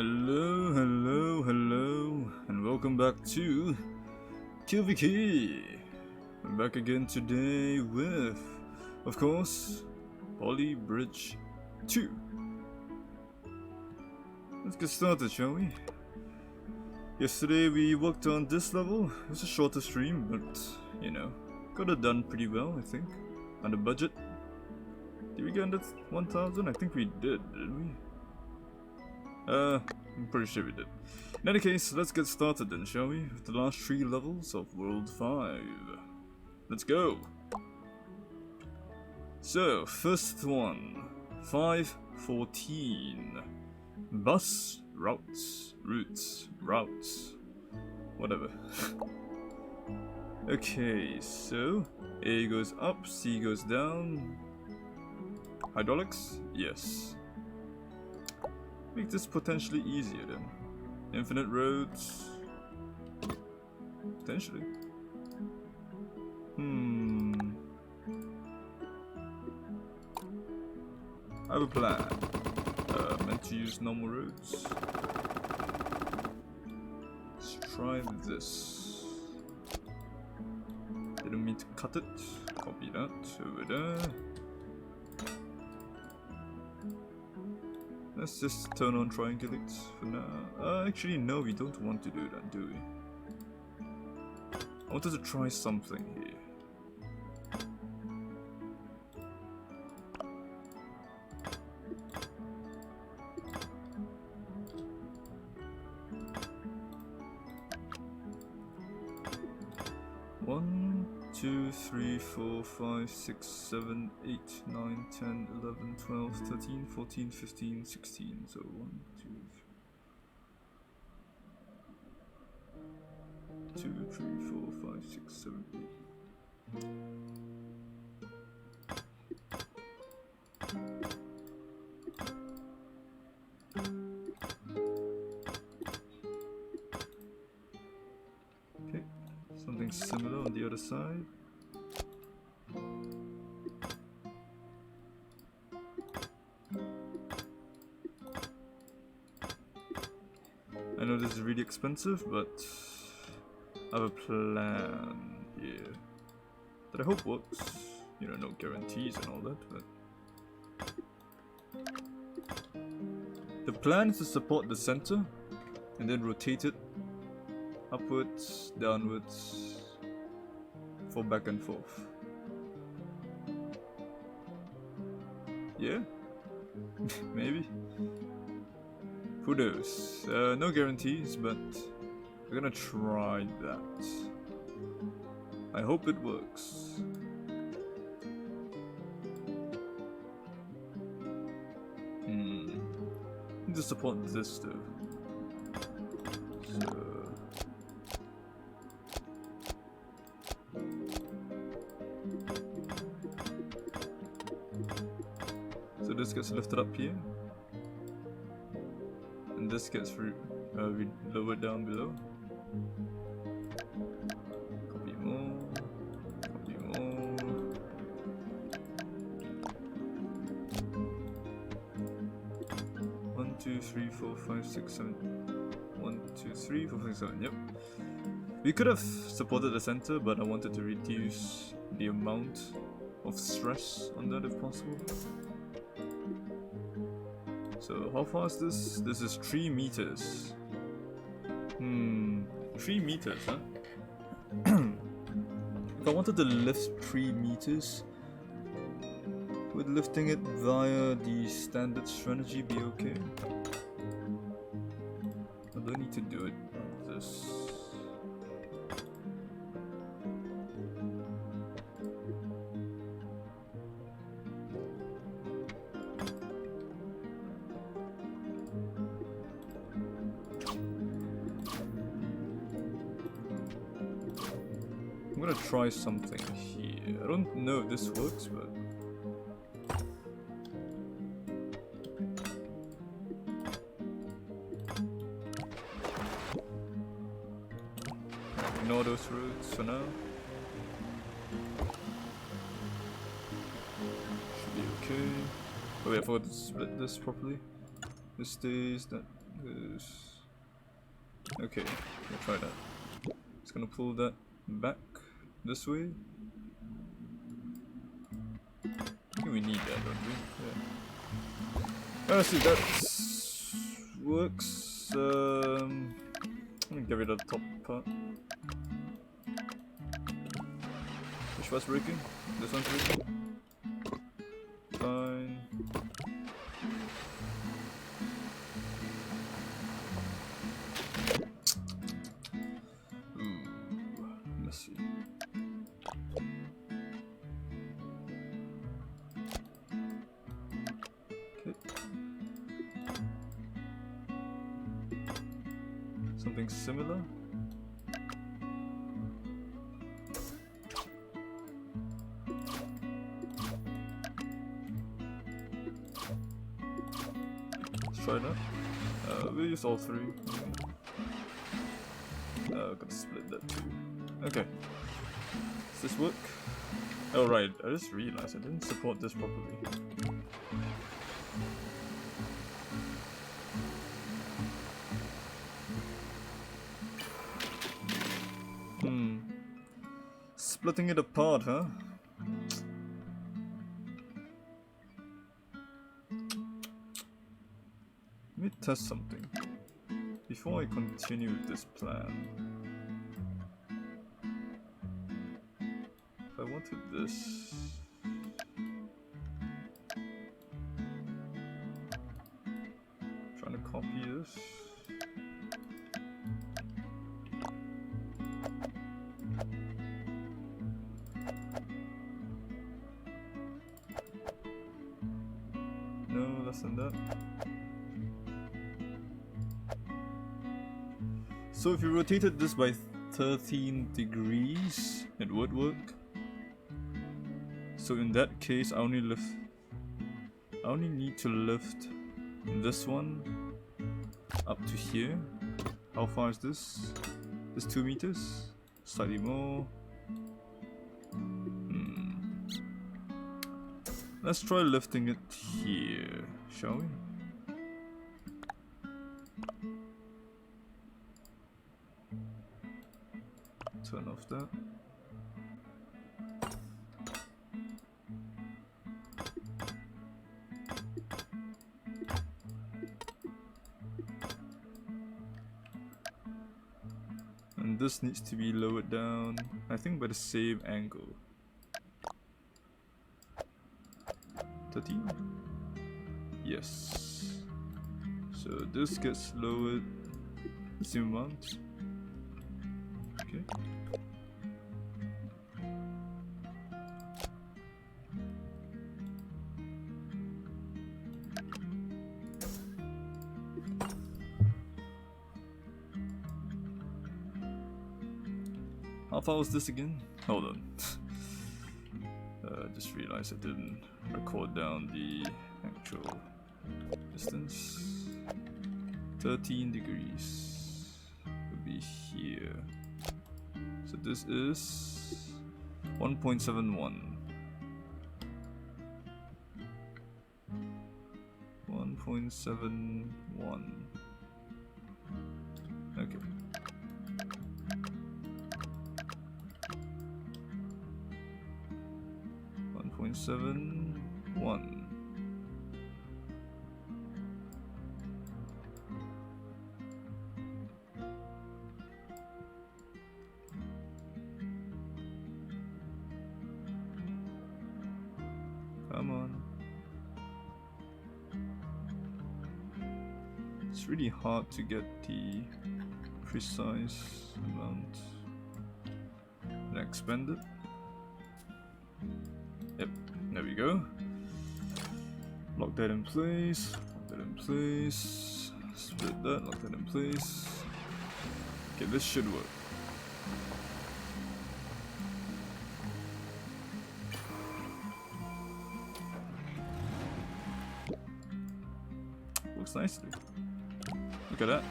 Hello, hello, hello, and welcome back to KleidiKey. I'm back again today with, of course, Poly Bridge 2. Let's get started, shall we? Yesterday we worked on this level. It was a shorter stream, but, you know, got it done pretty well, I think. On the budget. Did we get under 1,000? I think we did we? I'm pretty sure we did. In any case, let's get started then, shall we? With the last 3 levels of World 5. Let's go! So, first one. 514. Bus routes. Whatever. Okay, so A goes up, C goes down. Hydraulics? Yes. Make this potentially easier then. Infinite roads. Potentially. I have a plan. Meant to use normal roads. Let's try this. Didn't mean to cut it. Copy that over there. Let's just turn on triangulate for now. Actually, no, we don't want to do that, do we? I wanted to try something here. One, 2, 3, 4, 5, 6, 7, 8, 9, 10, 11, 12, 13, 14, 15, 16. So 1, 2, 3, 4, 5, 6, 7, 8. Okay, something similar on the other side. I know this is really expensive, but I have a plan here that I hope works. You know, no guarantees and all that, but the plan is to support the center and then rotate it upwards, downwards, for back and forth. Yeah? Maybe? Who knows? No guarantees, but we're gonna try that. I hope it works. Need to support this though. So this gets lifted up here. And this gets lowered down below. Copy more. Copy more. One, 2, 3, 4, 5, 6, 7. 1, 2, 3, 4, 5, 7. Yep. We could have supported the center, but I wanted to reduce the amount of stress on that if possible. So how far is this? This is 3 meters. 3 meters, huh? If I wanted to lift 3 meters, would lifting it via the standard strategy be okay? I don't need to do it like this. I'm gonna try something here. I don't know if this works, but ignore those roads for now. Should be okay. Oh wait, I forgot to split this properly. This stays, that this. Okay, we'll try that. It's gonna pull that back this way. I think we need that, don't we? Yeah. Oh, see, that works. Let me get rid of the top part. Which one's breaking? This one's breaking? Fine. Ooh, messy. Okay. Something similar? Try that. We'll use all three. Gotta split that too. Okay. Does this work? Oh right, I just realized I didn't support this properly. Splitting it apart, huh? Let me test something before I continue with this plan. If I wanted this, trying to copy this. No, less than that. So if you rotated this by 13 degrees, it would work. So in that case, I only need to lift this one up to here. How far is this? This 2 meters? Slightly more. Let's try lifting it here, shall we? Turn off that. And this needs to be lowered down, I think by the same angle. 13? Yes. So this gets lowered the same amount. Okay. How far was this again? Hold on. Just realized I didn't record down the actual distance. 13 degrees would be here. So this is 1.71. 1.71. Okay. .71. Come on. It's really hard to get the precise amount. And expand it. Yep, there we go. Lock that in place, lock that in place, split that, lock that in place. Okay, this should work. Looks nicely. Look at that.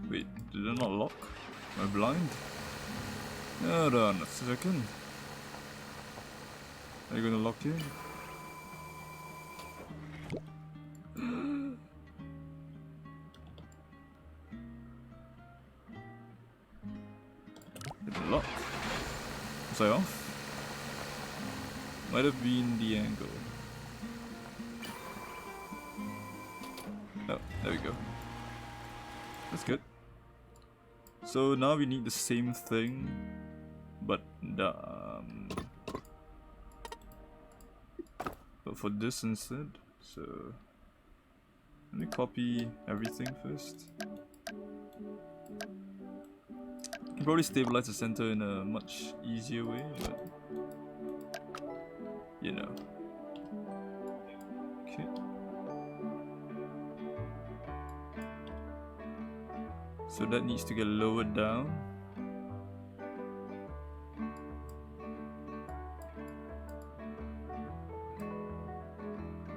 Wait, did it not lock? Am I blind? Hold on a second. Are you gonna lock in? Did lock? Was I off? Might have been the angle. Oh, there we go. That's good. So now we need the same thing, but for this instead. So let me copy everything first. You can probably stabilize the center in a much easier way, but you know. Okay. So that needs to get lowered down.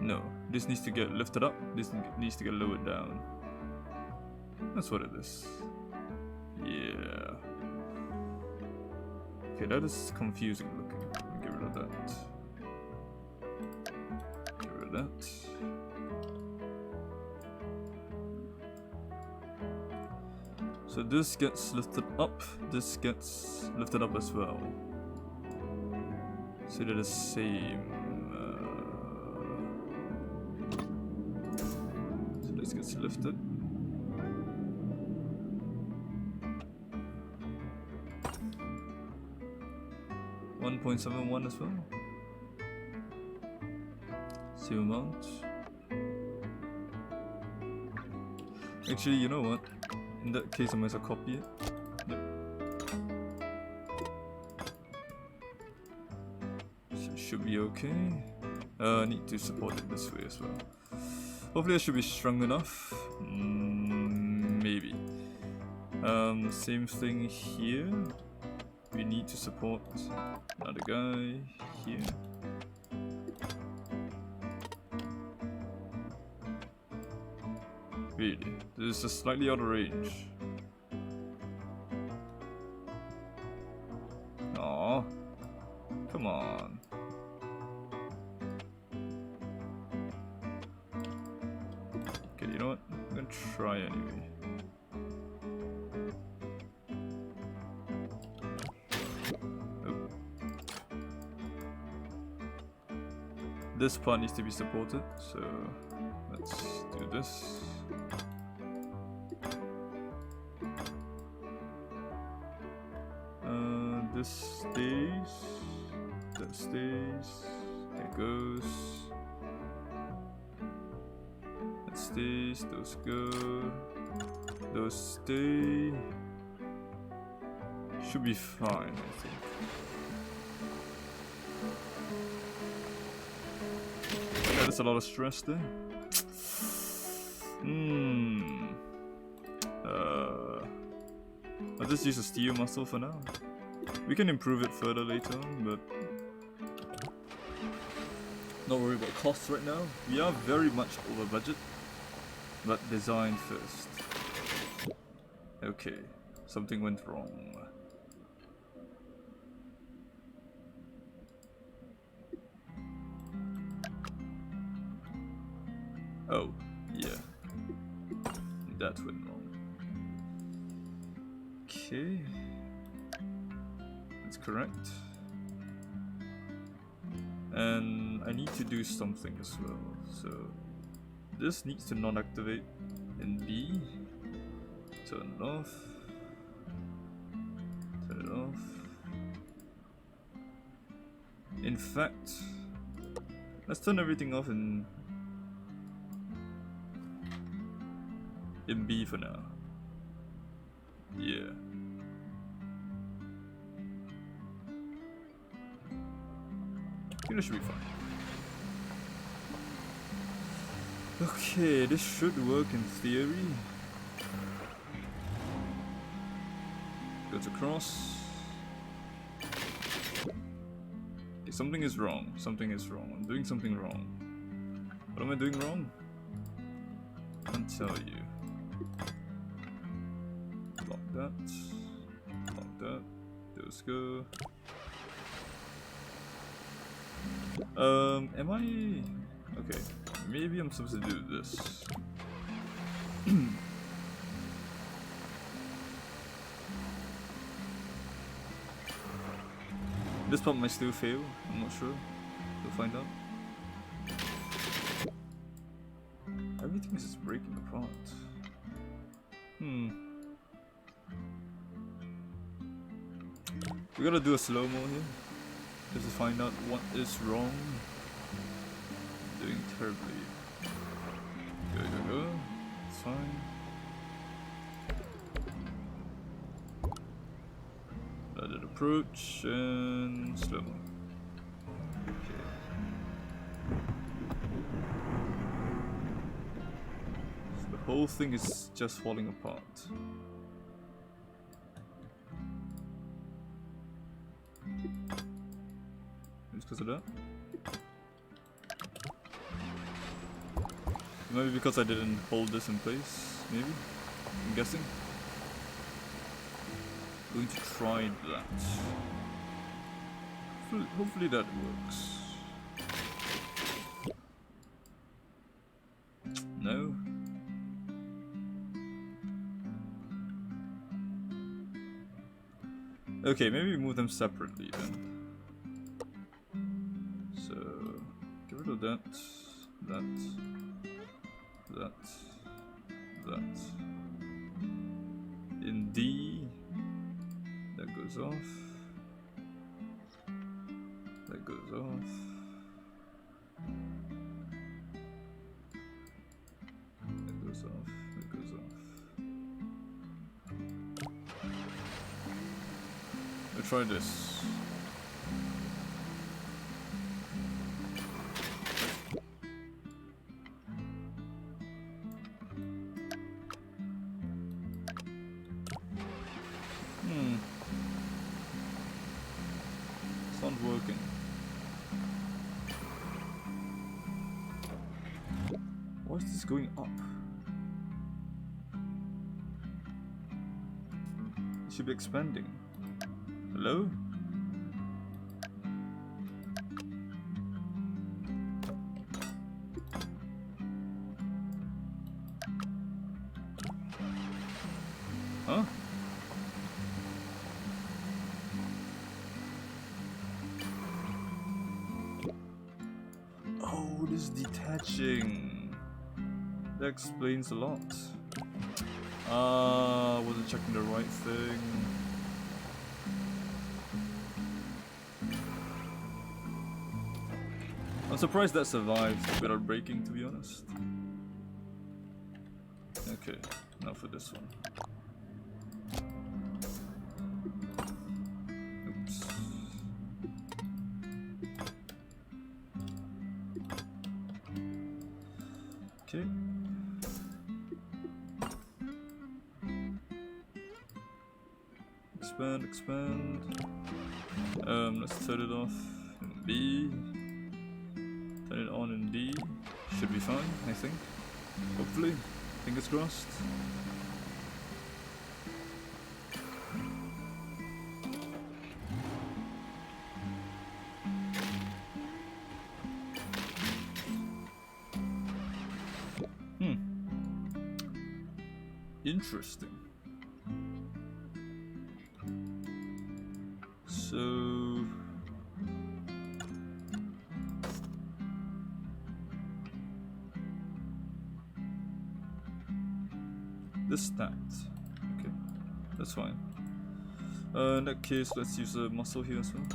No, this needs to get lifted up, this needs to get lowered down. That's what it is. Yeah. Okay, that is confusing looking. Get rid of that. Get rid of that. So this gets lifted up, this gets lifted up as well. So they're the same. So this gets lifted. .71 as well. Same amount. Actually, you know what? In that case, I might as well copy it. Yep. So it should be okay. I need to support it this way as well. Hopefully, I should be strong enough. Maybe. Same thing here. We need to support another guy here. Really, this is slightly out of range. Aww, come on. Okay, you know what? I'm gonna try anyway. This part needs to be supported, so let's do this. This stays, that stays, it goes, that stays, those go, those stay. Should be fine, I think. Yeah, there's a lot of stress there. I'll just use a steel muscle for now. We can improve it further later on, but not worry about costs right now. We are very much over budget, but design first. Okay, something went wrong. Oh, yeah. That went wrong. Okay. That's correct. And I need to do something as well. So this needs to not activate in B. Turn it off. Turn it off. In fact, let's turn everything off in B for now. Yeah. I think this should be fine. Okay, this should work in theory. Goes across. Okay, something is wrong. Something is wrong. I'm doing something wrong. What am I doing wrong? Can't tell you. Block that. Block that. Those go. Am I... Okay, maybe I'm supposed to do this. This part might still fail, I'm not sure. We'll find out. Everything is just breaking apart. We gotta do a slow-mo here, just to find out what is wrong. Doing terribly. Go. It's fine. Let it approach and slow-mo. Okay. So the whole thing is just falling apart. Because of that? Maybe because I didn't hold this in place, maybe? I'm guessing. Going to try that. Hopefully that works. No? Okay, maybe move them separately then. So, get rid of that. In D, that goes off. That goes off. That goes off. That goes off. We'll try this. It's not working. Why is this going up? It should be expanding. Hello? Huh? Oh, this is detaching. That explains a lot. Wasn't checking the right thing. I'm surprised that survived without breaking, to be honest. Okay, now for this one. Oops. Okay. Expand. Let's turn it off in B. Turn it on in D. Should be fine, I think. Hopefully. Fingers crossed. Interesting. So this stacked. Okay, that's fine. In that case, let's use a muscle here as well.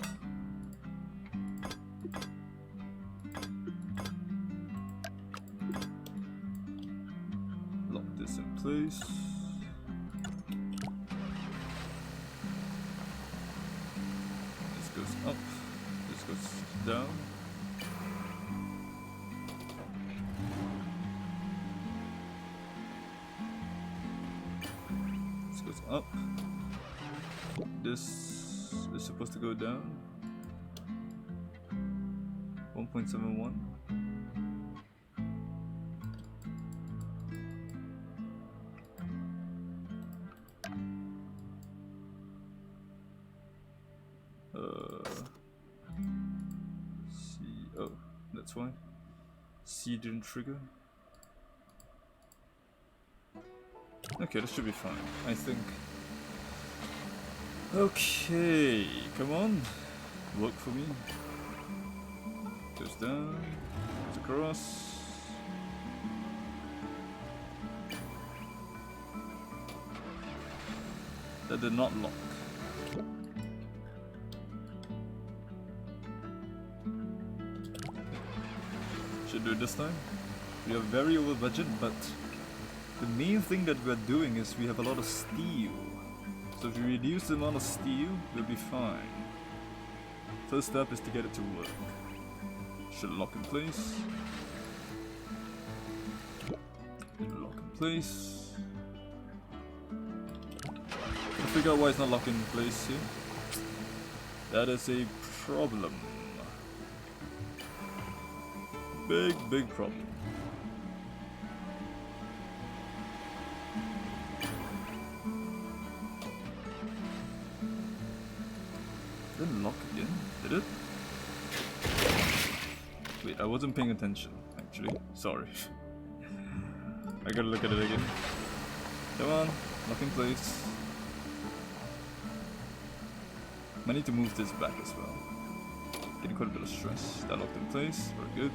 Lock this in place. This goes up. This goes down. Up. This is supposed to go down. 1.71. See. Oh. that's why. C didn't trigger. Okay, this should be fine, I think. Okay, come on. Work for me. Goes down, goes across. That did not lock. Should do it this time. We are very over budget, but the main thing that we're doing is we have a lot of steel. So if we reduce the amount of steel, we'll be fine. First step is to get it to work. Should lock in place. Lock in place. Gotta figure out why it's not locking in place here. That is a problem. Big problem. Didn't lock again, did it? Wait, I wasn't paying attention, actually. Sorry. I gotta look at it again. Come on, lock in place. I need to move this back as well. Getting quite a bit of stress. That locked in place, very good.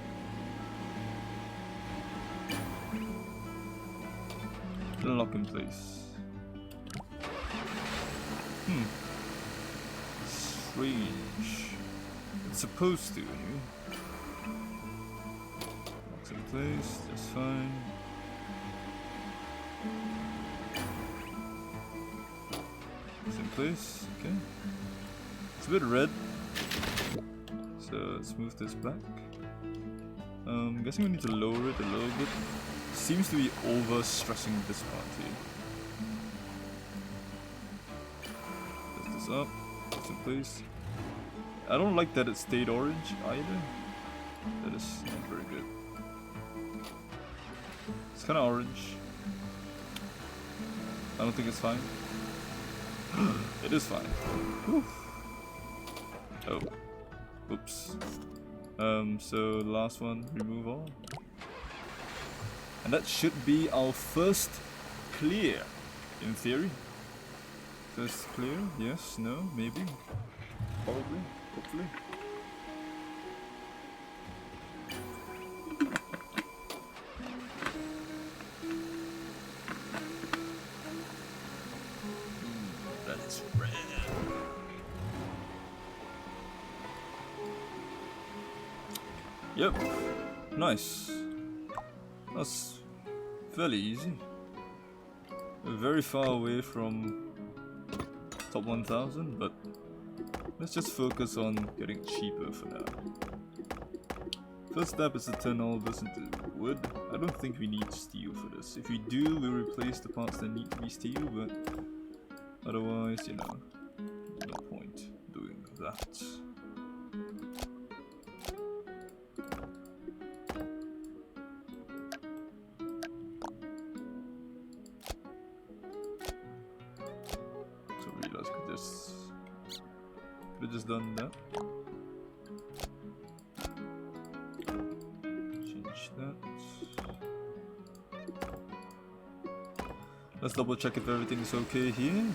Didn't lock in place. Strange. It's supposed to, anyway. Locks in place, that's fine. It's in place, okay. It's a bit red. So let's move this back. I'm guessing we need to lower it a little bit. Seems to be over stressing this part here. Lift this up. It's in place. I don't like that it stayed orange either. That is not very good. It's kind of orange. I don't think it's fine. It is fine. Whew. Oh. Oops. So last one, remove all. And that should be our first clear, in theory. First clear, yes, no, maybe. Probably, hopefully. That's red. Yep, nice. That's fairly easy. We're very far away from top 1000, but let's just focus on getting cheaper for now. First step is to turn all this into wood. I don't think we need steel for this. If we do, we'll replace the parts that need to be steel, but otherwise, you know, no point doing that. Could've just done that. Change that. Let's double check if everything's okay here.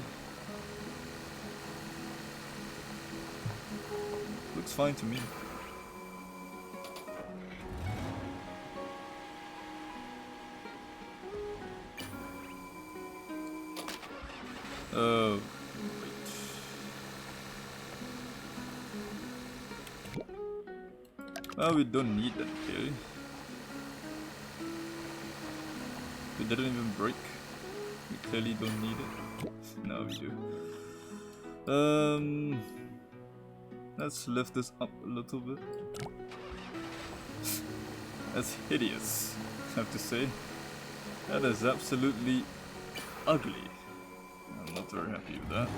Looks fine to me. Oh. Well, we don't need that, okay? We didn't even break. We clearly don't need it. No, we do. Let's lift this up a little bit. That's hideous, I have to say. That is absolutely ugly. I'm not very happy with that.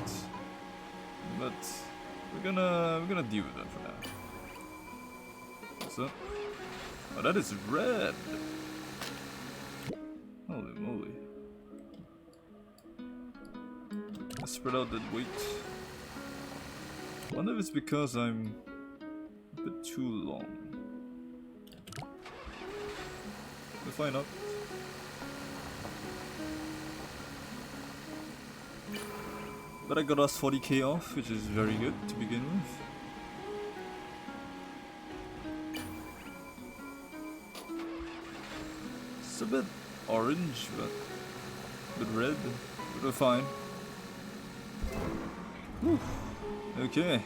But we're gonna deal with that for now. What's up? Oh, that is red! Holy moly. Let's spread out that weight. Wonder if it's because I'm a bit too long. find out. But I got us 40k off, which is very good to begin with. It's a bit orange, but a bit red, but we're fine. Whew. Okay.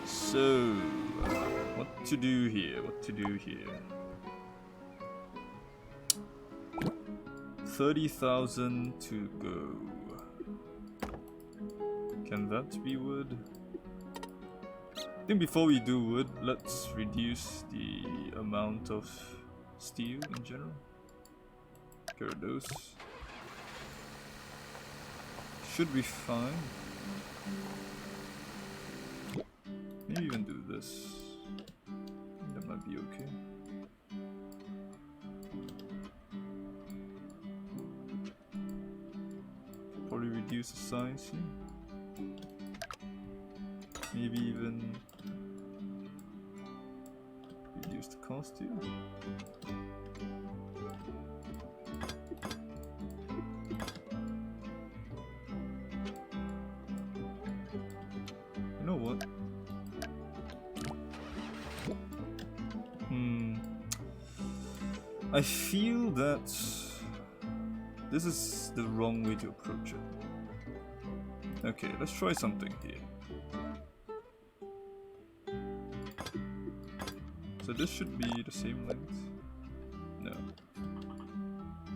So, what to do here? What to do here? 30,000 to go. Can that be wood? I think before we do wood, let's reduce the amount of steel in general. Get rid of those. Should be fine. Maybe even do this. That might be okay. Probably reduce the size here. Maybe even reduce the cost here. You know what? I feel that this is the wrong way to approach it. Okay, let's try something here. So this should be the same length. No.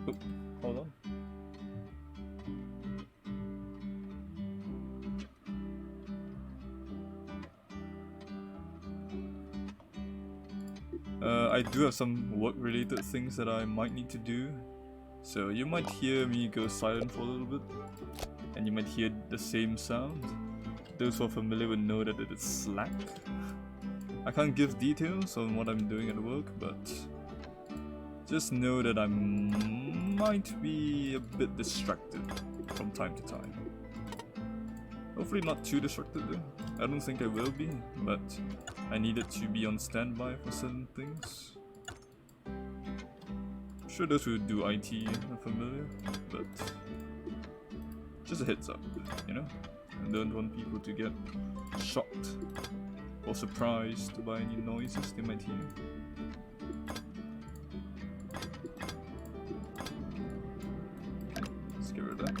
Oh, hold on. I do have some work-related things that I might need to do. So you might hear me go silent for a little bit. And you might hear the same sound. Those who are familiar would know that it is slack. I can't give details on what I'm doing at work, but just know that I might be a bit distracted from time to time. Hopefully not too distracted though. I don't think I will be, but I needed to be on standby for certain things. I'm sure those who do IT are familiar, but just a heads up, you know? I don't want people to get shocked or surprised by any noises they might hear. Okay, let's get rid of that.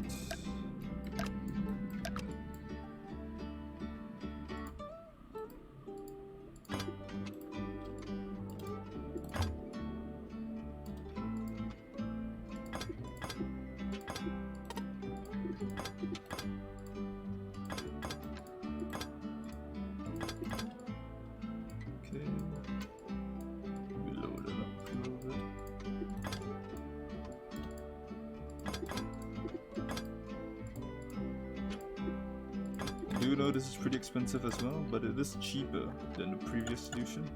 I do know this is pretty expensive as well, but it is cheaper than the previous solution.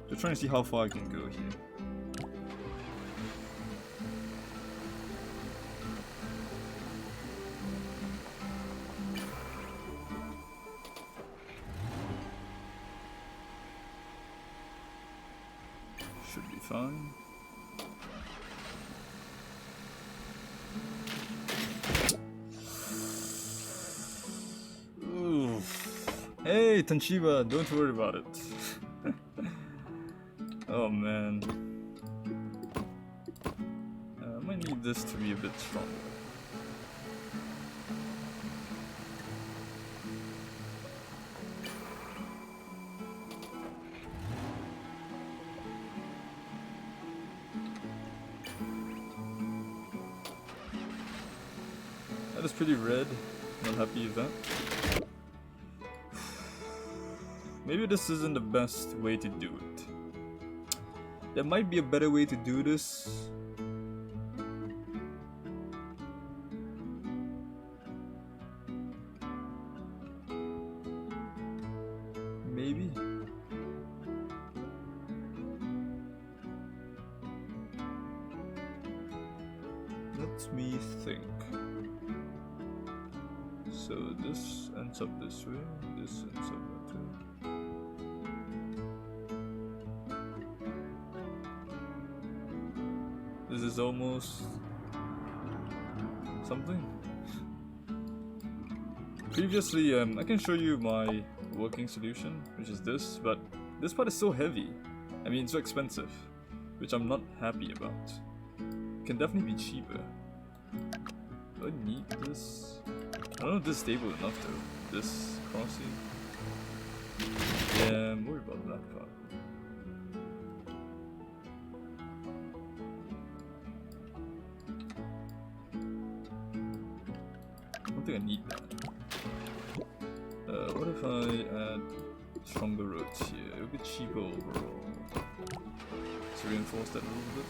Just trying to see how far I can go here. Should be fine. Hey, Tanshiba, don't worry about it. Oh man. I might need this to be a bit stronger. That is pretty red. Not happy with that. Maybe this isn't the best way to do it. There might be a better way to do this. Maybe. Let me think. So this ends up this way, this ends up that way. This is almost something. Previously, I can show you my working solution, which is this, but this part is so heavy. I mean, so expensive, which I'm not happy about. Can definitely be cheaper. Do I need this? I don't know if this is stable enough though. This crossing. Yeah, I'm worried about that part. I don't think I need that. What if I add stronger roads here? It would be cheaper overall. Let's reinforce that a little bit.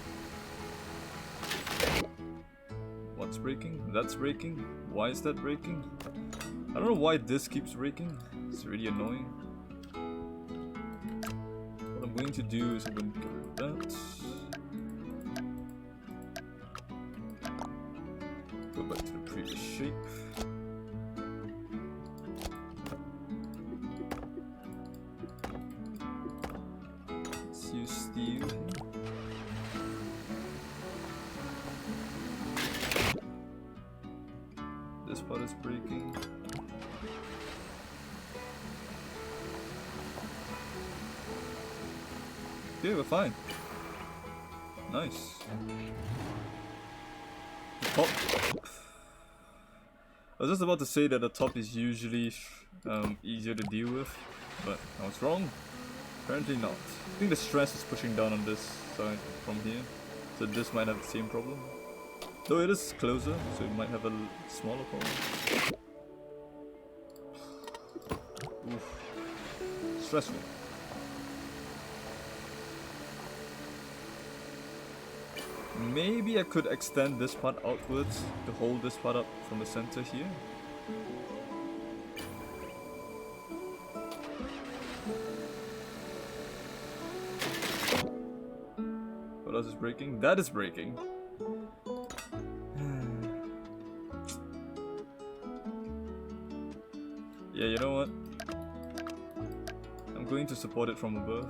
What's breaking? That's breaking. Why is that breaking? I don't know why this keeps breaking. It's really annoying. What I'm going to do is I'm going to get rid of that. Go back to the previous shape. Let's use steel. This part is breaking. Okay, we're fine. Nice. The top. I was just about to say that the top is usually easier to deal with, but I was wrong. Apparently not. I think the stress is pushing down on this side from here, so this might have the same problem. Though it is closer, so it might have a smaller problem. Oof. Stressful. Maybe I could extend this part outwards to hold this part up from the center here. What else is breaking? That is breaking. Yeah, you know what? I'm going to support it from above.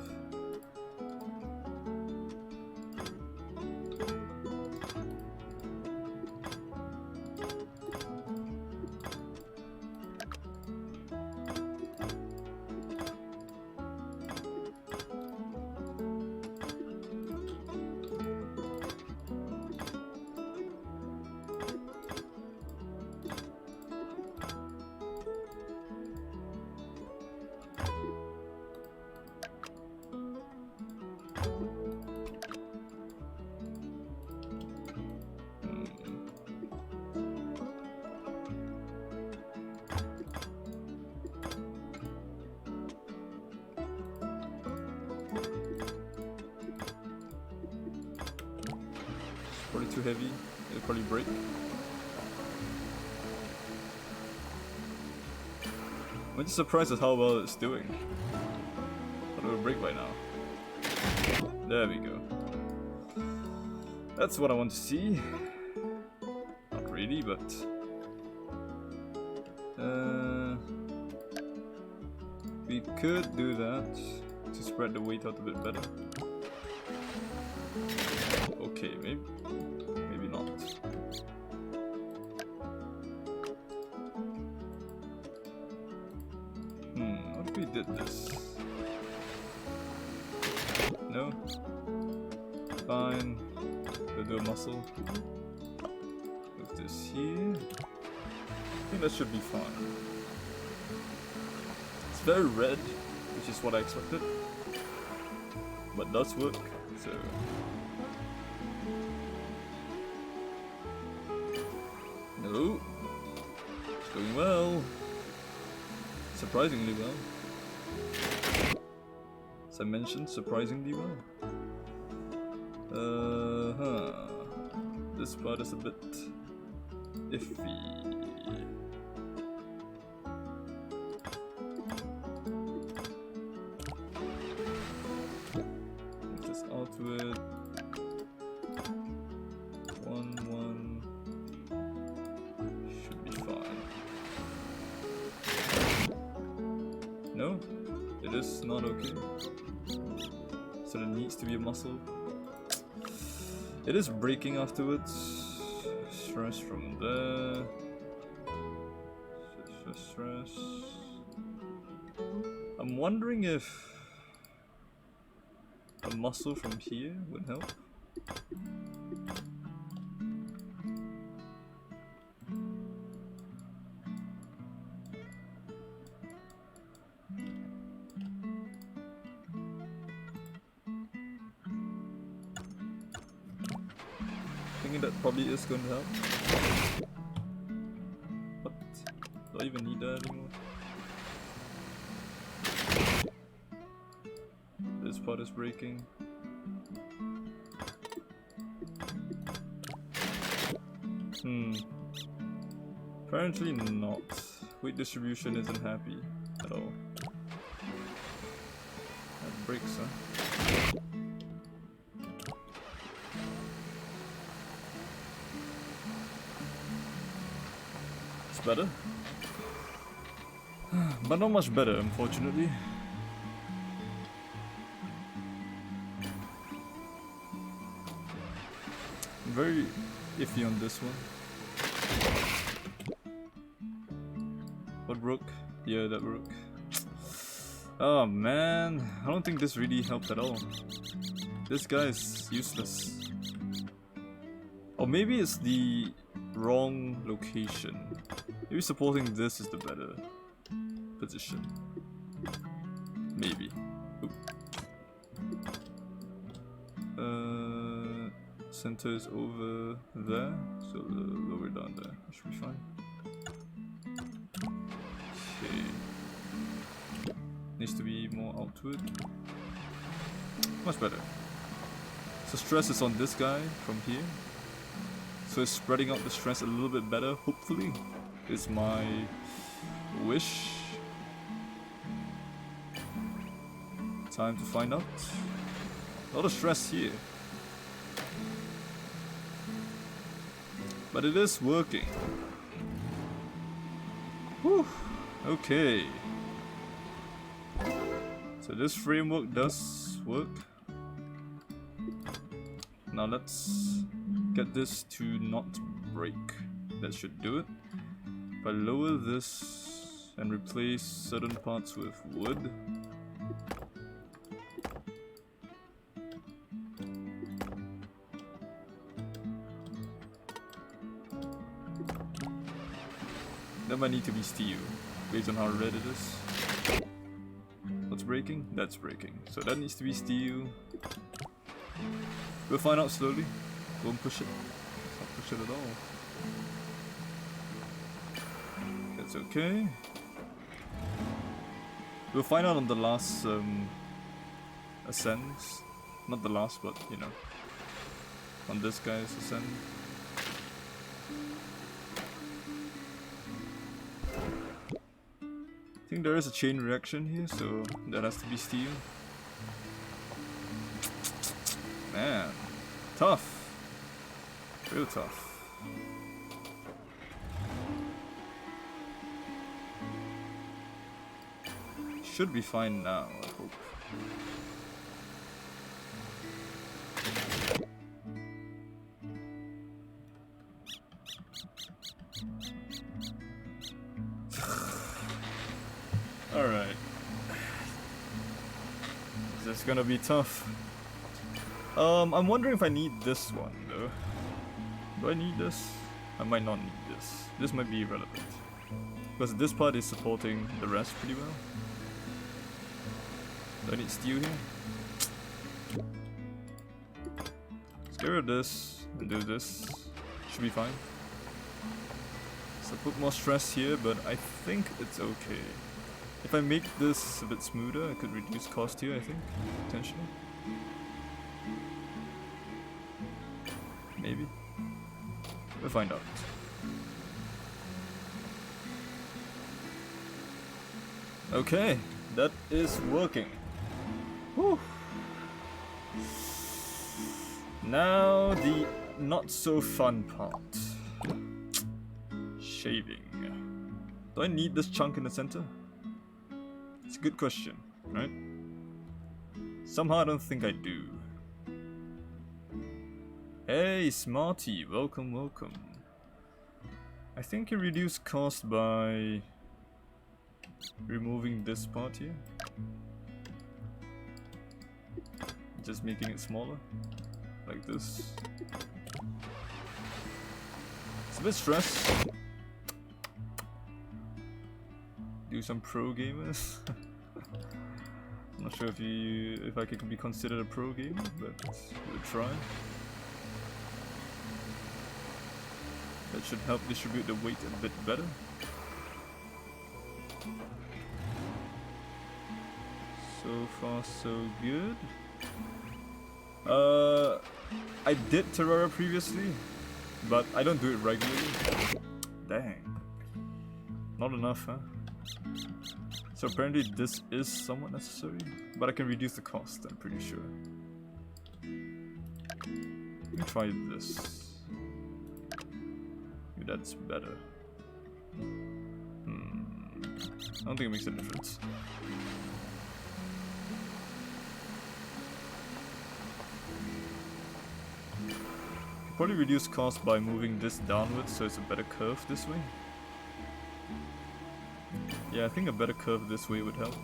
Probably too heavy, it'll probably break. I'm just surprised at how well it's doing. I thought it would break by now. There we go. That's what I want to see. Not really, but... we could do that to spread the weight out a bit better. Okay, maybe not. What if we did this? No? Fine. We'll do a muscle. With this here. I think that should be fine. It's very red, which is what I expected. But does work, so... No, it's going well. Surprisingly well. As I mentioned, surprisingly well. This part is a bit iffy. Move this outward. 1, 1. Should be fine. No, it is not okay. So there needs to be a muscle. It is breaking afterwards. Stress from there. Stress. I'm wondering if a muscle from here would help. Thinking that probably is going to help. What? Do I even need that anymore? This part is breaking. Apparently not. Weight distribution isn't happy at all. That breaks, huh? It's better. But not much better, unfortunately. Very iffy on this one. What broke? Yeah, that broke. Oh man, I don't think this really helped at all. This guy is useless. Or maybe it's the wrong location. Maybe supporting this is the better position. Maybe. Oop. Center is over there, so lower down there. That should be fine. Okay. Needs to be more outward. Much better. So stress is on this guy from here. So it's spreading out the stress a little bit better, hopefully. Is my wish. Time to find out. A lot of stress here. But it is working. Whew. Okay. So this framework does work. Now let's get this to not break. That should do it. If I lower this and replace certain parts with wood. That might need to be steel, based on how red it is. What's breaking? That's breaking. So that needs to be steel. We'll find out slowly. Won't push it. Not push it at all. That's okay. We'll find out on the last ascends. Not the last, but you know, on this guy's ascend. I think there is a chain reaction here, so that has to be steel. Man, tough. Real tough. Should be fine now, I hope. Alright. This is gonna be tough. I'm wondering if I need this one though. Do I need this? I might not need this. This might be irrelevant. Because this part is supporting the rest pretty well. Do I need steel here? Let's get rid of this and do this. Should be fine. So put more stress here, but I think it's okay. If I make this a bit smoother, I could reduce cost here, I think, potentially. Maybe. We'll find out. Okay, that is working. Whew. Now the not so fun part. Shaving. Do I need this chunk in the center? It's a good question, right? Somehow I don't think I do. Hey, Smarty, welcome, welcome. I think you reduce cost by removing this part here. Just making it smaller, like this. It's a bit stressed. Do some pro gamers. I'm not sure if I could be considered a pro gamer, but we'll try. That should help distribute the weight a bit better. So far so good. I did Terraria previously, but I don't do it regularly. Dang. Not enough, huh? So apparently this is somewhat necessary, but I can reduce the cost, I'm pretty sure. Let me try this. Maybe that's better. I don't think it makes a difference. Probably reduce cost by moving this downwards so it's a better curve this way. Yeah, I think a better curve this way would help.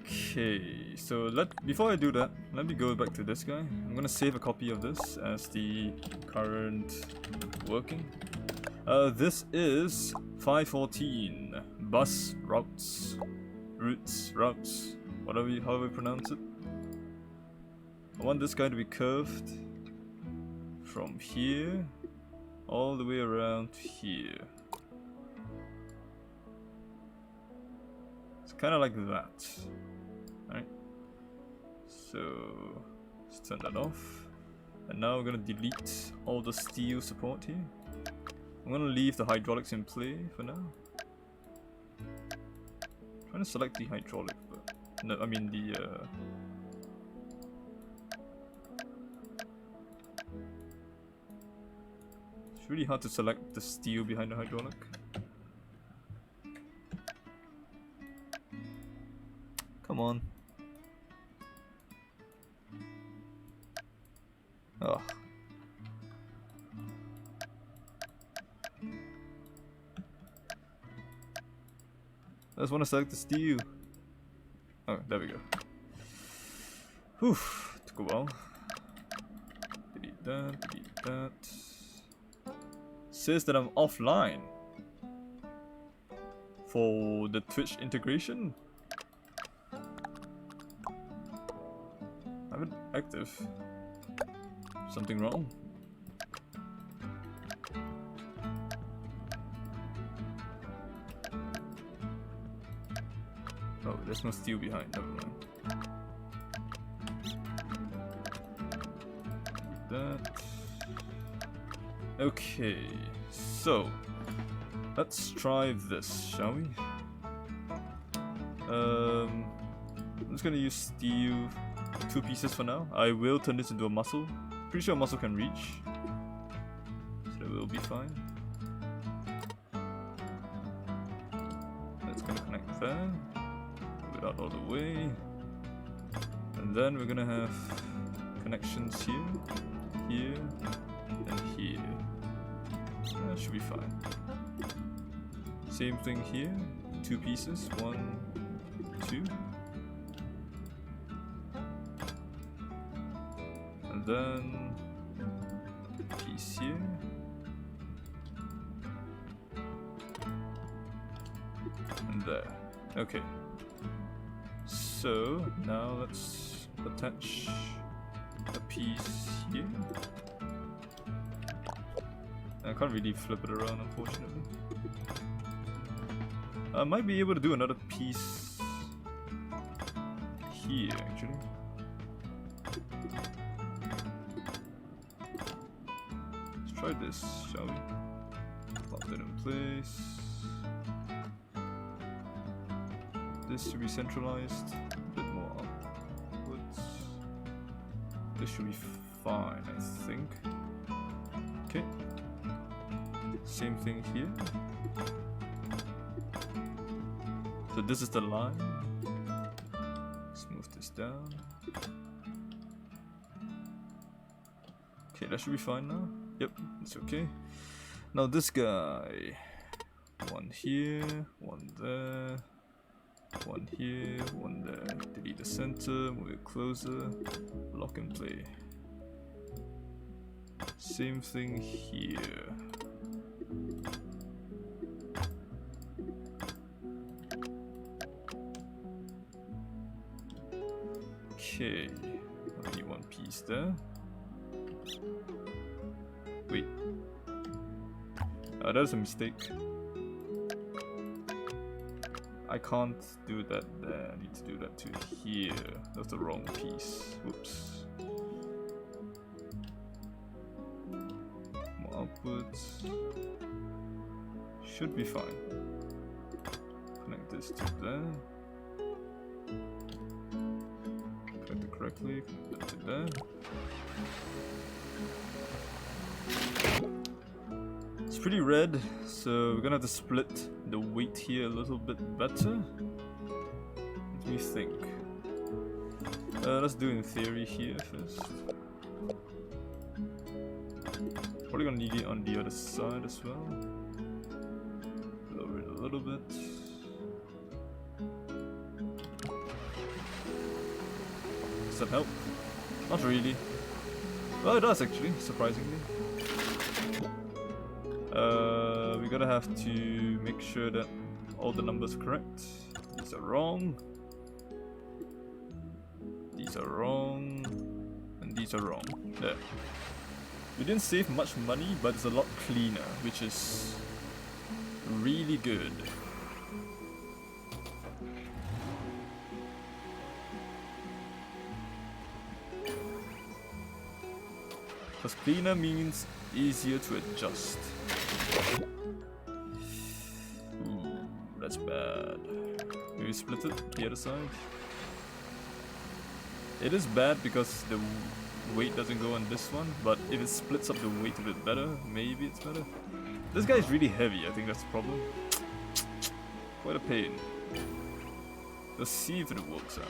Okay, so before I do that, let me go back to this guy. I'm gonna save a copy of this as the current working. This is 514 bus routes, however you pronounce it. I want this guy to be curved from here all the way around here. It's kind of like that. Alright. So let's turn that off. And now we're gonna delete all the steel support here. I'm gonna leave the hydraulics in play for now. I'm trying to select the hydraulic, but no, I mean the it's really hard to select the steel behind the hydraulic. Come on. Oh. I just want to select the steel. Oh, there we go. Whew, took a while. Delete that, delete that. Says that I'm offline for the Twitch integration. I have it active. Something wrong? Oh, there's no steel behind, never mind. That. Okay, so let's try this, shall we? I'm just gonna use steel 2 pieces for now. I will turn this into a muscle. Pretty sure a muscle can reach, so it will be fine. That's gonna connect there. Move it out all the way, and then we're gonna have connections here, here, and here. That should be fine. Same thing here. 2 pieces. 1, 2. And then a piece here. And there. Okay. So now let's attach a piece here. I can't really flip it around, unfortunately. I might be able to do another piece here, actually. Let's try this, shall we? Pop that in place. This should be centralized, a bit more upwards. This should be fine, I think. Okay. Same thing here. So this is the line. Let's down. Okay, that should be fine now. Yep, it's okay. Now this guy. One here, one there. One here, one there. Delete the center, move it closer. Lock and play. Same thing here. Okay, only one piece there. Wait. That's a mistake. I can't do that there. I need to do that to here. That's the wrong piece. Whoops. More outputs. Should be fine. Connect this to there. Connect it correctly. Connect that to there. It's pretty red, so we're gonna have to split the weight here a little bit better. Let me think. Let's do in theory here first. Probably gonna need it on the other side as well. Lower it a little bit. Does that help? Not really. Well, it does actually, surprisingly. We're gonna have to make sure that all the numbers are correct. These are wrong. These are wrong. And these are wrong. There. We didn't save much money, but it's a lot cleaner, which is really good. Because cleaner means easier to adjust. Ooh, that's bad. Maybe split it the other side. It is bad because the weight doesn't go on this one, but if it splits up the weight a bit better, maybe it's better. This guy is really heavy, I think that's the problem. Quite a pain. Let's see if it works out.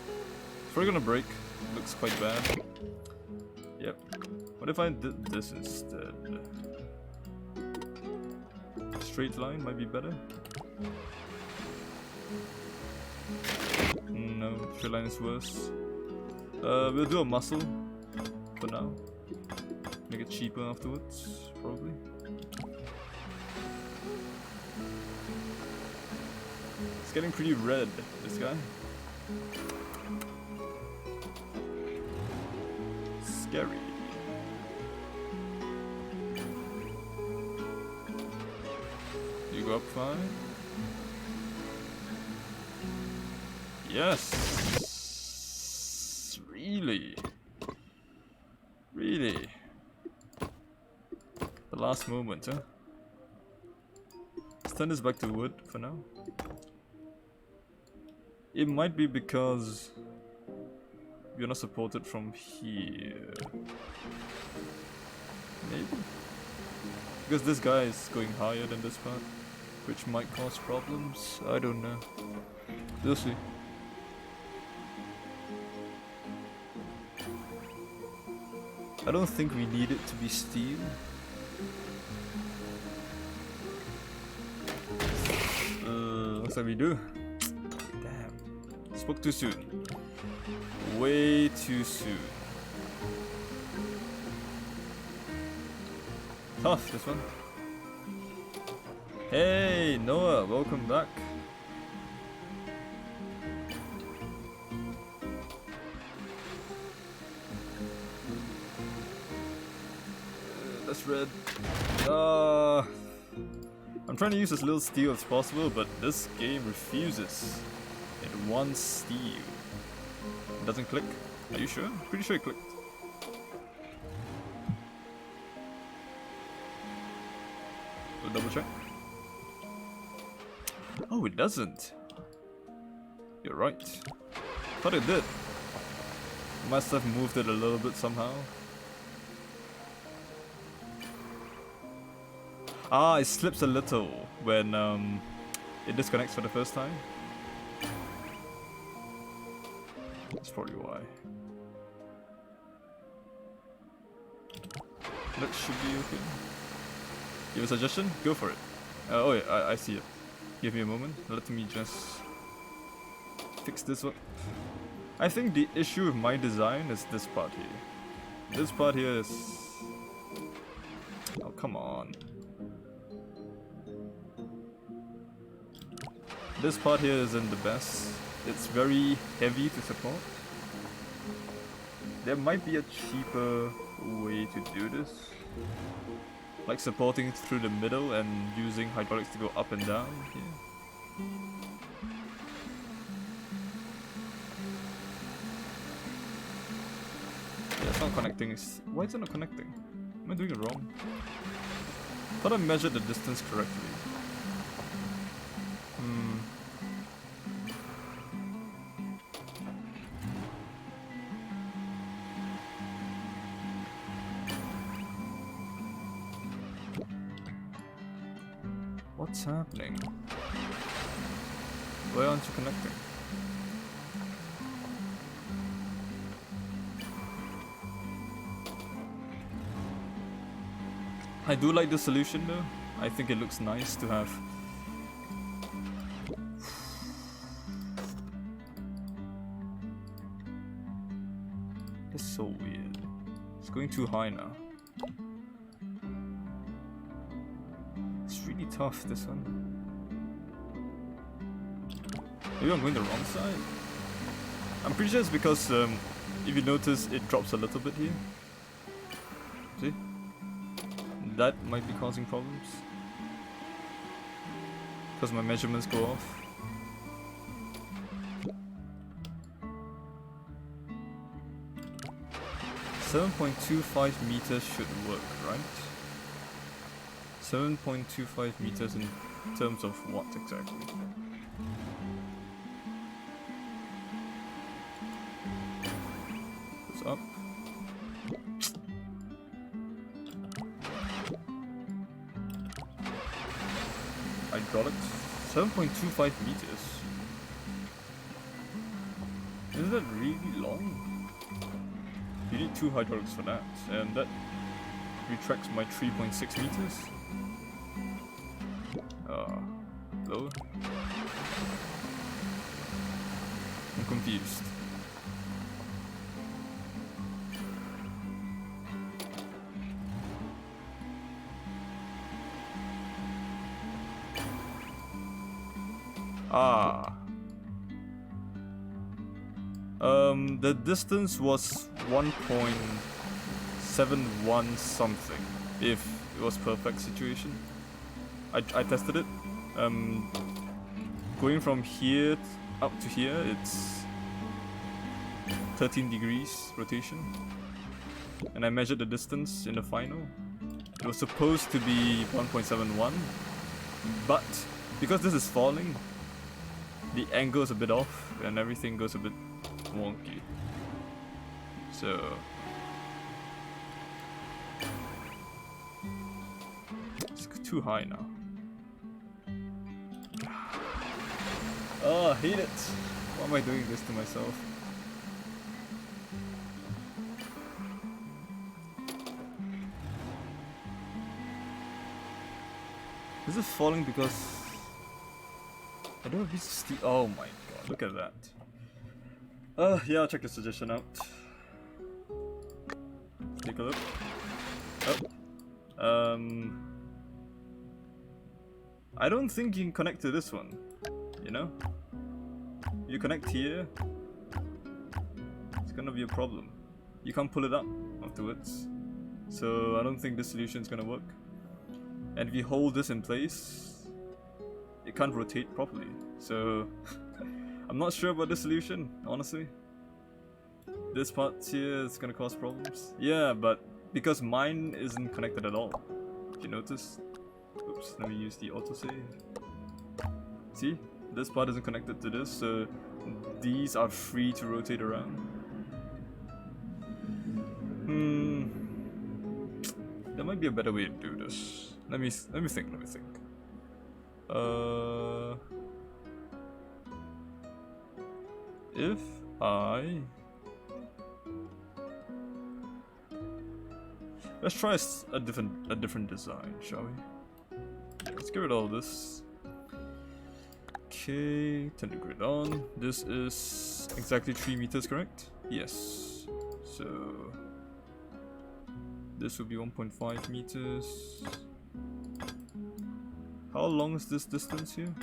It's probably gonna break. Looks quite bad. Yep. What if I did this instead? Straight line might be better. No, straight line is worse. We'll do a muscle for now. Make it cheaper afterwards, probably. It's getting pretty red, this guy. Scary. You go up fine. Yes. Really? Really? The last moment, huh? Let's turn this back to wood for now. It might be because you're not supported from here. Maybe? Because this guy is going higher than this part, which might cause problems. I don't know. We'll see. I don't think we need it to be steel. Looks like we do. Damn. Spoke too soon. Way too soon. Tough, this one. Hey, Noah, welcome back. That's red. I'm trying to use as little steel as possible, but this game refuses. It wants steel. It doesn't click. Are you sure? Pretty sure it clicked. We'll double check. Oh, it doesn't. You're right. Thought it did. Must have moved it a little bit somehow. Ah, it slips a little when it disconnects for the first time. That's probably why. That should be okay. You have a suggestion? Go for it. Oh yeah, I see it. Give me a moment. Let me just fix this up. I think the issue with my design is this part here. This part here is... Oh, come on. This part here isn't the best. It's very heavy to support. There might be a cheaper way to do this. Like supporting it through the middle and using hydraulics to go up and down here. Yeah, it's not connecting. Why is it not connecting? Am I doing it wrong? I thought I measured the distance correctly. What's happening? Why aren't you connecting? I do like the solution though. I think it looks nice to have. It's so weird. It's going too high now. It's really tough, this one. Maybe I'm going the wrong side? I'm pretty sure it's because, if you notice, it drops a little bit here. See? That might be causing problems. Because my measurements go off. .25 meters should work, right? 7.25 meters in terms of what exactly? Goes up. Hydraulics. 7.25 meters. Isn't that really long? You need 2 hydraulics for that, and that retracts my 3.6 meters. Lower. I'm confused. The distance was 1.71 something, if it was perfect situation. I tested it. Going from here up to here, it's 13 degrees rotation. And I measured the distance in the final. It was supposed to be 1.71, but because this is falling, the angle is a bit off and everything goes a bit wonky. So it's too high now. Oh, I hate it. Why am I doing this to myself? Is it falling because I don't have these steel? Oh my god, look at that. Yeah, I'll check the suggestion out. Take a look. Oh. I don't think you can connect to this one. You know? You connect here, it's gonna be a problem. You can't pull it up afterwards. So I don't think this solution is gonna work. And if you hold this in place, it can't rotate properly. So I'm not sure about the solution, honestly. This part here is gonna cause problems. Yeah, but because mine isn't connected at all. Did you notice? Oops, let me use the autosave. See? This part isn't connected to this, so these are free to rotate around. There might be a better way to do this. Let me think. If Hi. Let's try a different design, shall we? Let's get rid of all this. Okay, turn the grid on. This is exactly 3 meters, correct? Yes. So this will be 1.5 meters. How long is this distance here?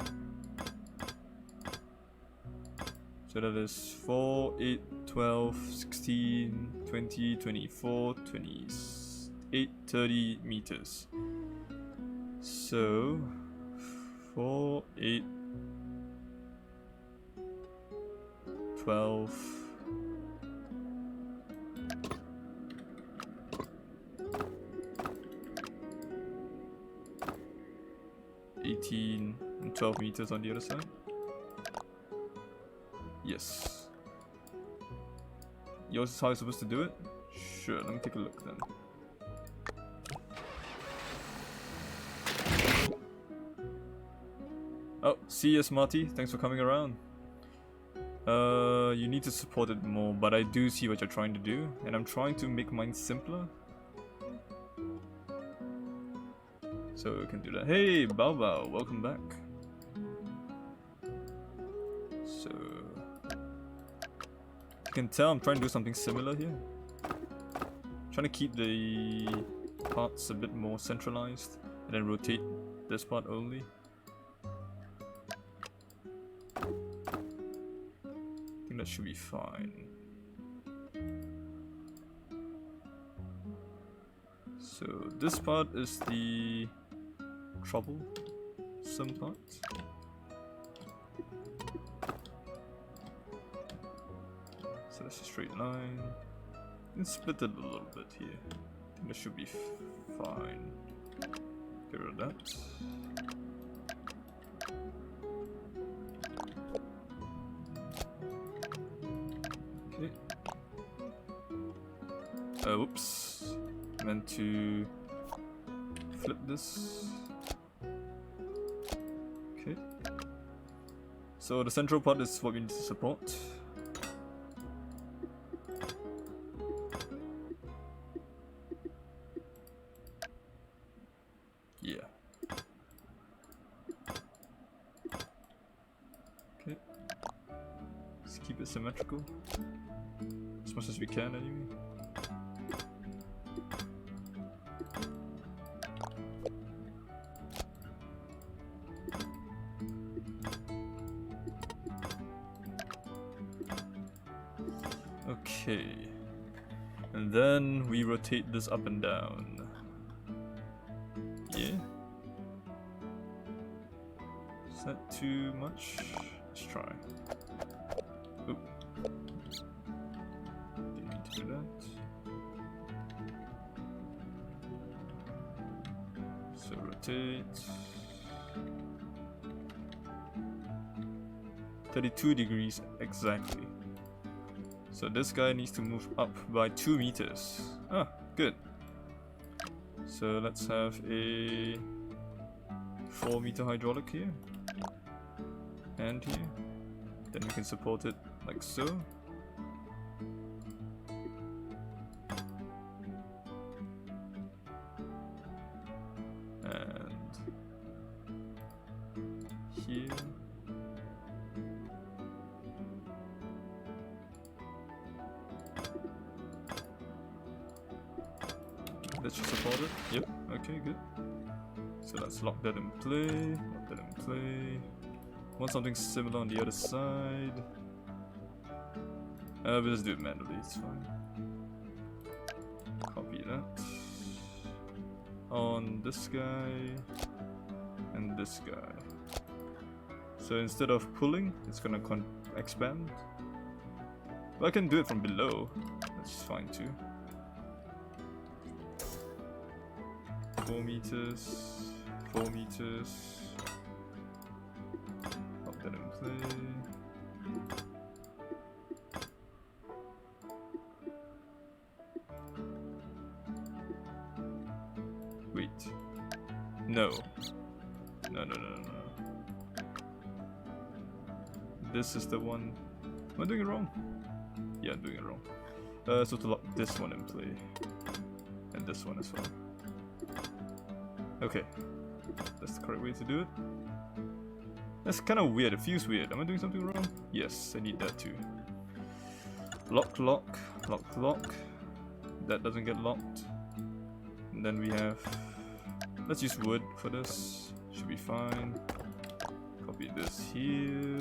So that is 4, 8, 12, 16, 20, 24, 28, 30 meters. So 4, 8, 12, 18, and 12 meters on the other side. Yes. Yours is how you're supposed to do it? Sure, let me take a look then. Oh, see you, Smarty. Thanks for coming around. You need to support it more, but I do see what you're trying to do, and I'm trying to make mine simpler. So we can do that. Hey, Bao Bao, welcome back. So you can tell I'm trying to do something similar here. Trying to keep the parts a bit more centralized, and then rotate this part only. I think that should be fine. So this part is the troublesome part. So that's a straight line. And split it a little bit here. I think that should be fine. Get rid of that. Okay. Oops. Meant to flip this. Okay. So the central part is what we need to support. Yeah. Okay. Let's keep it symmetrical. As much as we can anyway. Okay, and then we rotate this up and down. Yeah? Is that too much? Let's try. Oop. Didn't need to do that. So rotate. 32 degrees exactly. So this guy needs to move up by 2 meters. Ah, good. So let's have a 4-meter hydraulic here. And here. Then we can support it like so. And here. That should support it. Yep, okay, good. So let's lock that in play. Lock that in play. Want something similar on the other side. We'll just do it manually, it's fine. Copy that. On this guy. And this guy. So instead of pulling, it's gonna expand. But I can do it from below. That's fine too. 4 meters, 4 meters. Pop that in play. Wait. No. No. This is the one. Am I doing it wrong? Yeah, I'm doing it wrong. So to lock this one in play. And this one as well. Okay. That's the correct way to do it. That's kind of weird. It feels weird. Am I doing something wrong? Yes, I need that too. Lock, lock, lock, lock. That doesn't get locked. And then we have... Let's use wood for this. Should be fine. Copy this here.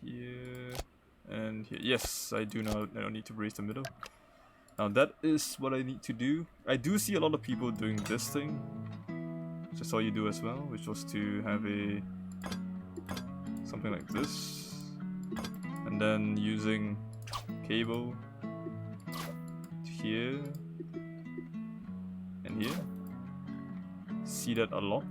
Here. And here. Yes, I do now. I don't need to brace the middle. Now that is what I need to do. I do see a lot of people doing this thing. Which I saw you do as well. Which was to have a... something like this. And then using cable to here and here. See that a lot.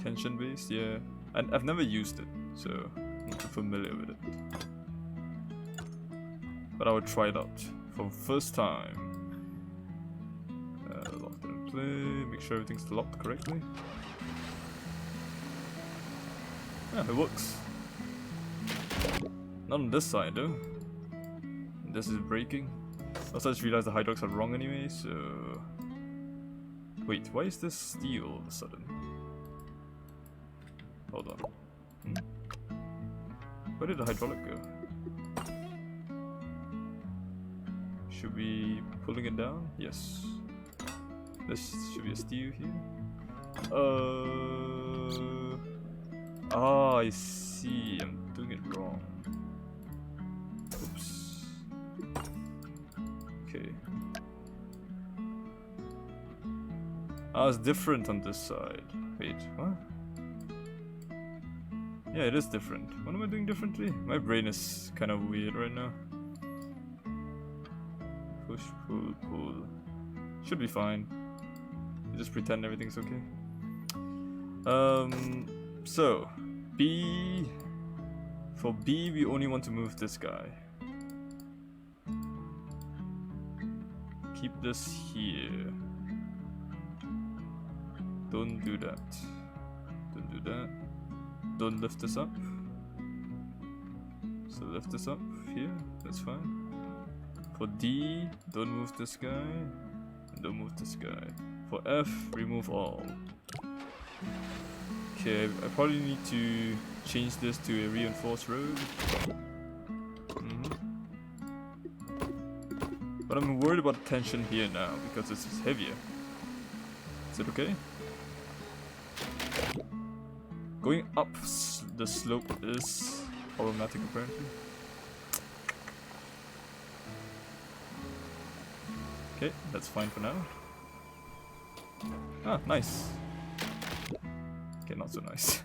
Tension based, yeah. And I've never used it, so I'm not too familiar with it. But I would try it out for the first time. Lock it in play, make sure everything's locked correctly. Yeah, it works. Not on this side though. This is breaking. Also, I just realized the hydraulics are wrong anyway, so... Wait, why is this steel all of a sudden? Hold on. Where did the hydraulic go? Should we be pulling it down? Yes. This should be a steel here. Ah, I see. I'm doing it wrong. Oops. Okay. Ah, it's different on this side. Wait, what? Yeah, it is different. What am I doing differently? My brain is kind of weird right now. Push, pull, pull. Should be fine. Just pretend everything's okay. So B. For B, we only want to move this guy. Keep this here. Don't do that. Don't do that. Don't lift this up. So lift this up here. That's fine. For D, don't move this guy. And don't move this guy. For F, remove all. Okay, I probably need to change this to a reinforced road. But I'm worried about tension here now because this is heavier. Is it okay? Going up the slope is problematic apparently. Okay, that's fine for now. Ah, nice. Okay, not so nice.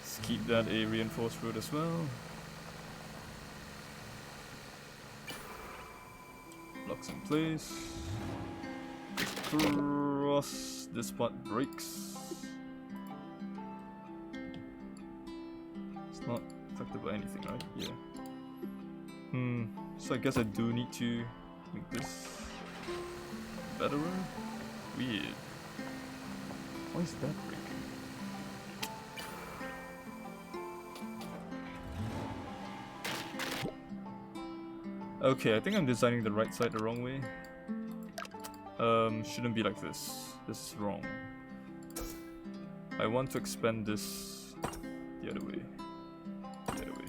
Let's keep that a reinforced road as well. Locks in place. Cross. This part breaks. It's not affected by anything, right? Yeah. So I guess I do need to make this better. Weird. Why is that breaking? Okay, I think I'm designing the right side the wrong way. Shouldn't be like this. This is wrong. I want to expand this the other way. The other way.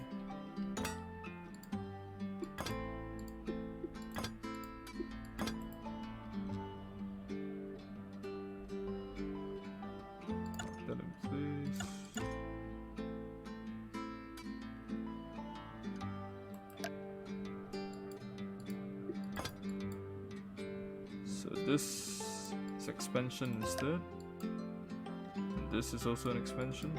That in place. So this is expansion instead. And this is also an expansion.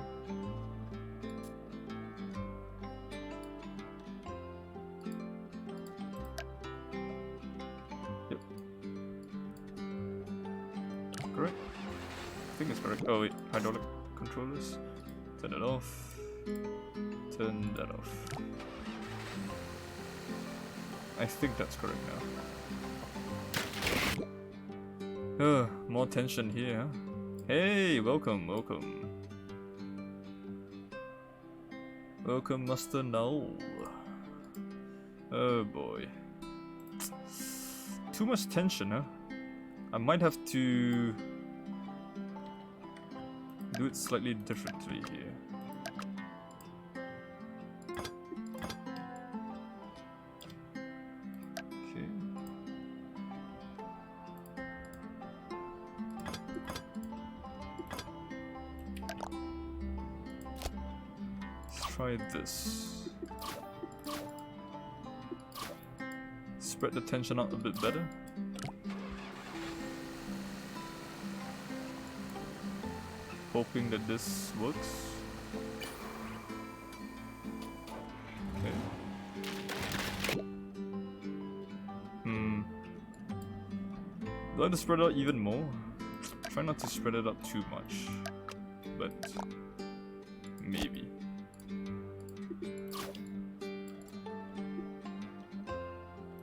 Yep. Correct? I think it's correct. Oh wait, hydraulic controllers. Turn it off. Turn that off. I think that's correct now. More tension here, huh? Hey, welcome, welcome. Welcome, Master Null. Oh boy. Too much tension, huh? I might have to do it slightly differently here. Okay. Let's try this. Spread the tension out a bit better. Hoping that this works. Okay. Do I have to spread it out even more? Try not to spread it out too much. But maybe.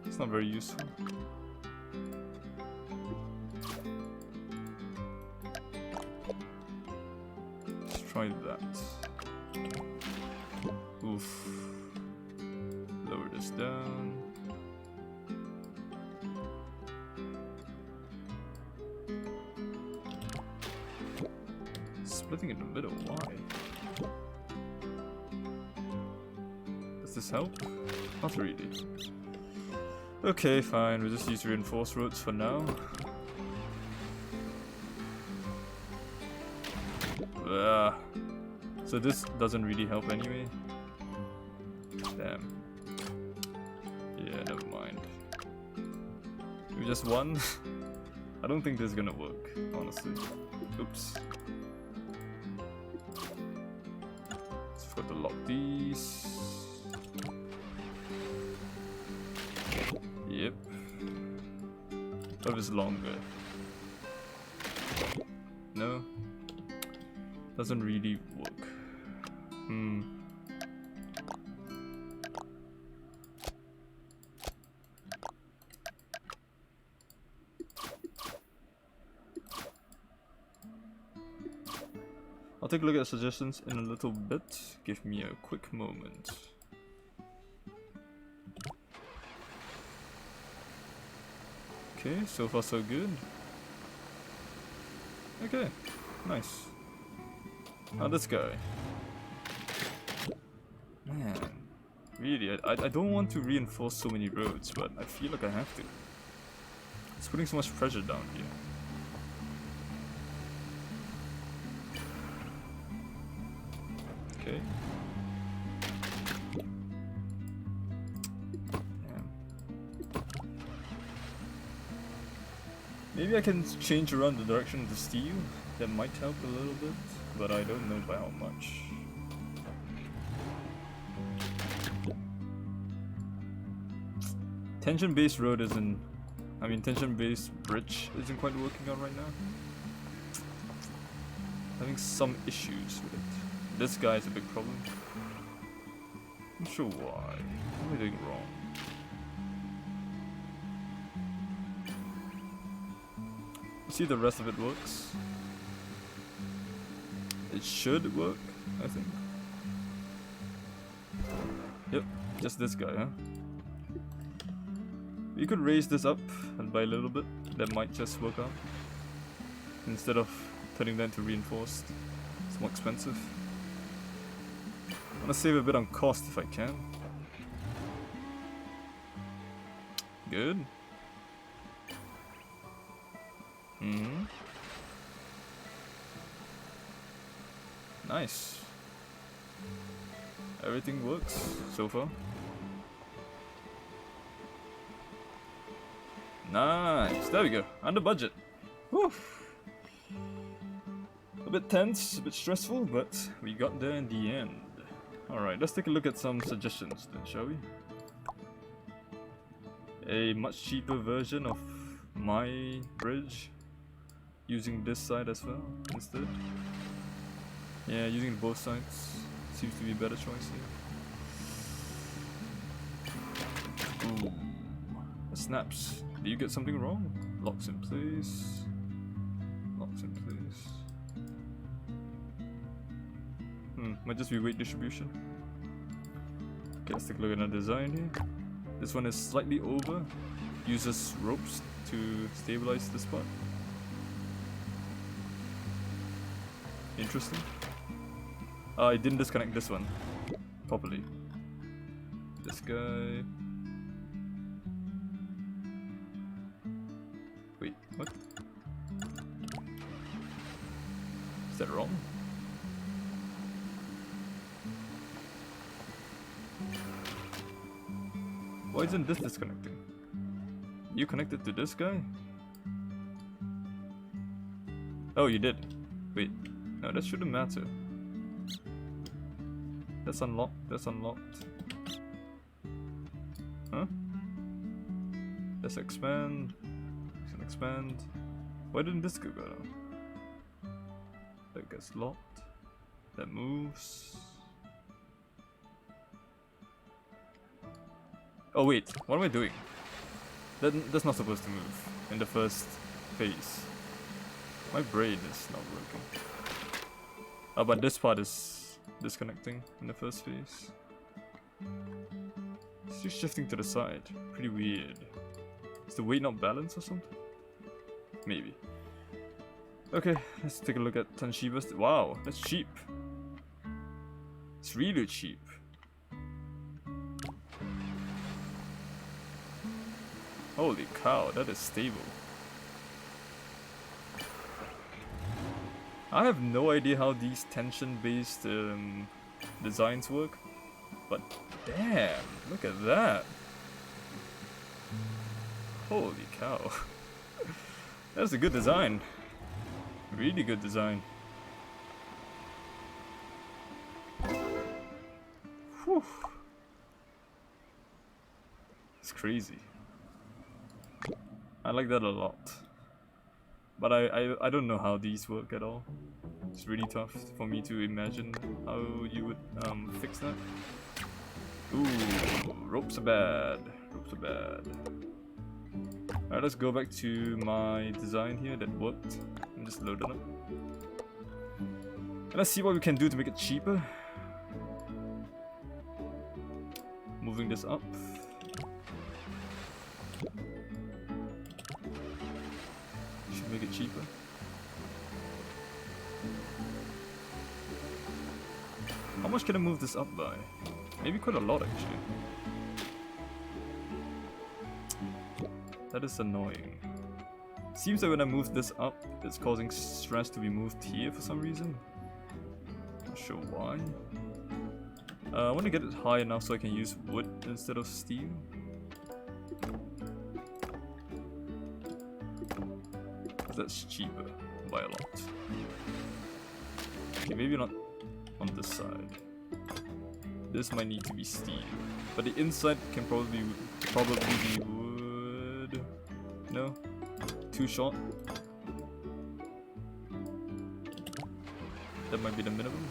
It's not very useful. Let's try that. Oof. Lower this down. Splitting in the middle, why? Does this help? Not really. Okay, fine, we'll just use reinforced roads for now. So this doesn't really help anyway. Damn. Yeah, never mind. We just won. I don't think this is gonna work, honestly. Oops. Let's forgot to lock these. Yep. What if it's longer? No. Doesn't really work. I'll take a look at suggestions in a little bit. Give me a quick moment. Okay, so far so good. Okay, nice. Now this guy. Man, really, I don't want to reinforce so many roads, but I feel like I have to. It's putting so much pressure down here. Okay. Damn. Maybe I can change around the direction of the steel. That might help a little bit, but I don't know by how much. Tension-based road isn't... I mean, tension-based bridge isn't quite working out right now. Having some issues with it. This guy is a big problem. I'm not sure why. What am I doing wrong? See, the rest of it works. It should work, I think. Yep, just this guy, huh? We could raise this up by a little bit. That might just work out. Instead of turning that into reinforced. It's more expensive. I want to save a bit on cost if I can. Good. Nice. Everything works so far. Nice. There we go. Under budget. Whew. A bit tense, a bit stressful, but we got there in the end. Alright, let's take a look at some suggestions then, shall we? A much cheaper version of my bridge. Using this side as well, instead. Yeah, using both sides seems to be a better choice here. Ooh. Snaps. Do you get something wrong? Locks in place. locks in place. Might just be weight distribution. Okay, let's take a look at our design here. This one is slightly over. Uses ropes to stabilize this part. Interesting. I didn't disconnect this one properly. This guy. Wait, what? Is that wrong? Why isn't this disconnecting? You connected to this guy? Oh, you did. Wait, no, that shouldn't matter. That's unlocked, that's unlocked. Huh? Let's expand. Let's expand. Why didn't this go down? That gets locked. That moves. Oh wait, what am I doing? That's not supposed to move in the first phase. My brain is not working. Oh, but this part is disconnecting in the first phase. It's just shifting to the side. Pretty weird. Is the weight not balanced or something? Maybe. Okay, let's take a look at Tanshiba's. Wow, that's cheap. It's really cheap. Holy cow, that is stable. I have no idea how these tension-based designs work, but damn, look at that. Holy cow. That's a good design. Really good design. Whew. It's crazy. I like that a lot. But I don't know how these work at all. It's really tough for me to imagine how you would fix that. Ooh, ropes are bad. Ropes are bad. Alright, let's go back to my design here that worked. And just load it up. And let's see what we can do to make it cheaper. Moving this up. Make it cheaper. How much can I move this up by? Maybe quite a lot actually. That is annoying. Seems that when I move this up, it's causing stress to be moved here for some reason. Not sure why. I want to get it high enough so I can use wood instead of steel. That's cheaper by a lot. Okay, maybe not on this side. This might need to be steel, but the inside can probably be wood. No, too short. That might be the minimum.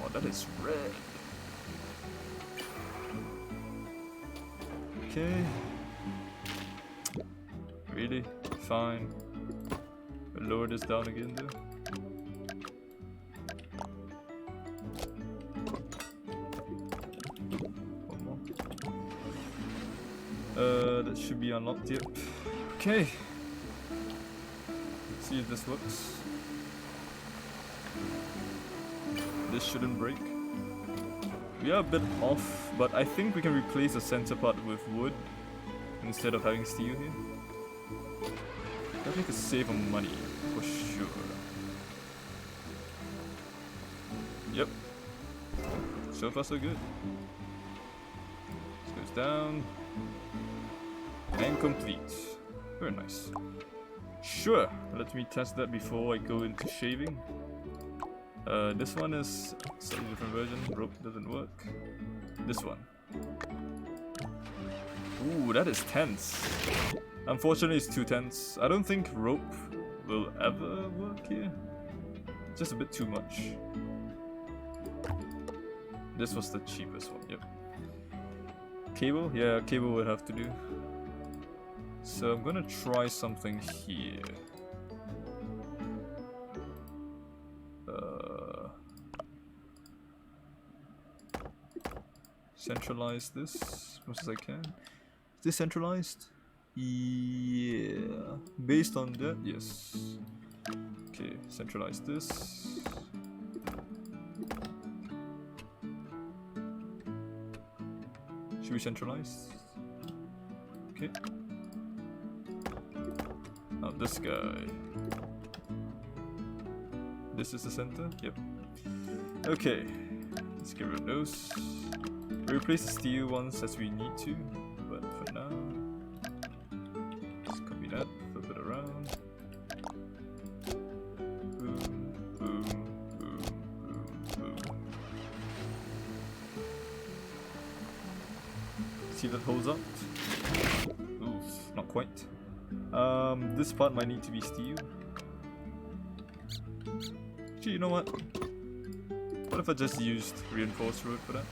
Oh, that is red. Okay. Really? Fine. I'll lower this down again though. One more. That should be unlocked, yep. Okay. Let's see if this works. This shouldn't break. We are a bit off, but I think we can replace the center part with wood instead of having steel here. That make us save on money, for sure. Yep. So far so good. This goes down. And complete. Very nice. Sure, let me test that before I go into shaving. This one is a slightly different version. Rope doesn't work. This one. Ooh, that is tense. Unfortunately, it's too tense. I don't think rope will ever work here. Just a bit too much. This was the cheapest one, yep. Cable? Yeah, cable would have to do. So I'm gonna try something here. Centralize this as much as I can. Is this centralized? Yeah. Based on that, yes. Okay, centralize this. Should we centralize? Okay. Now this guy. This is the center? Yep. Okay. Let's get rid of those. We replace the steel ones as we need to, but for now, just copy that, flip it around. Boom, boom, boom, boom, boom. See if that holds up? Oof, not quite. This part might need to be steel. Actually, you know what? What if I just used reinforced road for that?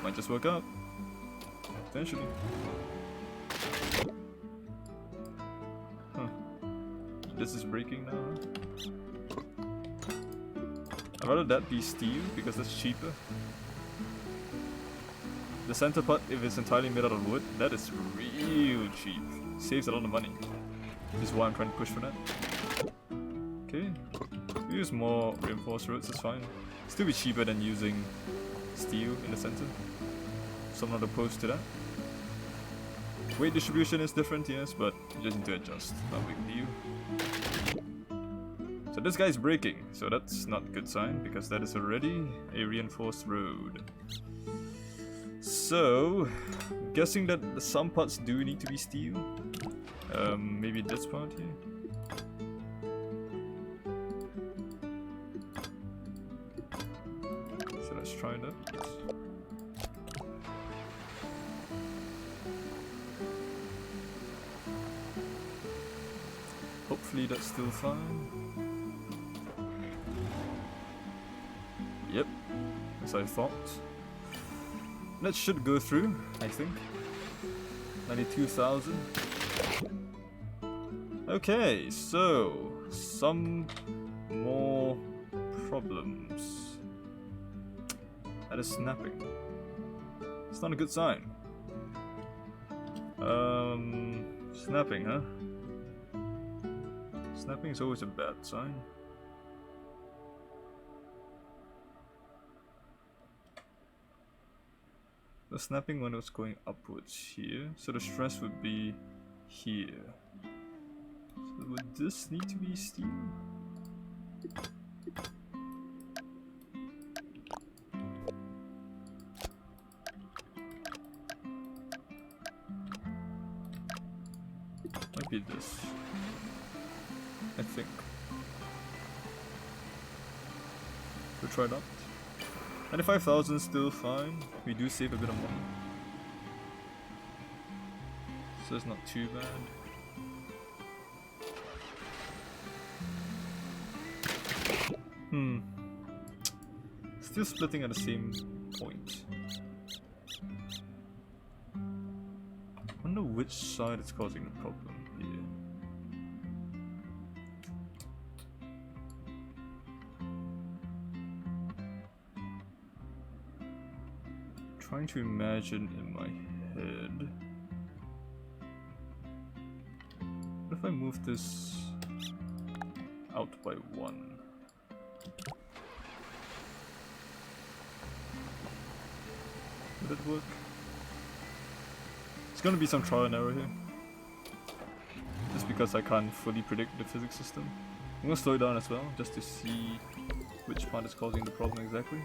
Might just work out. Potentially. Huh. This is breaking now. I'd rather that be steel because that's cheaper. The center part, if it's entirely made out of wood, that is real cheap. Saves a lot of money. Which is why I'm trying to push for that. Okay. Use more reinforced roads, it's fine. Still be cheaper than using steel in the center. So I'm not opposed to that. Weight distribution is different, yes, but you just need to adjust. Not a big deal. So this guy's breaking, so that's not a good sign because that is already a reinforced road. So, guessing that some parts do need to be steel. Maybe this part here. So let's try that. Hopefully that's still fine. Yep, as I thought. That should go through, I think. 92,000. Okay, so some more problems. That is snapping. It's not a good sign. Snapping, huh? Snapping is always a bad sign. The snapping when it was going upwards here, so the stress would be here. So would this need to be steel? Might be this, I think. We'll try it out. 95,000 still fine. We do save a bit of money, so it's not too bad. Still splitting at the same point. Wonder which side is causing the problem here. Trying to imagine in my head. What if I move this out by 1? Would it work? It's gonna be some trial and error here. Just because I can't fully predict the physics system. I'm gonna slow it down as well, just to see which part is causing the problem exactly.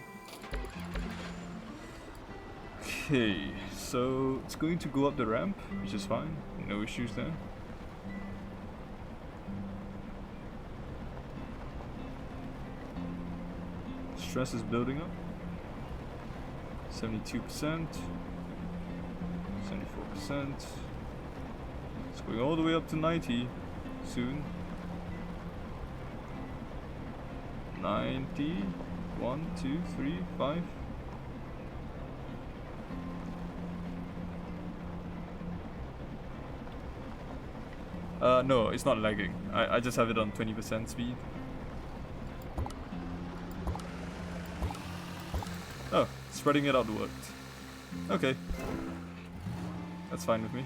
Okay, so it's going to go up the ramp, which is fine, no issues there. Stress is building up. 72%, 74%. It's going all the way up to 90 soon. 90, 1, 2, 3, 5. No, it's not lagging. I just have it on 20% speed. Oh, spreading it out worked. Okay. That's fine with me.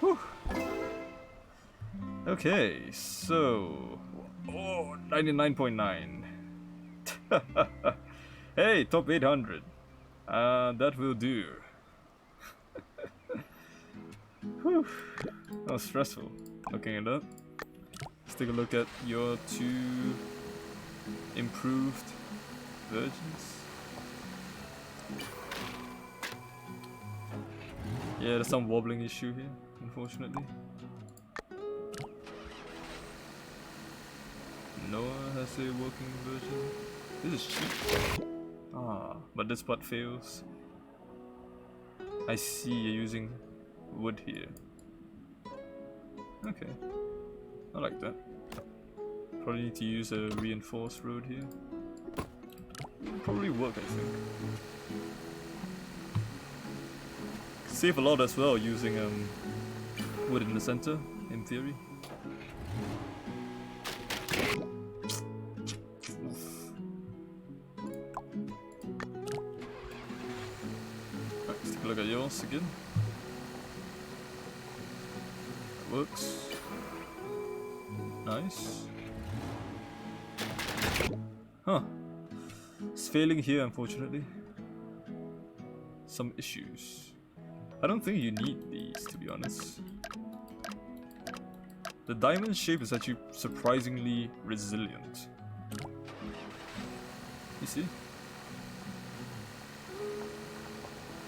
Whew. Okay, so... Oh, 99.9. Hey, top 800. That will do. Whew. That was stressful looking at that. Let's take a look at your two improved versions. Yeah, there's some wobbling issue here, unfortunately. Noah has a working version. This is cheap. Ah, but this part fails. I see you're using wood here. Okay, I like that. Probably need to use a reinforced road here. Probably work, I think. Save a lot as well using wood in the center, in theory. Let's take a look at yours again. That works. Nice. Huh. It's failing here, unfortunately. Some issues. I don't think you need these, to be honest. The diamond shape is actually surprisingly resilient. You see?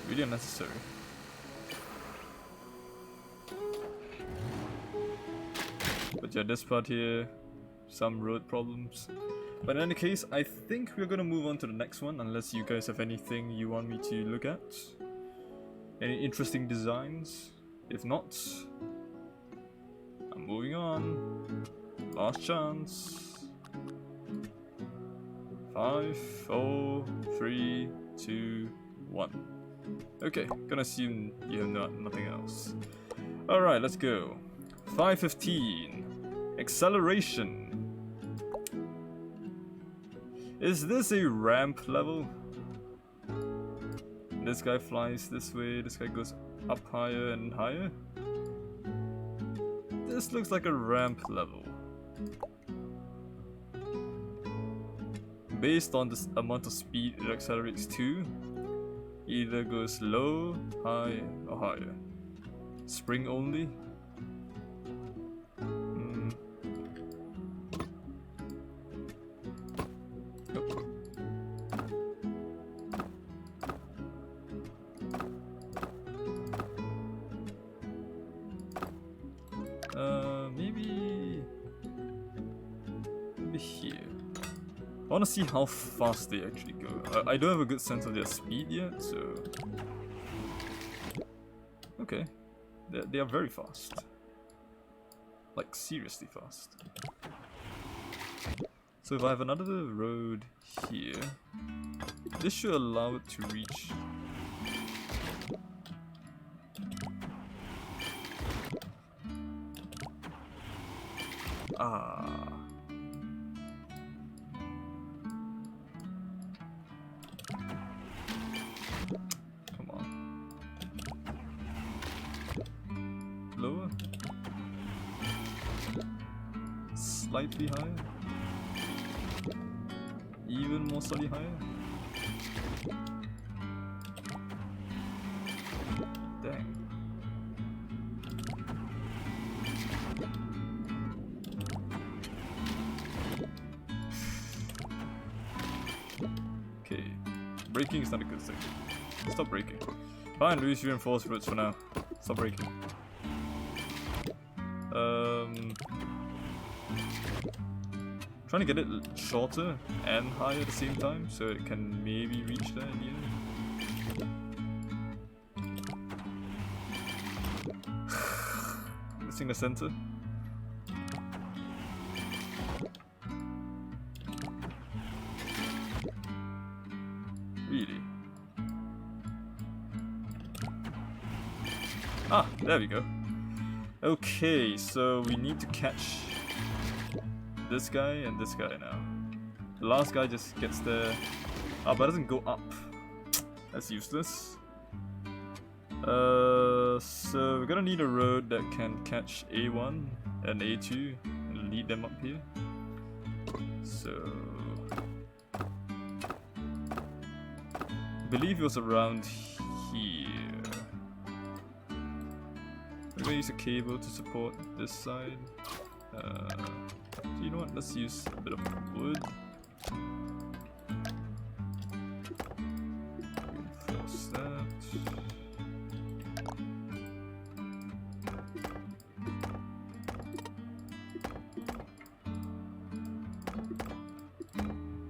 Really unnecessary. But yeah, this part here, some road problems. But in any case, I think we're gonna move on to the next one, unless you guys have anything you want me to look at. Any interesting designs? If not, I'm moving on. Last chance. 5, 4, 3, 2, 1. Okay, gonna assume you have nothing else. Alright, let's go. 515. Acceleration. Is this a ramp level? This guy flies this way, this guy goes up higher and higher. This looks like a ramp level. Based on the amount of speed it accelerates to, either goes low, high, or higher. Spring only? Maybe here. I want to see how fast they actually go. I don't have a good sense of their speed yet, so... Okay. They are very fast. Like, seriously fast. So if I have another road here, this should allow it to reach... Ah. Come on. Lower. Slightly higher. Even more slightly higher. Dang. Okay, braking is not a good thing. Stop braking. Fine, we use reinforced roads for now. Stop braking. Trying to get it shorter and higher at the same time, so it can maybe reach there in the end. Missing the center. Really? Ah, there we go. Okay, so we need to catch this guy and this guy now. The last guy just gets there. Ah, but doesn't go up. That's useless. So we're gonna need a road that can catch A1 and A2 and lead them up here. So I believe it was around here. We're gonna use a cable to support this side. You know what? Let's use a bit of wood. Reinforce that.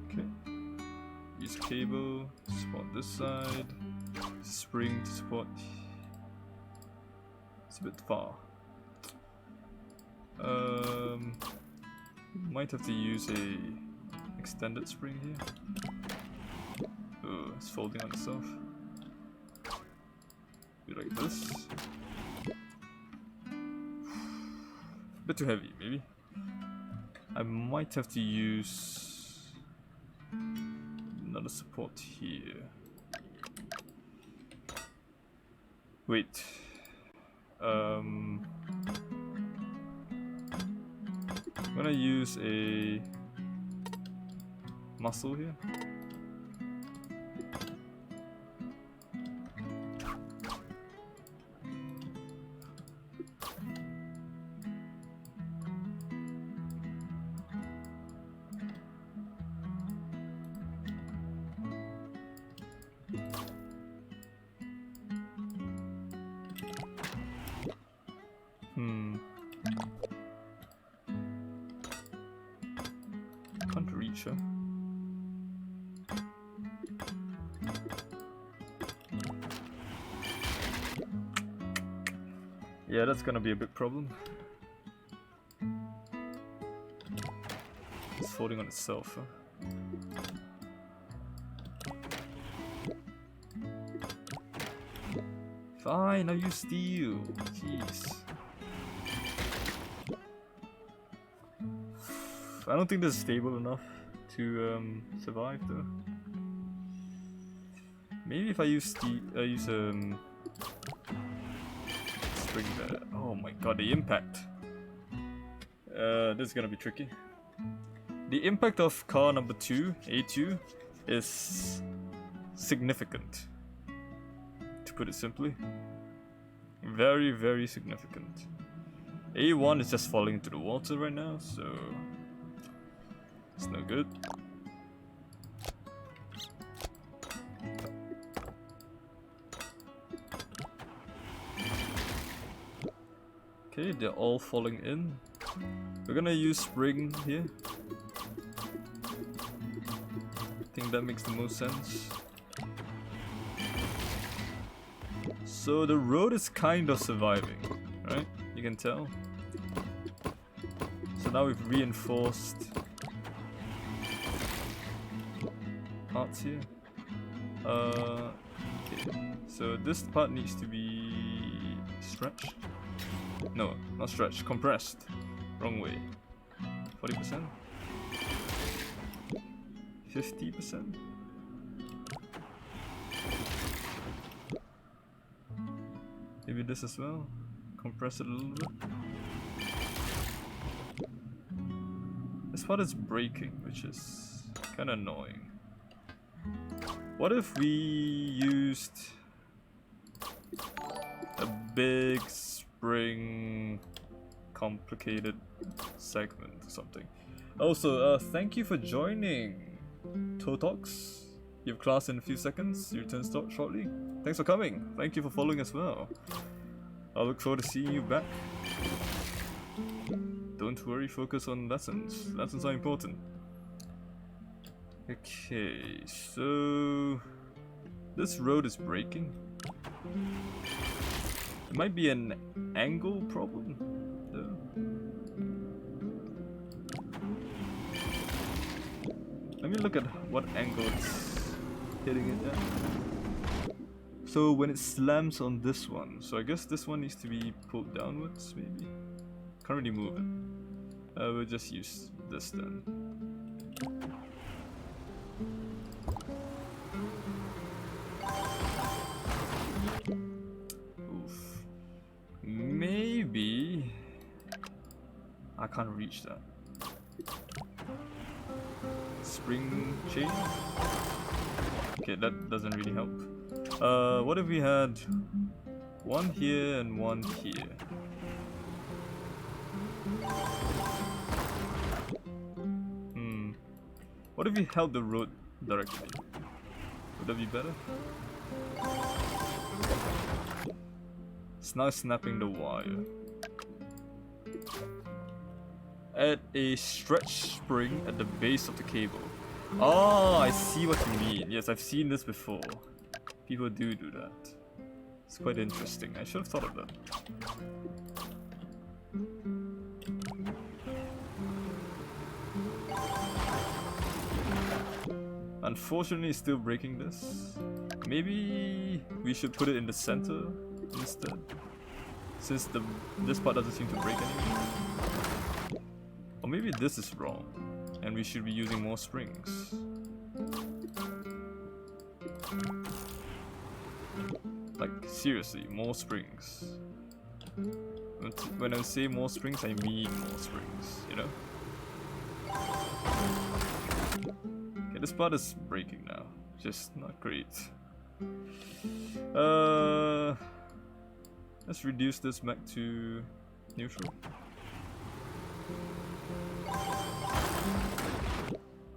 Okay. Use cable to support this side. Spring to support. It's a bit far. Might have to use a extended spring here. Oh, it's folding on itself. Do like this. A bit too heavy, maybe. I might have to use another support here. Wait. I'm gonna use a muscle here. Can't reach her. Yeah, that's gonna be a big problem. It's folding on itself, huh? Fine, I'll use steel. Jeez. I don't think this is stable enough to survive though. Maybe if I use steel, spring there. Oh my god, the impact. This is gonna be tricky. The impact of car number 2, A2, is significant. To put it simply. Very, very significant. A1 is just falling into the water right now, so it's no good. Okay, they're all falling in. We're gonna use spring here. I think that makes the most sense. So the road is kind of surviving, right? You can tell. So now we've reinforced parts here. Okay. So this part needs to be stretched. No, not stretched, compressed. Wrong way. 40%? 50%? Maybe this as well. Compress it a little bit. This part is breaking, which is kind of annoying. What if we used a big spring complicated segment or something? Also, thank you for joining, Totox. You have class in a few seconds. Your turn starts shortly. Thanks for coming. Thank you for following as well. I look forward to seeing you back. Don't worry, focus on lessons. Lessons are important. Okay, so this road is breaking. It might be an angle problem, though. Let me look at what angle it's hitting it at. So when it slams on this one, so I guess this one needs to be pulled downwards, maybe? Can't really move it. We'll just use this then. Oof. Maybe... I can't reach that. Spring chain? Okay, that doesn't really help. What if we had one here and one here? What if we held the road directly? Would that be better? It's now snapping the wire. Add a stretch spring at the base of the cable. Oh, I see what you mean. Yes, I've seen this before. People do that. It's quite interesting. I should have thought of that. Unfortunately, it's still breaking this. Maybe we should put it in the center instead, since this part doesn't seem to break anymore. Or maybe this is wrong, and we should be using more springs. Like, seriously, more springs. When I say more springs, I mean more springs, you know? Okay, this part is breaking now. Just not great. Let's reduce this back to neutral.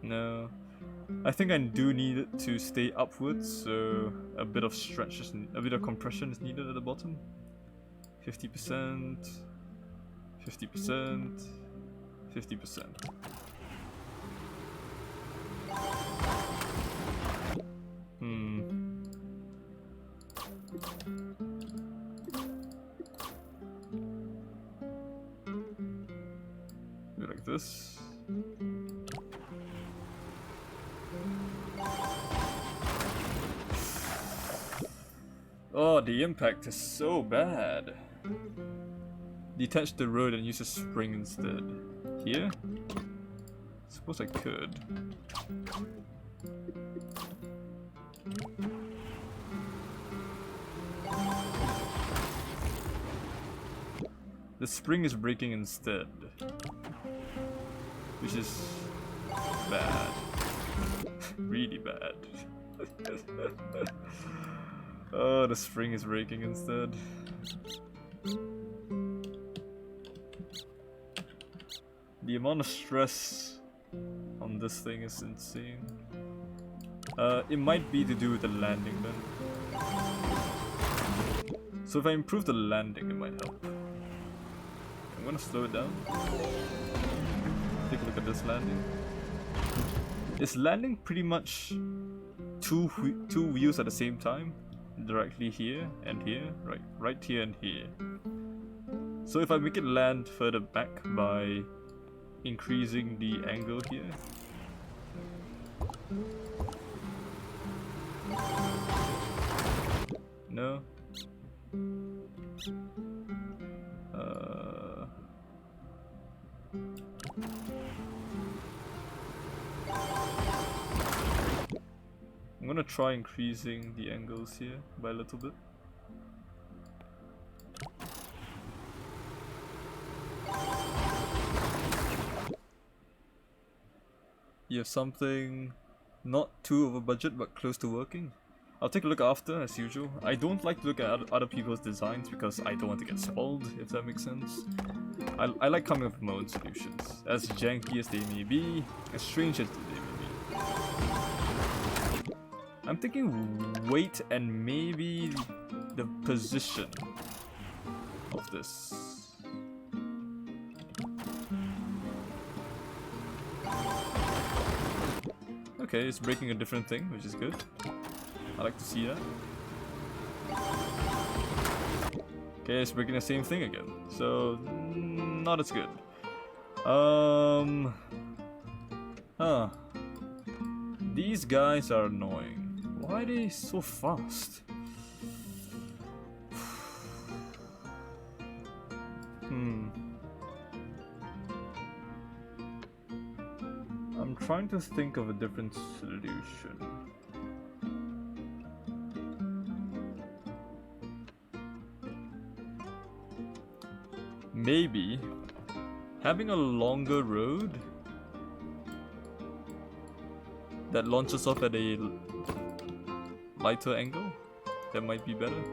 No. I think I do need it to stay upwards, so a bit of stretch, a bit of compression is needed at the bottom. 50%, 50%, 50%. Maybe like this. Oh, the impact is so bad. Detach the road and use a spring instead. Here? Suppose I could. The spring is breaking instead, which is bad. Really bad. Oh, the spring is breaking instead. The amount of stress on this thing is insane. It might be to do with the landing then. So if I improve the landing, it might help. I'm gonna slow it down. Take a look at this landing. Is landing pretty much two wheels at the same time? Directly here and here, right here and here. So if I make it land further back by increasing the angle here. No. I'm gonna try increasing the angles here by a little bit. You have something not too over budget but close to working. I'll take a look after, as usual. I don't like to look at other people's designs because I don't want to get spoiled, if that makes sense. I like coming up with my own solutions, as janky as they may be, as strange as they may be. I'm thinking weight and maybe the position of this. Okay, it's breaking a different thing, which is good. I like to see that. Okay, it's breaking the same thing again, so not as good. These guys are annoying. Why are they so fast? I'm trying to think of a different solution. Maybe having a longer road that launches off at a lighter angle, that might be better.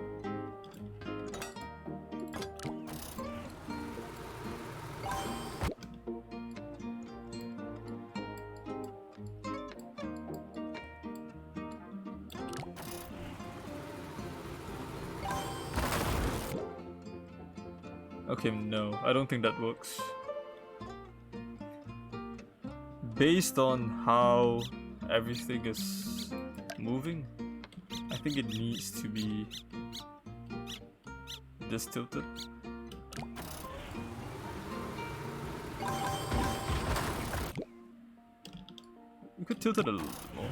Okay, no, I don't think that works. Based on how everything is moving, I think it needs to be this tilted. We could tilt it a little bit more.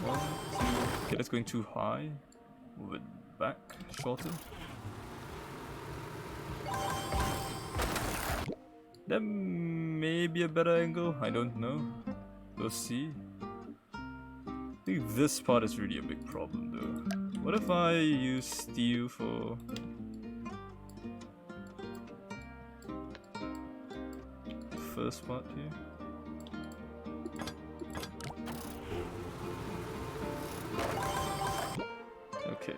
1, 2. Okay, that's going too high. Move it back, shorter. That may be a better angle, I don't know. We'll see. I think this part is really a big problem though. What if I use steel for... the first part here? Okay,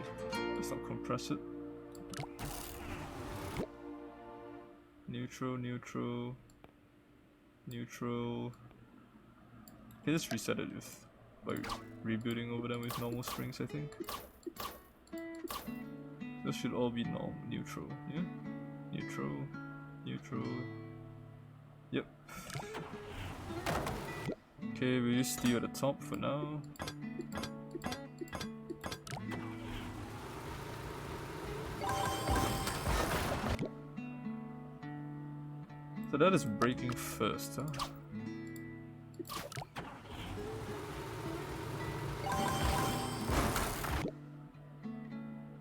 let's not compress it. Neutral, neutral, neutral. Okay, just reset it by rebuilding over them with normal strings, I think. Those should all be neutral, yeah? Neutral, neutral. Yep. Okay, we use steel at the top for now. So that is breaking first, huh?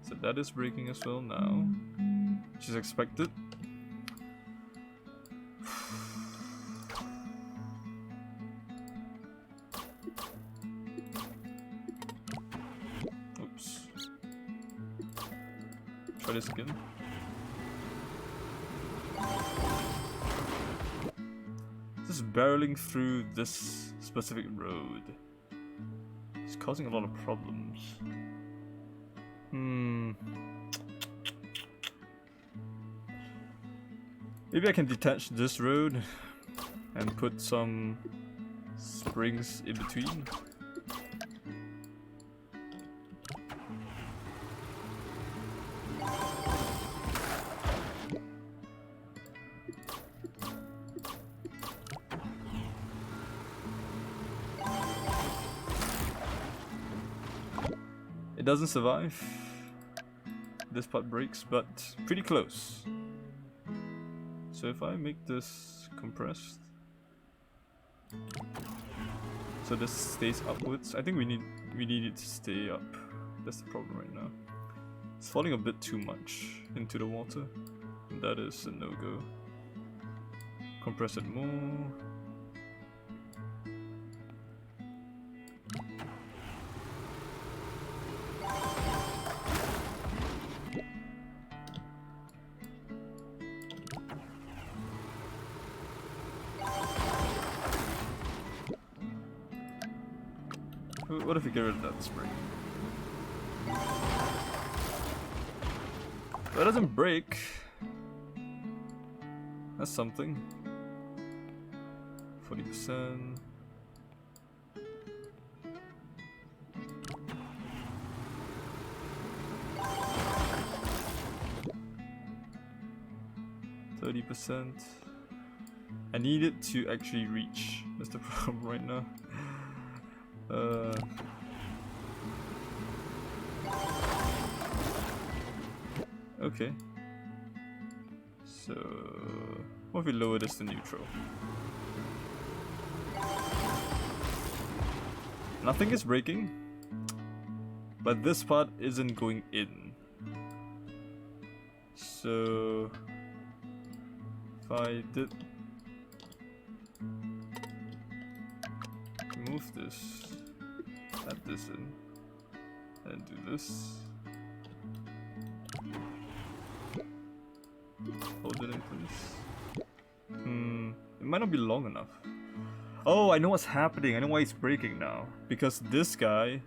So that is breaking as well now, which is expected. Oops. Try this again. Just barreling through this specific road. It's causing a lot of problems. Maybe I can detach this road and put some springs in between. It doesn't survive. This part breaks, but pretty close. So if I make this compressed, so this stays upwards, I think we need it to stay up. That's the problem right now. It's falling a bit too much into the water. And that is a no-go. Compress it more. What if we get rid of that spring? That doesn't break. That's something. 40%. I need it to actually reach. That's the problem right now. Okay. So what if we lower this to neutral? Nothing is breaking, but this part isn't going in. So if I did remove this, add this in, and do this. Hold it in place. It might not be long enough. Oh, I know what's happening. I know why it's breaking now. Because this guy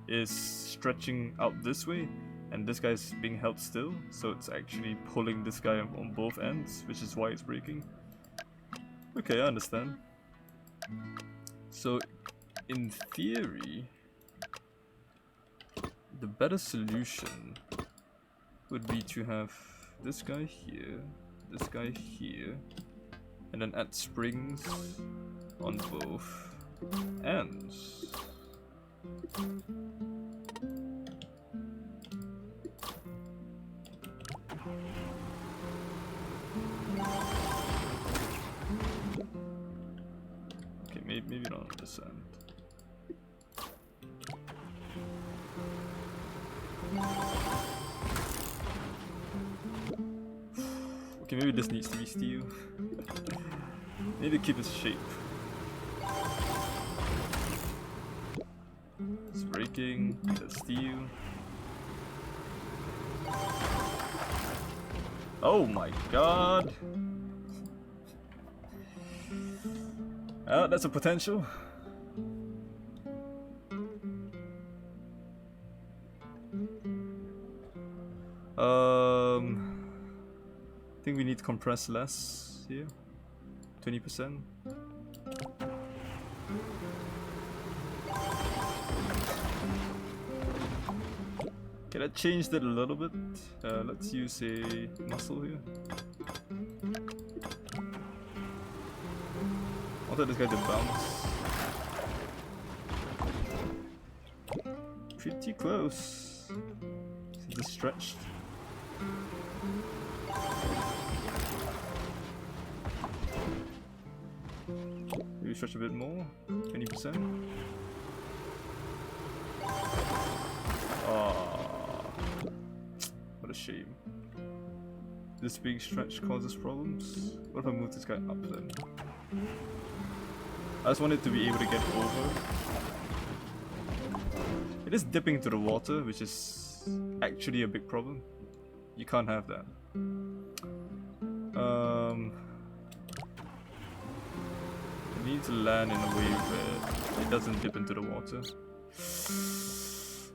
is stretching out this way, and this guy's being held still, so it's actually pulling this guy on both ends, which is why it's breaking. Okay, I understand. So, in theory, the better solution would be to have this guy here, and then add springs on both ends. Okay, maybe not on this end. Okay, maybe this needs to be steel. Need to keep its shape. It's breaking, that's steel. Oh my god! That's a potential. I think we need to compress less here. 20%. Okay, that changed it a little bit. Let's use a muscle here. I thought this guy did bounce. Pretty close. Is this stretched? Maybe stretch a bit more. 20%. Ah, what a shame. This being stretched causes problems. What if I move this guy up then? I just want it to be able to get over. It is dipping into the water, which is actually a big problem. You can't have that. It needs to land in a way where it doesn't dip into the water.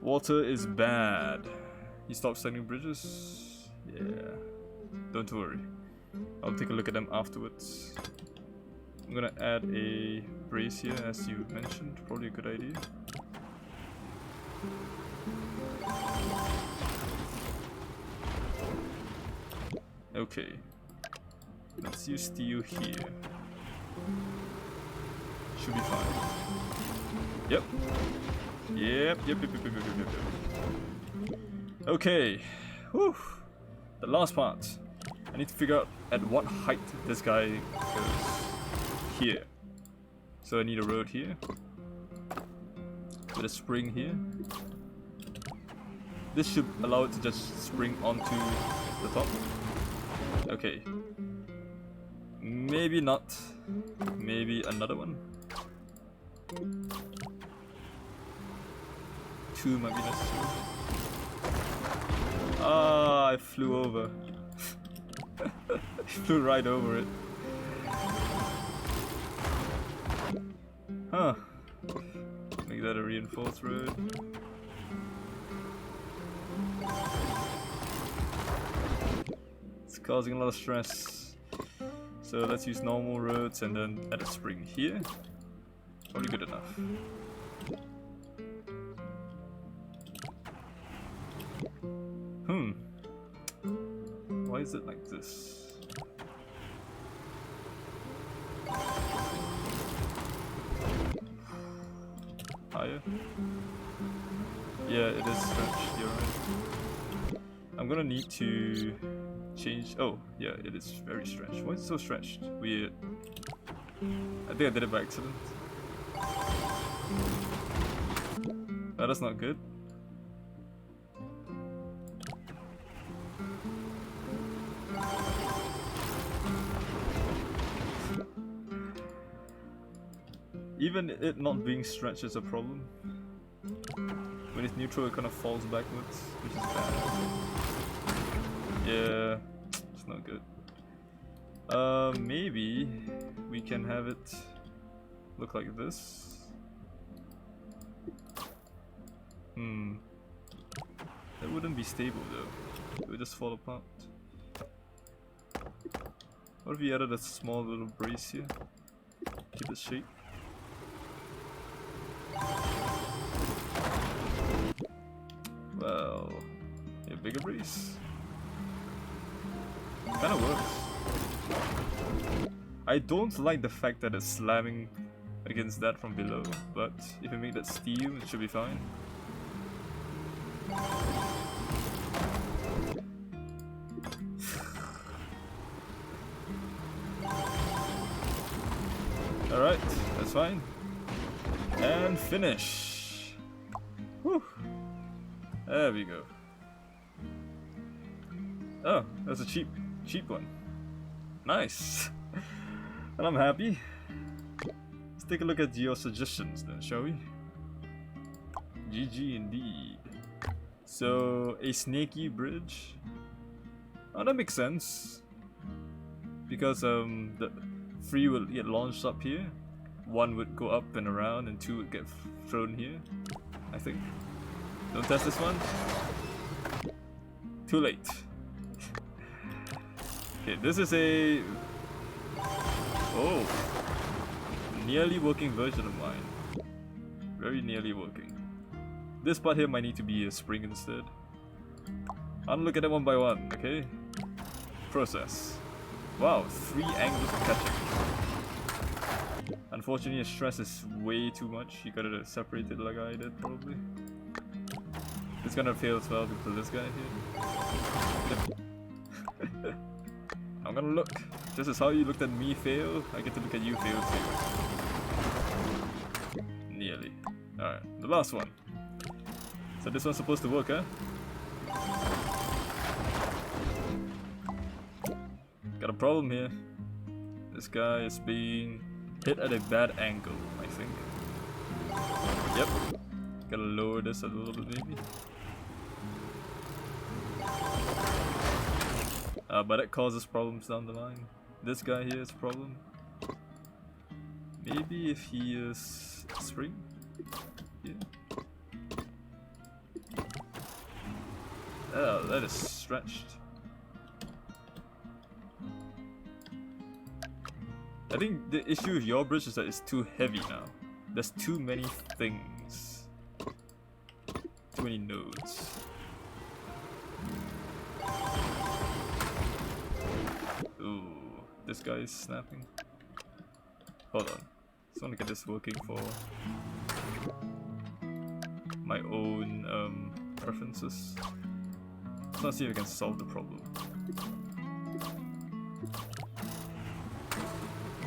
Water is bad. You stop standing bridges? Yeah. Don't worry. I'll take a look at them afterwards. I'm gonna add a brace here, as you mentioned. Probably a good idea. Okay. Let's use steel here. Should be fine. Yep. Yep. Okay. Whew. The last part. I need to figure out at what height this guy goes. Here. So I need a road here. With a spring here. This should allow it to just spring onto the top. Okay. Maybe not. Maybe another one. 2 might be necessary. Ah, I flew over. I flew right over it. Huh. Make that a reinforced road. It's causing a lot of stress. So let's use normal roads and then add a spring here. Probably good enough. Why is it like this? Higher? Yeah, it is stretched, you're right. I'm gonna need to change. Oh, yeah, it is very stretched. Why is it so stretched? Weird. I think I did it by accident. Oh, that's not good. Even it not being stretched is a problem. When it's neutral, it kind of falls backwards, which is bad. Yeah, it's not good. Maybe we can have it look like this. That wouldn't be stable though. It would just fall apart. What if we added a small little brace here? Keep it shape. Well, a bigger brace. Kinda works. I don't like the fact that it's slamming against that from below, but if you make that steel, it should be fine. Alright, that's fine. And finish. Whew. There we go. Oh, that's a cheap one. Nice. And I'm happy. Let's take a look at your suggestions then, shall we? GG indeed. So, a snaky bridge. Oh, that makes sense. Because the 3 will get launched up here. 1 would go up and around, and 2 would get thrown here. I think. Don't test this one. Too late. Okay, this is a... Oh! Nearly working version of mine. Very nearly working. This part here might need to be a spring instead. I'll look at it one by one, okay? Process. Wow, 3 angles of catching. Unfortunately, the stress is way too much. You gotta separate it like I did, probably. It's gonna fail as well because of this guy here. Yep. I'm gonna look. Just as how you looked at me fail, I get to look at you fail too. Nearly. Alright, the last one. So this one's supposed to work, huh? Got a problem here. This guy is being hit at a bad angle, I think. Yep. Gotta lower this a little bit maybe. But that causes problems down the line. This guy here is a problem. Maybe if he is spring? Yeah. Oh, that is stretched. I think the issue with your bridge is that it's too heavy now. There's too many things. Too many nodes. Ooh, this guy is snapping. Hold on. Just want to get this working for my own preferences. Let's see if I can solve the problem.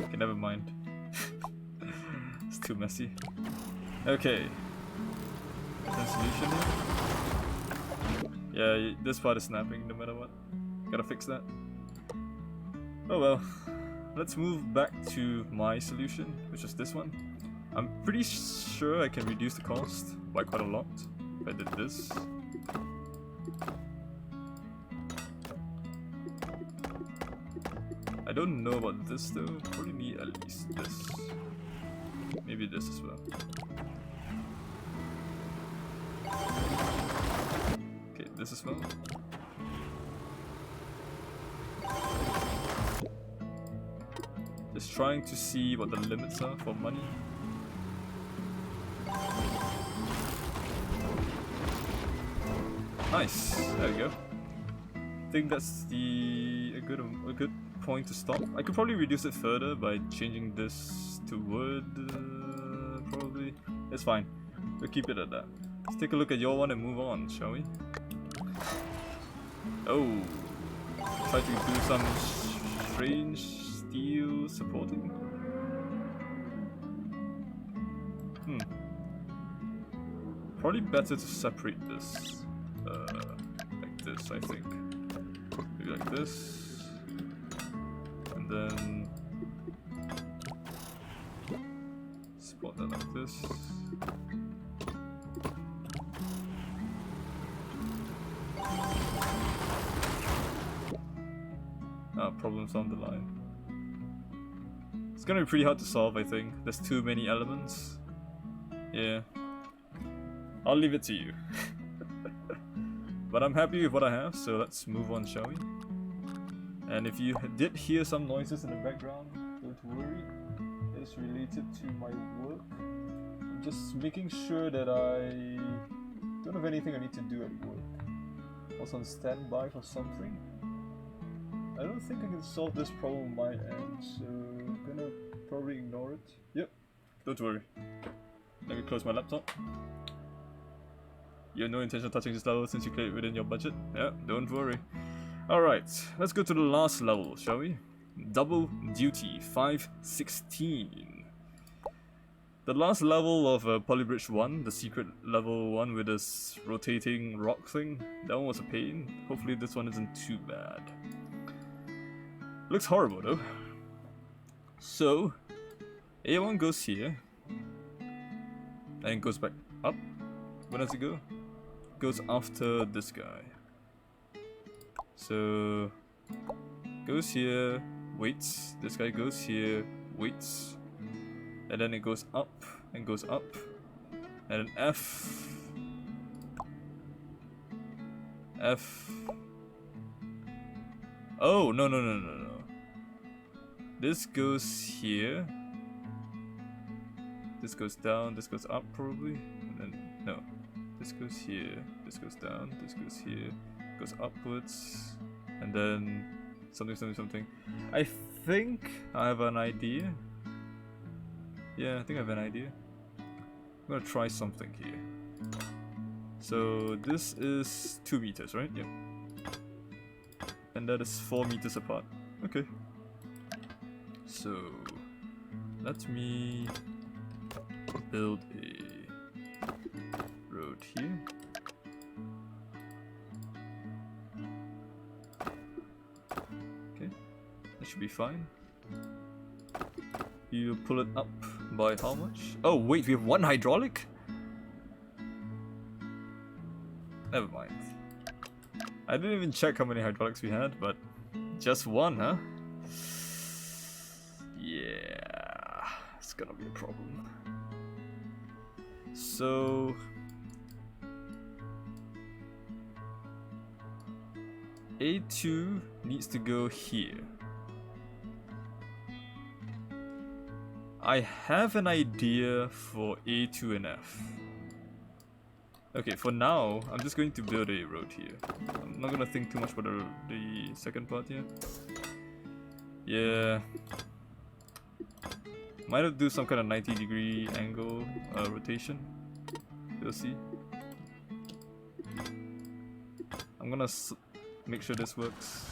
Okay, never mind. It's too messy. Okay. Different solution here. Yeah, this part is snapping no matter what. Gotta fix that. Oh well. Let's move back to my solution, which is this one. I'm pretty sure I can reduce the cost by quite a lot if I did this. I don't know about this though. Probably need at least this. Maybe this as well. Okay, this as well. Just trying to see what the limits are for money. Nice. There we go. I think that's a good point to stop. I could probably reduce it further by changing this to wood. Probably. It's fine. We'll keep it at that. Let's take a look at your one and move on, shall we? Oh. Try to do some strange steel supporting. Probably better to separate this. Like this, I think. Maybe like this. And then Spot that like this. Problems on the line. It's gonna be pretty hard to solve, I think. There's too many elements. Yeah. I'll leave it to you. But I'm happy with what I have, so let's move on, shall we? And if you did hear some noises in the background, don't worry. It's related to my work. I'm just making sure that I don't have anything I need to do at work. I was on standby for something. I don't think I can solve this problem on my end, so I'm gonna probably ignore it. Yep, don't worry. Let me close my laptop. You have no intention of touching this level since you cleared it within your budget? Yeah, don't worry. Alright, let's go to the last level, shall we? Double Duty 516. The last level of Polybridge 1, the secret level 1 with this rotating rock thing, that one was a pain. Hopefully this one isn't too bad. Looks horrible though. So, A1 goes here, and goes back up. Where does it go? Goes after this guy. So, goes here, waits. This guy goes here, waits. And then it goes up, and goes up. And then F. F. Oh, no. This goes here. This goes down, this goes up probably. And then, no. This goes here, this goes down, this goes here, goes upwards. And then something. I think I have an idea. Yeah, I think I have an idea. I'm gonna try something here. So this is 2 meters, right? Yep. And that is 4 meters apart. Okay. So let me build a road here. Okay, that should be fine. You pull it up by how much? Oh wait, we have 1 hydraulic? Never mind. I didn't even check how many hydraulics we had, but just 1, huh? Yeah, it's gonna be a problem. So A2 needs to go here. I have an idea for A2 and F. Okay, for now, I'm just going to build a road here. I'm not gonna think too much about the second part here. Yeah. Might have to do some kind of 90-degree angle rotation. We'll see. I'm gonna make sure this works.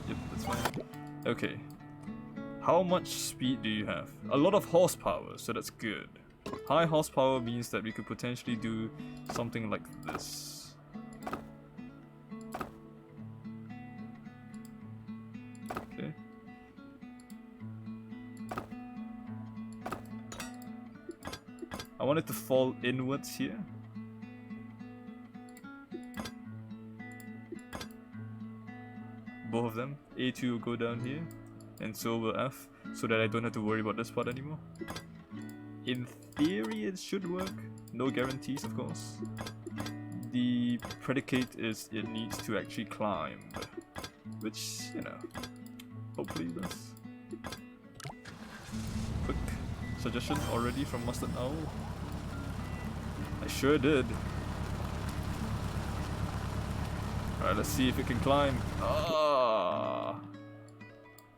Yep, that's fine. Okay. How much speed do you have? A lot of horsepower, so that's good. High horsepower means that we could potentially do something like this. Okay. I want it to fall inwards here. Both of them. A2 will go down here, and so will F, so that I don't have to worry about this part anymore. In theory, it should work. No guarantees, of course. The predicate is it needs to actually climb, which, you know, hopefully it does. Quick suggestion already from Mustard Owl. I sure did. Alright, let's see if it can climb. Ah!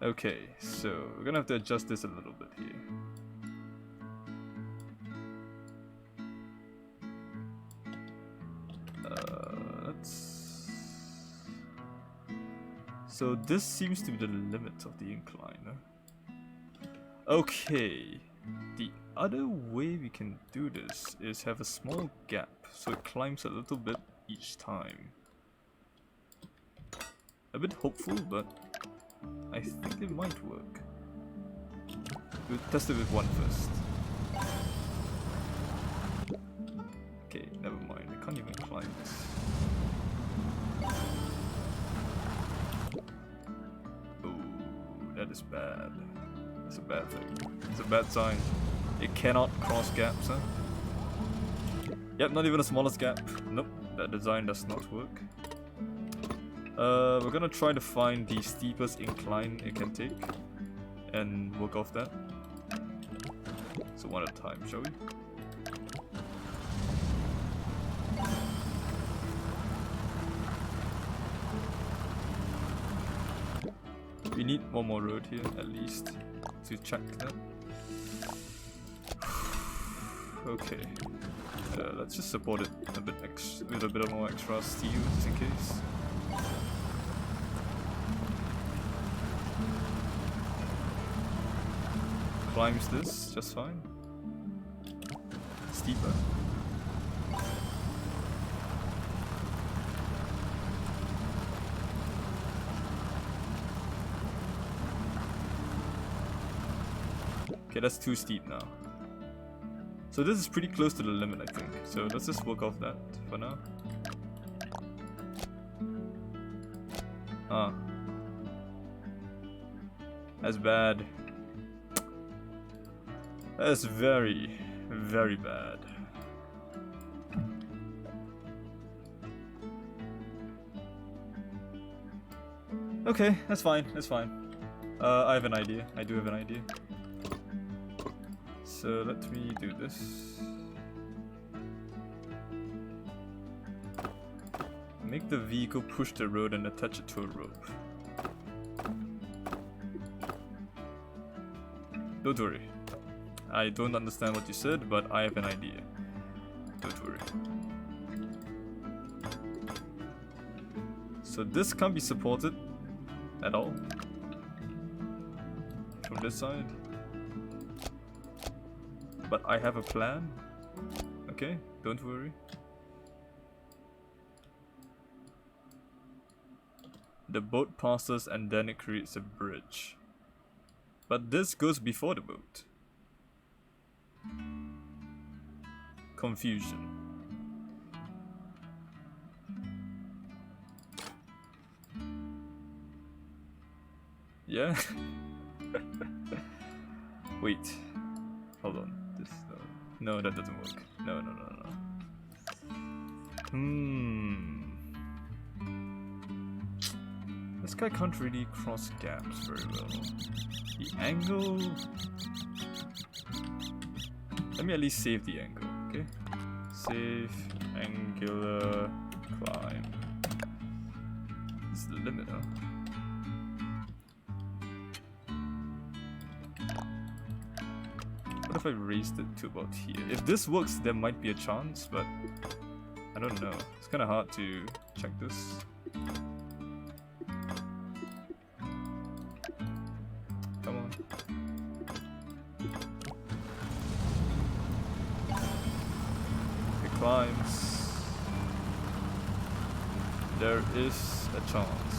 Okay, so we're gonna have to adjust this a little bit here. So this seems to be the limit of the incline, huh? Okay, the other way we can do this is have a small gap so it climbs a little bit each time. A bit hopeful, but I think it might work. We'll test it with 1 first. Never mind, I can't even climb this. Oh, that is bad. That's a bad thing. It's a bad sign. It cannot cross gaps, huh? Yep, not even the smallest gap. Nope, that design does not work. We're gonna try to find the steepest incline it can take and work off that. So one at a time, shall we? We need one more road here, at least, to check that. Okay, let's just support it a bit with a bit more extra steel, just in case. Climbs this just fine. Steeper. Okay, that's too steep now. So this is pretty close to the limit, I think. So let's just work off that for now. Ah. That's bad. That's very, very bad. Okay, that's fine, that's fine. I have an idea. I do have an idea. So let me do this. Make the vehicle push the road and attach it to a rope. Don't worry. I don't understand what you said, but I have an idea. Don't worry. So this can't be supported at all from this side. But I have a plan. Okay, don't worry. The boat passes and then it creates a bridge. But this goes before the boat. Confusion. Yeah? Wait. Hold on. This, no, that doesn't work. No. This guy can't really cross gaps very well. The angle... Let me at least save the angle, okay? Save angular climb. This is the limit, huh? What if I raised it to about here? If this works, there might be a chance, but I don't know. It's kind of hard to check this. Come on. It climbs. There is a chance.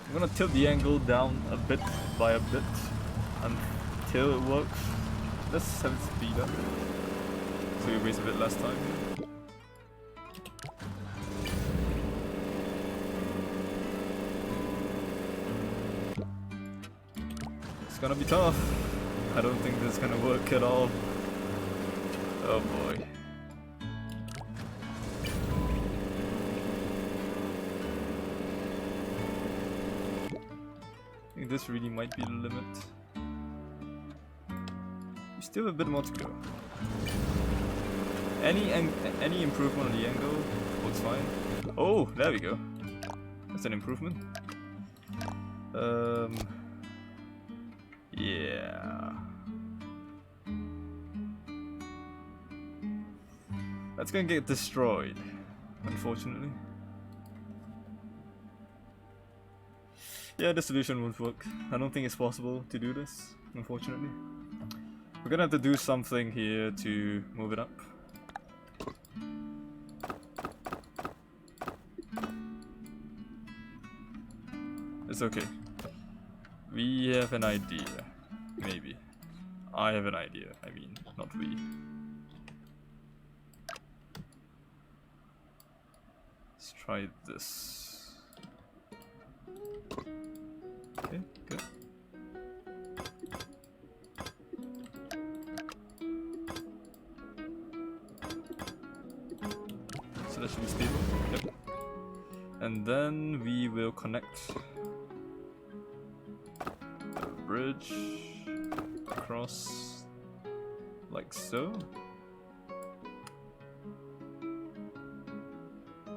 I'm gonna tilt the angle down a bit by a bit until it works. Let's have it speed up so we waste a bit less time here. It's gonna be tough. I don't think this is gonna work at all. Oh boy. I think this really might be the limit. We still have a bit more to go. Any improvement on the angle looks fine. Oh, there we go. That's an improvement. Yeah. That's gonna get destroyed, unfortunately. Yeah, the solution won't work. I don't think it's possible to do this, unfortunately. We're gonna have to do something here to move it up. It's okay. We have an idea. Maybe. I have an idea. I mean, not we. Let's try this. Okay, good. So that should be stable. Yep. And then we will connect the bridge across like so.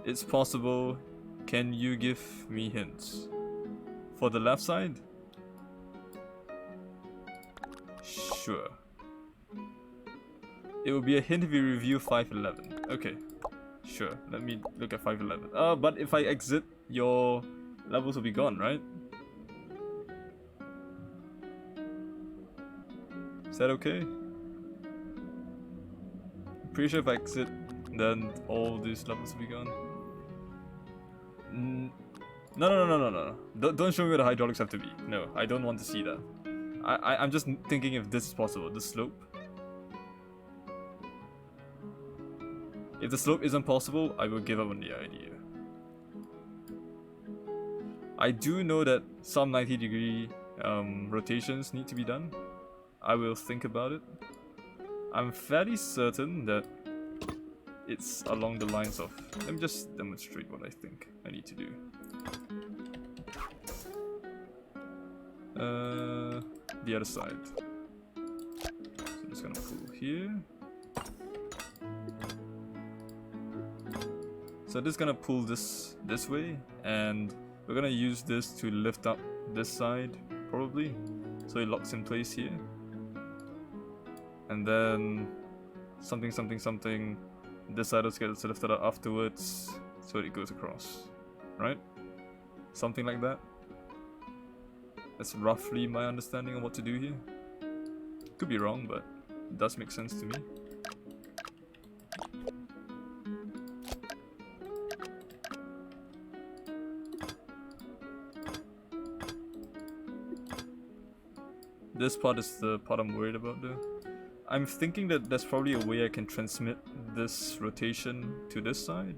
It's possible. Can you give me hints? For the left side? Sure. It will be a hint if you review 511. Okay. Sure. Let me look at 511. But if I exit, your levels will be gone, right? Is that okay? Pretty sure if I exit, then all these levels will be gone. No. Don't show me where the hydraulics have to be. No, I don't want to see that. I'm just thinking if this is possible, the slope. If the slope isn't possible, I will give up on the idea. I do know that some 90-degree rotations need to be done. I will think about it. I'm fairly certain that it's along the lines of... Let me just demonstrate what I think I need to do. The other side. So I'm just gonna pull here. So this is gonna pull this way, and we're gonna use this to lift up this side, probably. So it locks in place here. And then something. This side gets lifted up afterwards, so it goes across, right? Something like that. That's roughly my understanding of what to do here. Could be wrong, but it does make sense to me. This part is the part I'm worried about though. I'm thinking that there's probably a way I can transmit this rotation to this side.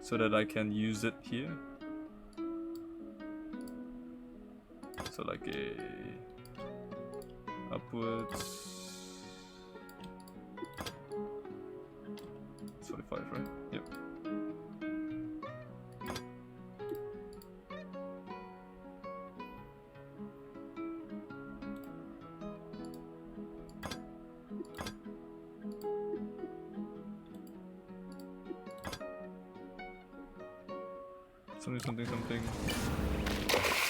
So that I can use it here. So like a upwards 45, right? Yep. Something.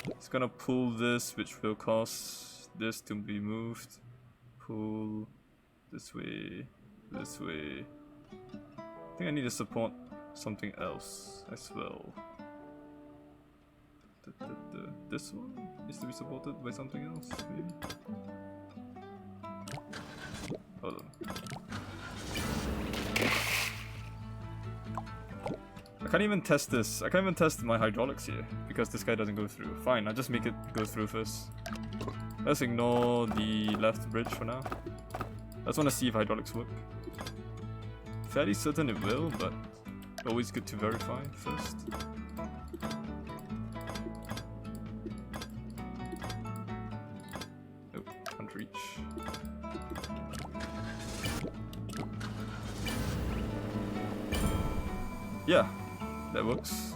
It's gonna pull this, which will cause this to be moved. Pull this way. I think I need to support something else as well. This one needs to be supported by something else, maybe? Hold on. I can't even test this. I can't even test my hydraulics here because this guy doesn't go through. Fine, I'll just make it go through first. Let's ignore the left bridge for now. I just want to see if hydraulics work. Fairly certain it will, but always good to verify first. Nope, can't reach. Yeah. That works.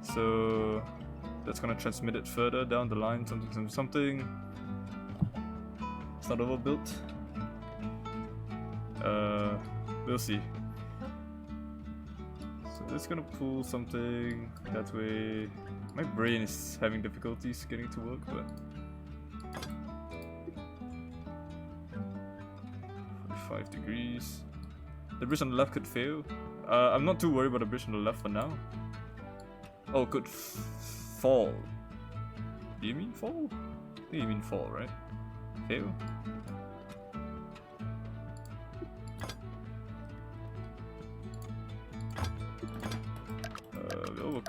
So that's gonna transmit it further down the line, something. It's not overbuilt. We'll see. So it's gonna pull something that way. My brain is having difficulties getting it to work, but 45 degrees. The bridge on the left could fail. I'm not too worried about the bridge on the left for now. Oh, could fall. Do you mean fall? I think you mean fall, right? Fail?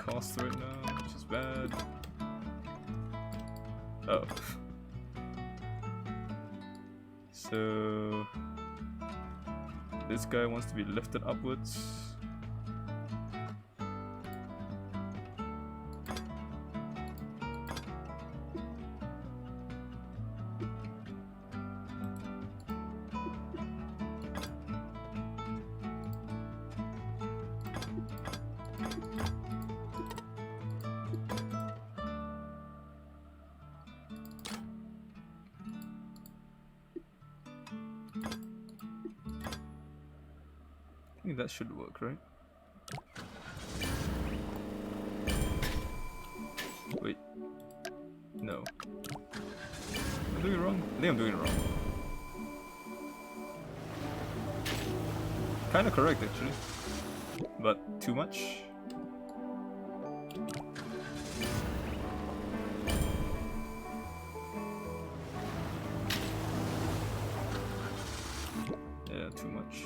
costs right now, which is bad. Oh. So this guy wants to be lifted upwards. I think that should work, right? Wait. No. I'm doing it wrong? I think I'm doing it wrong. Kinda correct actually. But too much? Yeah, too much.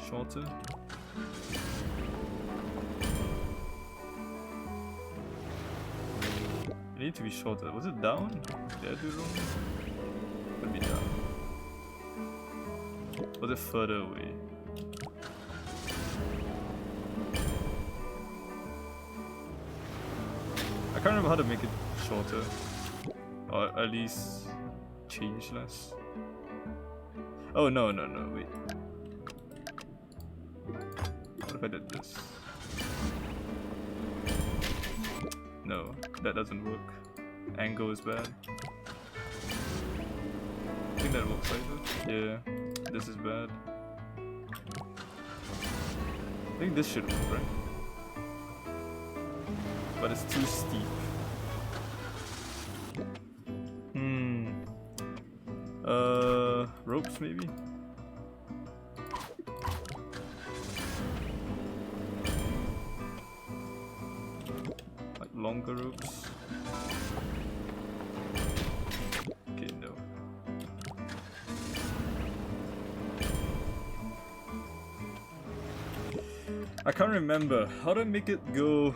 Shorter. It needs to be shorter. Was it down? Did I do it wrong? Could be down. Was it further away? I can't remember how to make it shorter. Or at least change less. Oh no, wait. What if I did this? No, that doesn't work. Angle is bad. I think that works like that. Yeah, this is bad. I think this should work, right? But it's too steep. Ropes maybe? Like longer ropes? Okay, no. I can't remember. How do I make it go?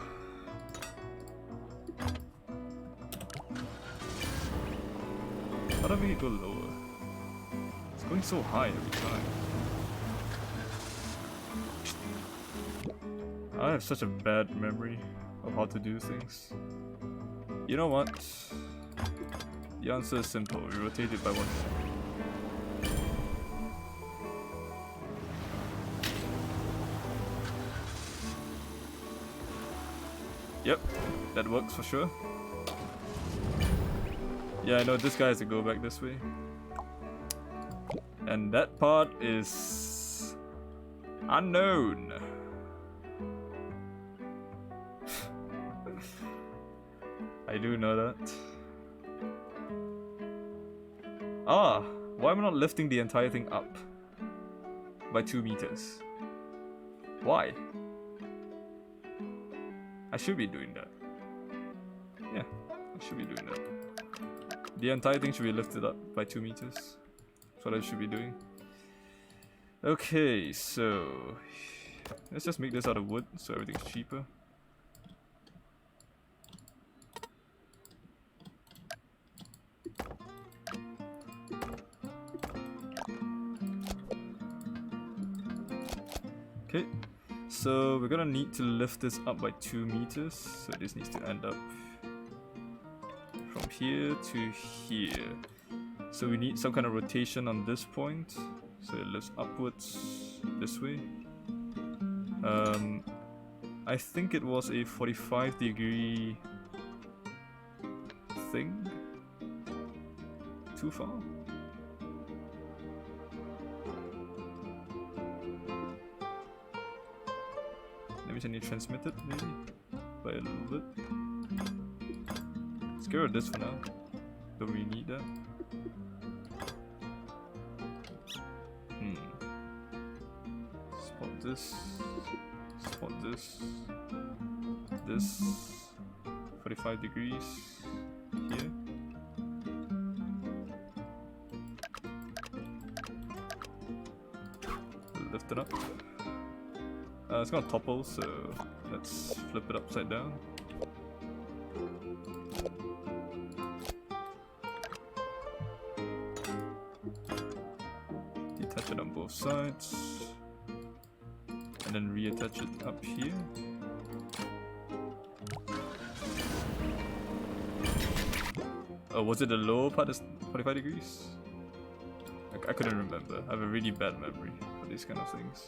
How do I make it go lower? It's going so high every time. I have such a bad memory of how to do things. You know what? The answer is simple. We rotate it by 1 more. Yep, that works for sure. Yeah, I know this guy has to go back this way. And that part is unknown. I do know that. Ah, why am I not lifting the entire thing up by 2 meters? Why? I should be doing that. Yeah, I should be doing that. The entire thing should be lifted up by 2 meters. That's what I should be doing. Okay, so let's just make this out of wood so everything's cheaper. Okay, so we're gonna need to lift this up by 2 meters. So this needs to end up from here to here. So we need some kind of rotation on this point. So it lifts upwards this way. I think it was a 45-degree thing. Too far? Maybe I need to transmit it, maybe? By a little bit. Let's get rid of this for now. Don't really need that. Spot this. Spot this. This. 45 degrees. Here. lift it up. It's gonna topple, so let's flip it upside down. Detach it on both sides. And then reattach it up here. Oh, was it the lower part is 45 degrees? I couldn't remember. I have a really bad memory for these kind of things.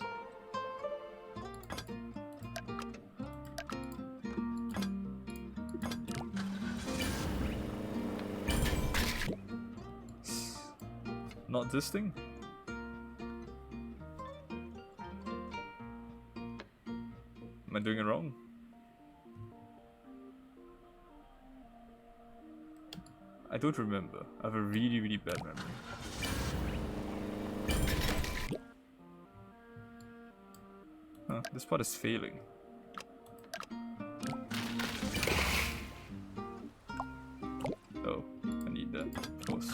Not this thing? Am I doing it wrong? I don't remember. I have a really, really bad memory. Huh, this part is failing. Oh, I need that, of course.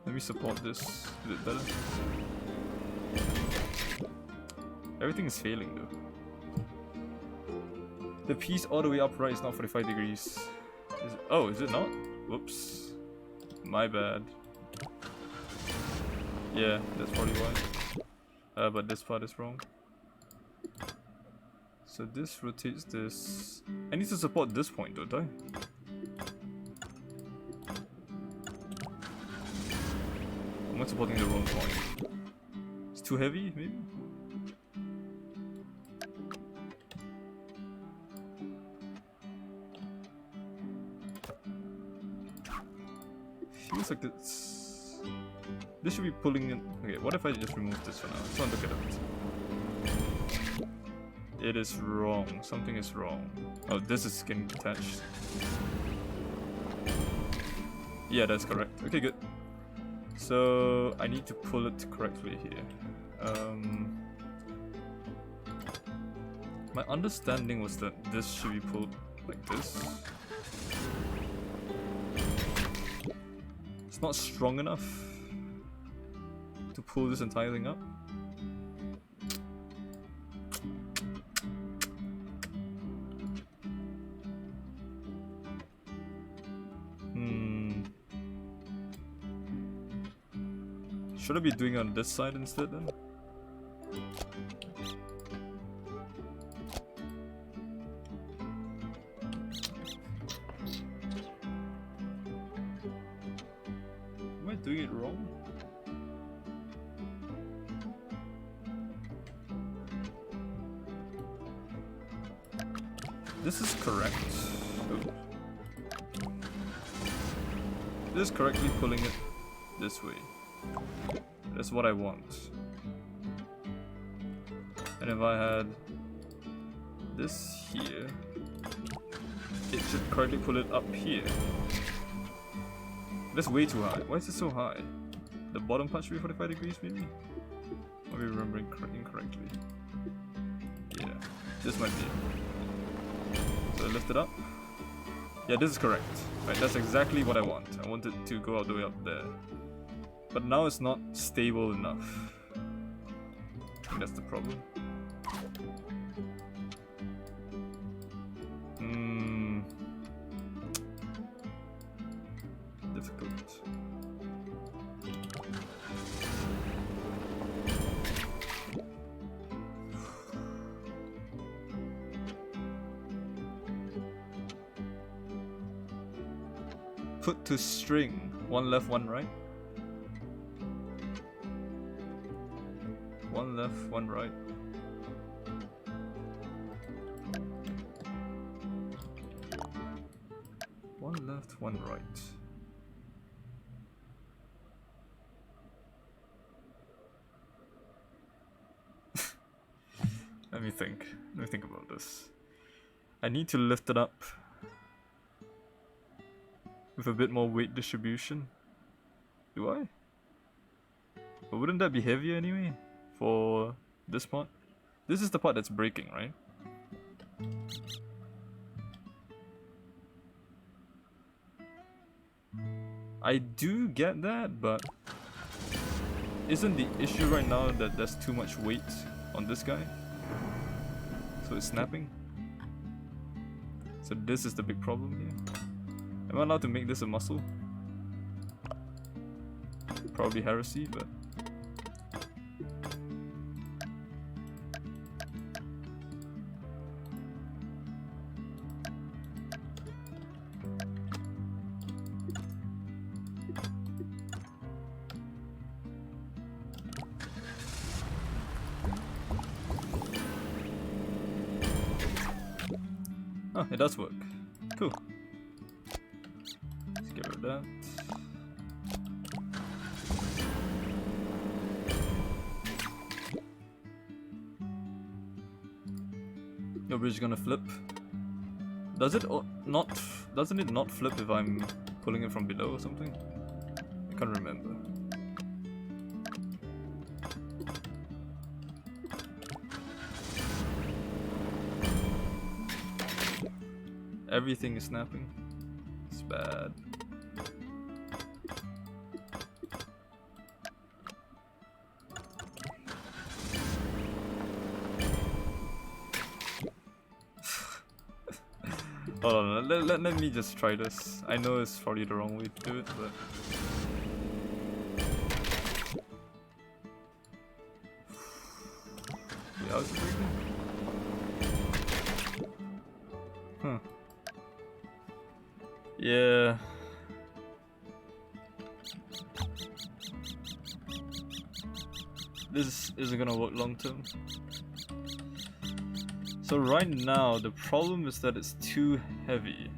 Let me support this a bit better. Everything is failing though. The piece all the way upright is not 45 degrees. Oh, is it not? Whoops. My bad. Yeah, that's probably why. But this part is wrong. So this rotates this. I need to support this point, don't I? I'm supporting the wrong point. It's too heavy, maybe? Feels like this. This should be pulling in. Okay, what if I just remove this for now? Let's not look at it. It is wrong. Something is wrong. Oh, this is getting detached. Yeah, that's correct. Okay, good. So I need to pull it correctly here. My understanding was that this should be pulled like this. It's not strong enough to pull this entire thing up. Should I be doing it on this side instead then? Am I doing it wrong? This is correct. Oh. This is correctly pulling it this way. That's what I want. And if I had this here, it should correctly pull it up here. That's way too high. Why is it so high? The bottom part should be 45 degrees maybe? Or am I remembering incorrectly? Yeah, this might be it. So I lift it up. Yeah, this is correct. Right, that's exactly what I want. I want it to go all the way up there. But now it's not stable enough. I think that's the problem. Difficult. Put to string. One left, one right. One left, one right. One left, one right. Let me think. Let me think about this. I need to lift it up with a bit more weight distribution. Do I? But wouldn't that be heavier anyway? For this part? This is the part that's breaking, right? I do get that, but isn't the issue right now that there's too much weight on this guy? So it's snapping? So this is the big problem here. Am I allowed to make this a muscle? Probably heresy, but... Oh, it does work. Cool. Let's get rid of that. Your bridge is gonna flip. Does it not? Doesn't it not flip if I'm pulling it from below or something? I can't remember. Everything is snapping. It's bad. Hold on, let me just try this. I know it's probably the wrong way to do it, but... Yeah, how's it breaking? Huh. Yeah. This isn't gonna work long term. So right now, the problem is that it's too heavy.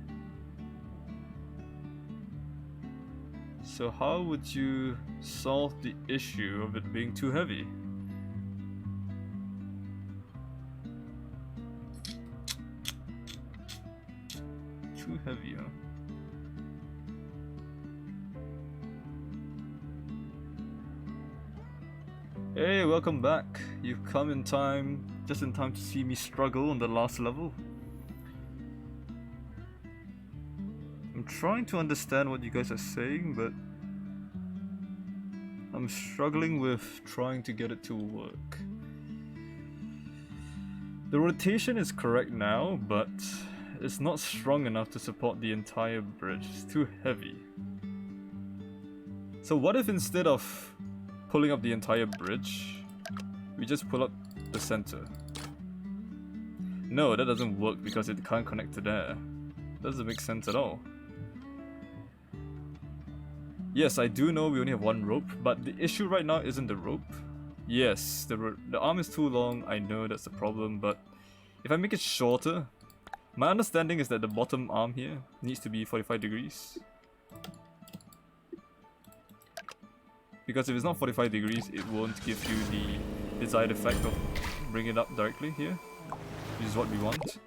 So how would you solve the issue of it being too heavy? Too heavy, huh? Hey, welcome back. You've come in time, just in time to see me struggle on the last level. I'm trying to understand what you guys are saying, but I'm struggling with trying to get it to work. The rotation is correct now, but it's not strong enough to support the entire bridge. It's too heavy. So what if instead of pulling up the entire bridge, we just pull up the center? No, that doesn't work because it can't connect to there. Doesn't make sense at all. Yes, I do know we only have one rope, but the issue right now isn't the rope. Yes, the arm is too long, I know that's the problem, but if I make it shorter, my understanding is that the bottom arm here needs to be 45 degrees. Because if it's not 45 degrees, it won't give you the desired effect of bringing it up directly here, which is what we want.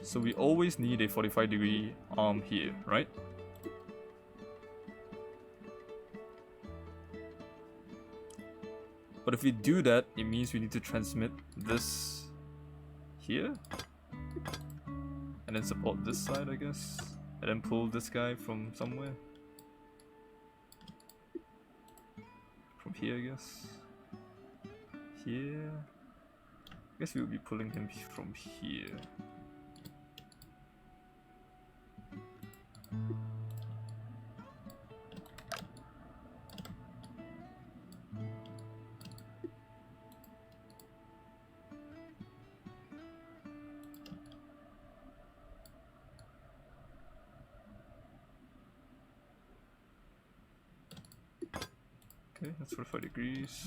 So we always need a 45 degree arm here, right? But if we do that, it means we need to transmit this here, and then support this side, I guess. And then pull this guy from somewhere. From here, I guess. Here. I guess we would be pulling him from here. Okay, that's 45 degrees.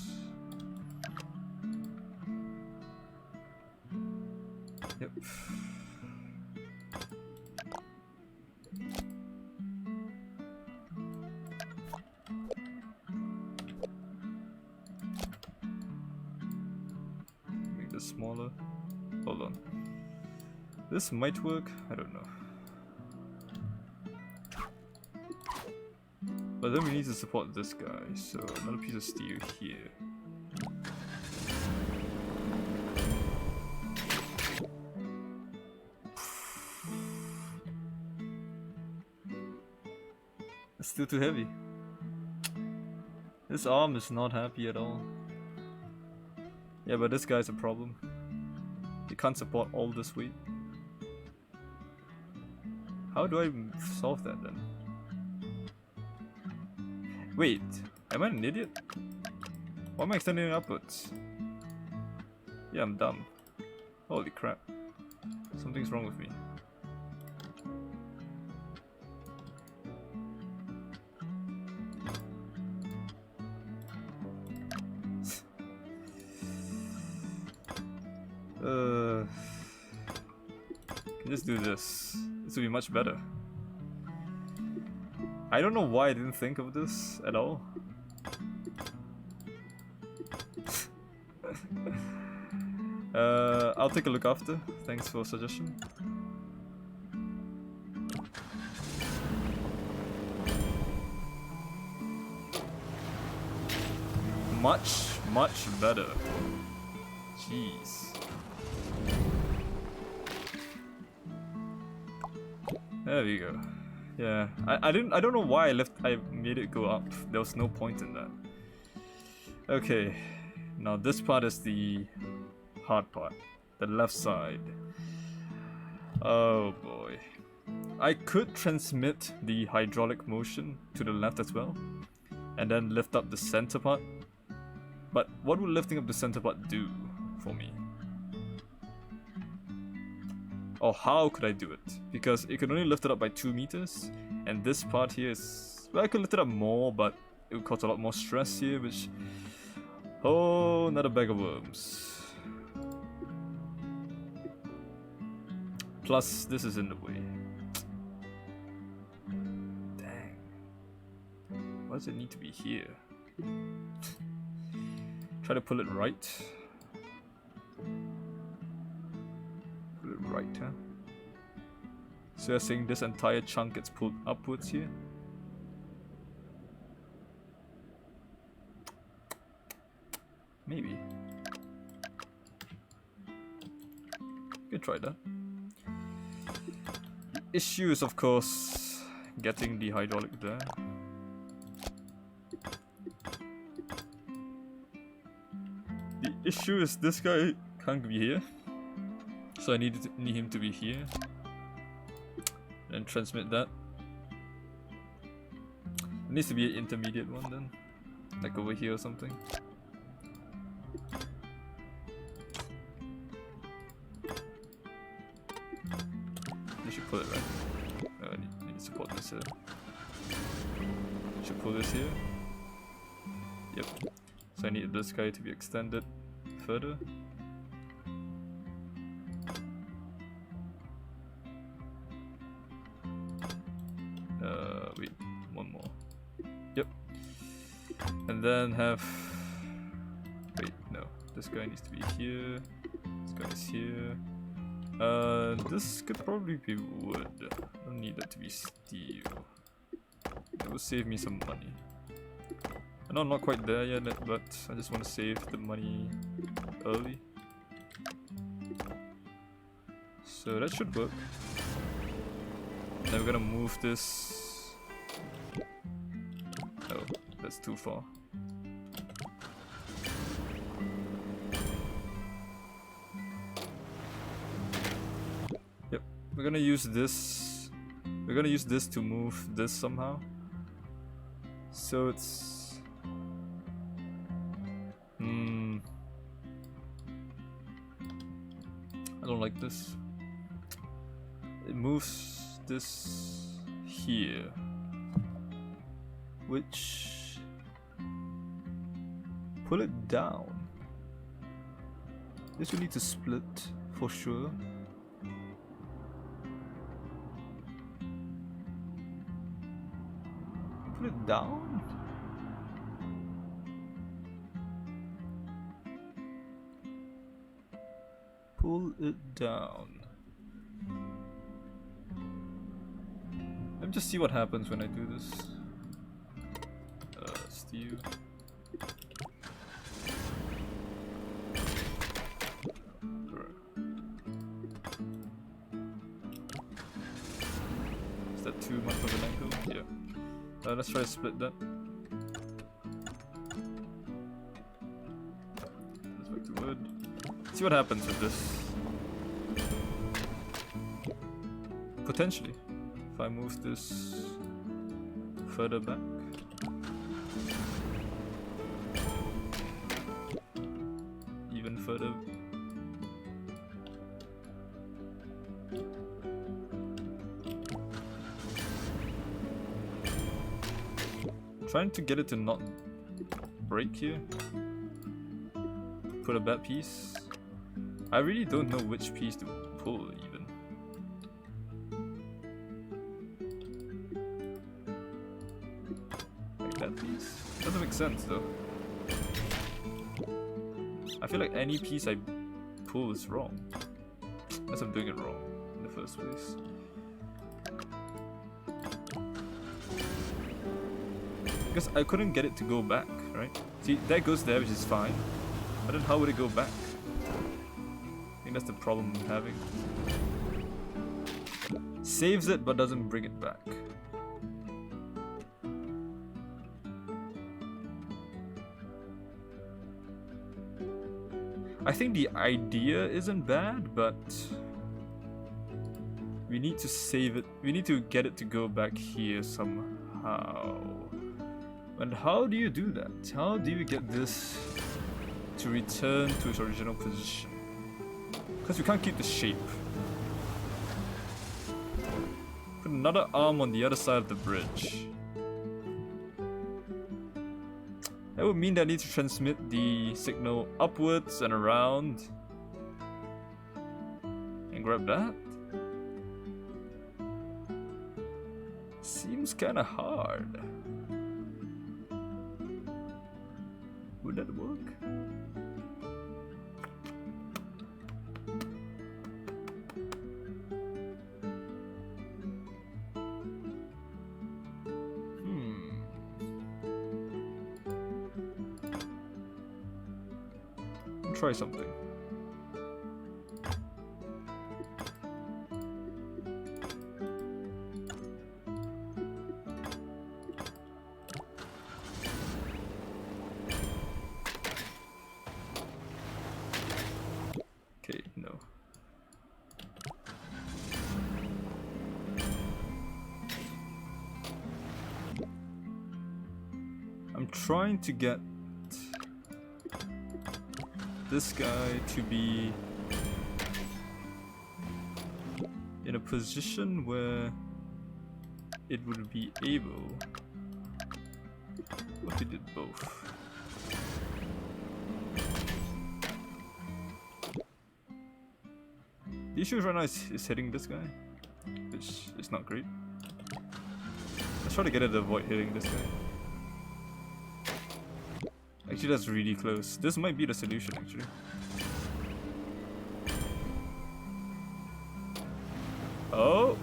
Yep. Make this smaller. Hold on. This might work, I don't know. But then we need to support this guy, so another piece of steel here. still too heavy. This arm is not happy at all. Yeah, but this guy's a problem. He can't support all this weight. How do I solve that then? Wait, am I an idiot? Why am I extending it upwards? Yeah, I'm dumb. Holy crap. Something's wrong with me. Can just do this. This will be much better. I don't know why I didn't think of this at all. I'll take a look after. Thanks for suggestion. Much better. Jeez. There we go. Yeah, I don't know why I made it go up. There was no point in that. Okay, now this part is the hard part. The left side. Oh boy. I could transmit the hydraulic motion to the left as well, and then lift up the center part. But what would lifting up the center part do for me? Or how could I do it? Because it could only lift it up by 2 meters, and this part here is... well, I could lift it up more, but it would cause a lot more stress here, which... oh, another bag of worms. Plus, this is in the way. Dang. Why does it need to be here? Try to pull it right. Pull it right, huh? So you're saying this entire chunk gets pulled upwards here? Maybe. You could try that. The issue is, of course, getting the hydraulic there. The issue is this guy can't be here, so I need him to be here, and transmit that. It needs to be an intermediate one then, like over here or something. I should pull it right. I need to support this here. Should pull this here. Yep. So I need this guy to be extended further. Wait, one more. Yep. And then have... wait, no. This guy needs to be here. This guy is here. This could probably be wood. I don't need that to be steel. It will save me some money. I know I'm not quite there yet, but I just want to save the money early. So that should work. Then we're gonna move this. Oh, that's too far. Yep, we're gonna use this. We're gonna use this to move this somehow. So it's... I don't like this. It moves this here, which... pull it down. This will need to split for sure. Pull it down? Pull it down. Let me just see what happens when I do this. Steel. Is that too much of an angle? Yeah. Let's try to split that. Let's back to wood. See what happens with this. Potentially, if I move this further back. Even further. Trying to get it to not break here. Put a bad piece. I really don't know which piece to pull even. Like that piece? Doesn't make sense though. I feel like any piece I pull is wrong. Unless I'm doing it wrong in the first place. Because I couldn't get it to go back, right? See, that goes there, which is fine. But then how would it go back? I think that's the problem I'm having. Saves it, but doesn't bring it back. I think the idea isn't bad, but we need to save it. We need to get it to go back here somehow. And how do you do that? How do you get this to return to its original position? Because we can't keep the shape. Put another arm on the other side of the bridge. That would mean that I need to transmit the signal upwards and around. And grab that? Seems kinda hard. Would that work? Try something. Okay, no. I'm trying to get this guy to be in a position where it would be able. What if it did both? The issue right now is hitting this guy, which is not great. Let's try to get it to avoid hitting this guy. Actually, that's really close. This might be the solution, actually. Oh!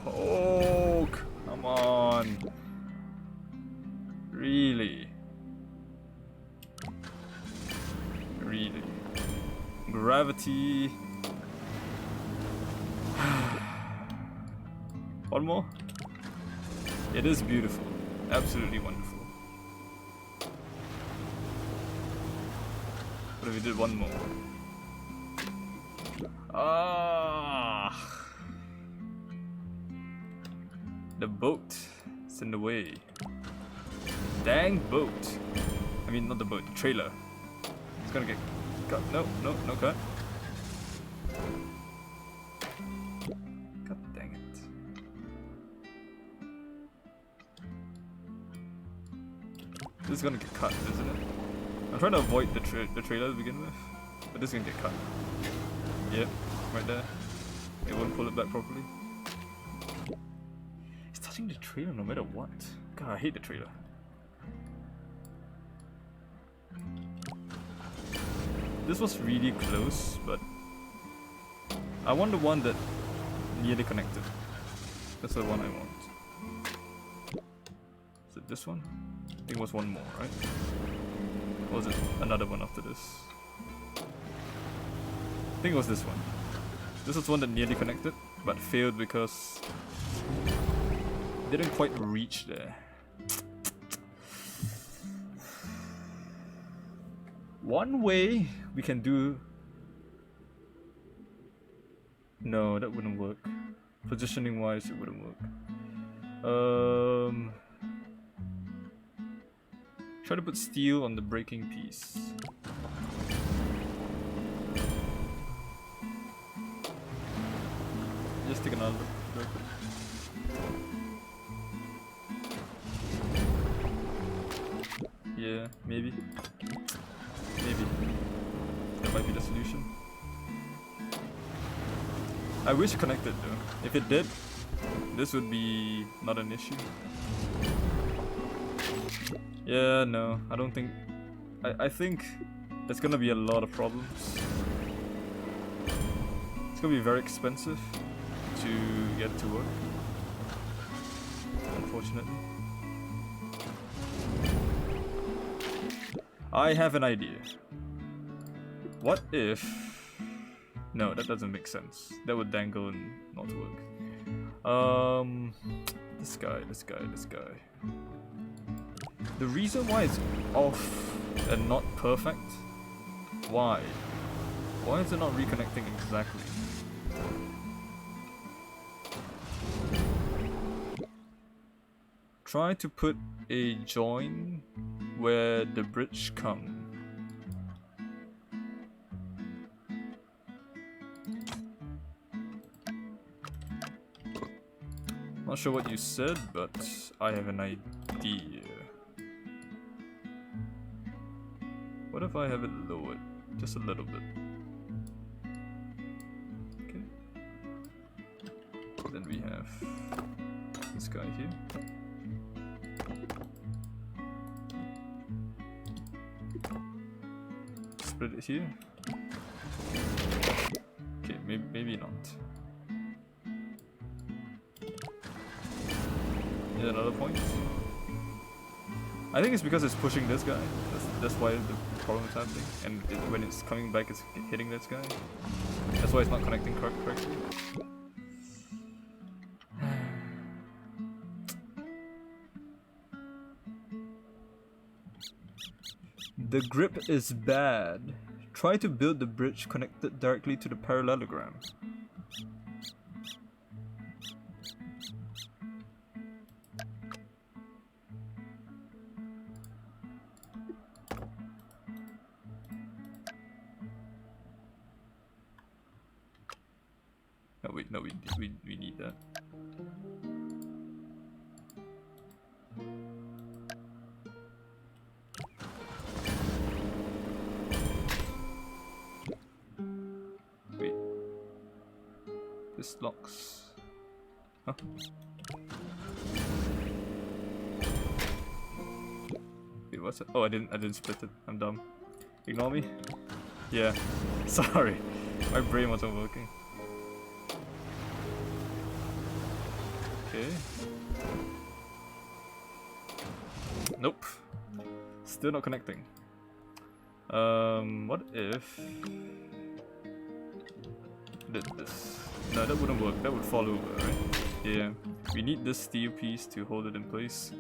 Oh, come on. Really? Really? Gravity. One more? It is beautiful. Absolutely wonderful. What if we did one more? Ah! The boat is in the way. Dang boat. I mean, not the boat, the trailer. It's gonna get cut. No, no, no cut. God dang it. This is gonna get cut, isn't it? I'm trying to avoid the trailer to begin with, but this is gonna get cut. Yep, right there. It won't pull it back properly. It's touching the trailer no matter what. God, I hate the trailer. This was really close, but I want the one that nearly connected. That's the one I want. Is it this one? I think it was one more, right? Or was it another one after this? I think it was this one. This was one that nearly connected. but failed because didn't quite reach there. One way we can do... No, that wouldn't work. Positioning wise, it wouldn't work. Try to put steel on the breaking piece. Just take another look. Yeah, maybe. Maybe. That might be the solution. I wish it connected though. If it did, this would be not an issue. Yeah, no, I don't think... I think there's gonna be a lot of problems. It's gonna be very expensive to get it to work, unfortunately. I have an idea. What if... No, that doesn't make sense. That would dangle and not work. This guy. The reason why it's off and not perfect, why? Why is it not reconnecting exactly? Try to put a join where the bridge comes. Not sure what you said, but I have an idea. What if I have it lowered just a little bit? Okay. Then we have this guy here. Split it here. Okay, maybe not. Yeah, another point. I think it's because it's pushing this guy. That's why the problem is happening. And when it's coming back, it's hitting this guy. That's why it's not connecting correctly. The grip is bad. Try to build the bridge connected directly to the parallelogram. No, we need that. Wait. This locks. Huh? Wait, what's it? Oh, I didn't split it. I'm dumb. Ignore me. Yeah. Sorry. My brain wasn't working. Okay. Nope. Still not connecting. What if I did this? No, that wouldn't work. That would fall over, right? Yeah. We need this steel piece to hold it in place.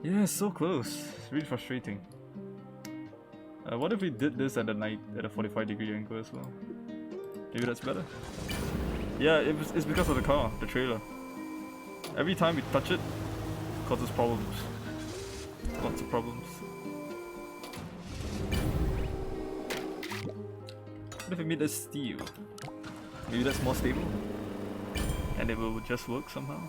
Yeah, so close. It's really frustrating. What if we did this at a 45-degree angle as well? Maybe that's better. Yeah, it's because of the car, the trailer. Every time we touch it, causes problems. Lots of problems. What if we made a steel? Maybe that's more stable? And it will just work somehow?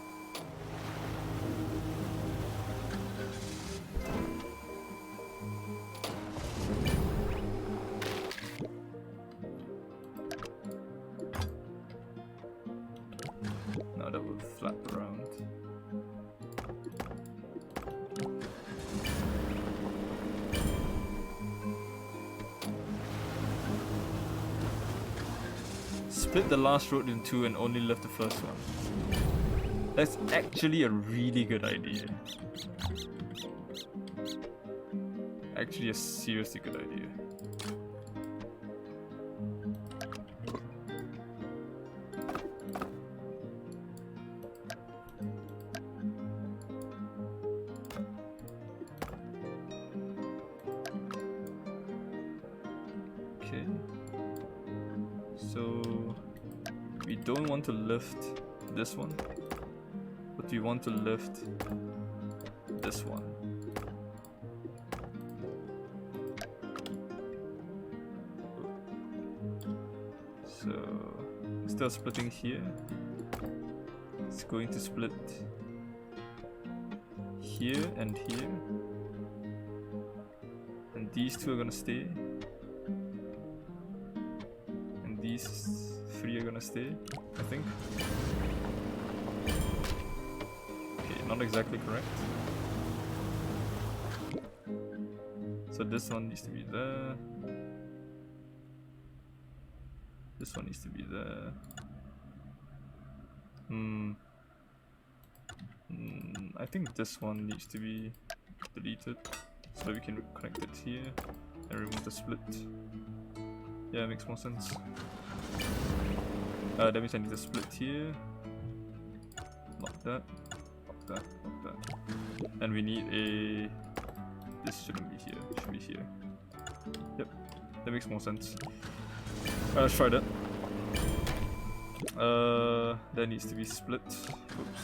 No, that will flap around. Split the last road in two and only left the first one. That's actually a really good idea. Actually a seriously good idea. don't want to lift this one, but we want to lift this one. So instead of splitting here, it's going to split here and here, and these two are gonna stay, and these three are gonna stay, I think. Okay, not exactly correct. So this one needs to be there. This one needs to be there. I think this one needs to be deleted so that we can connect it here and remove the split. Yeah, it makes more sense. That means I need to split here. Lock that. Lock that. Lock that. And we need a... This shouldn't be here. It should be here. Yep. That makes more sense. Let's try that. That needs to be split. Oops.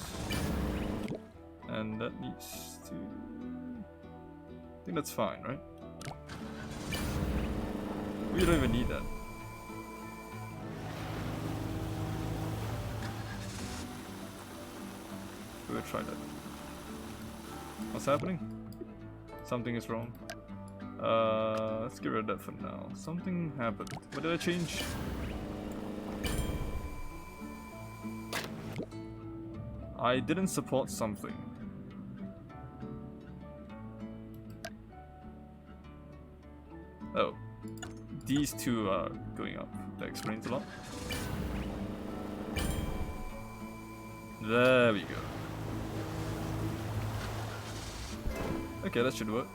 And that needs to... I think that's fine, right? We don't even need that. We'll try that. What's happening? Something is wrong. Let's get rid of that for now. Something happened. What did I change? I didn't support something. Oh. These two are going up. That explains a lot. There we go. Okay, that should work.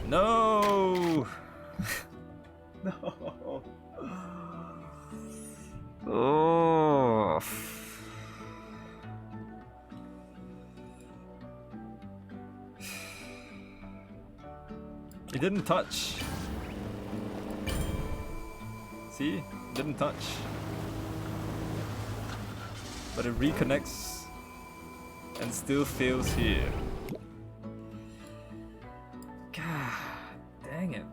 No! No! Oh! It didn't touch. See? It didn't touch. But it reconnects and still fails here. God dang it.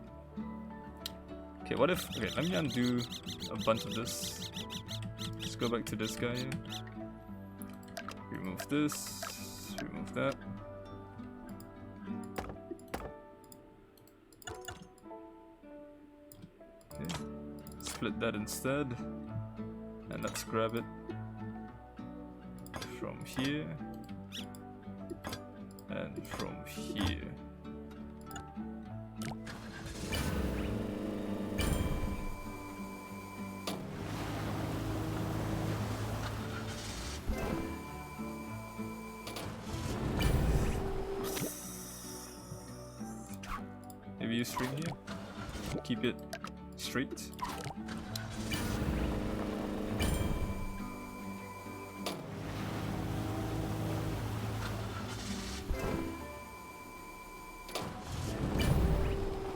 Okay, what if... Okay, let me undo a bunch of this. Let's go back to this guy here. Remove this. Remove that. Okay. Split that instead. And let's grab it from here. And from here. Maybe use string here. Keep it straight.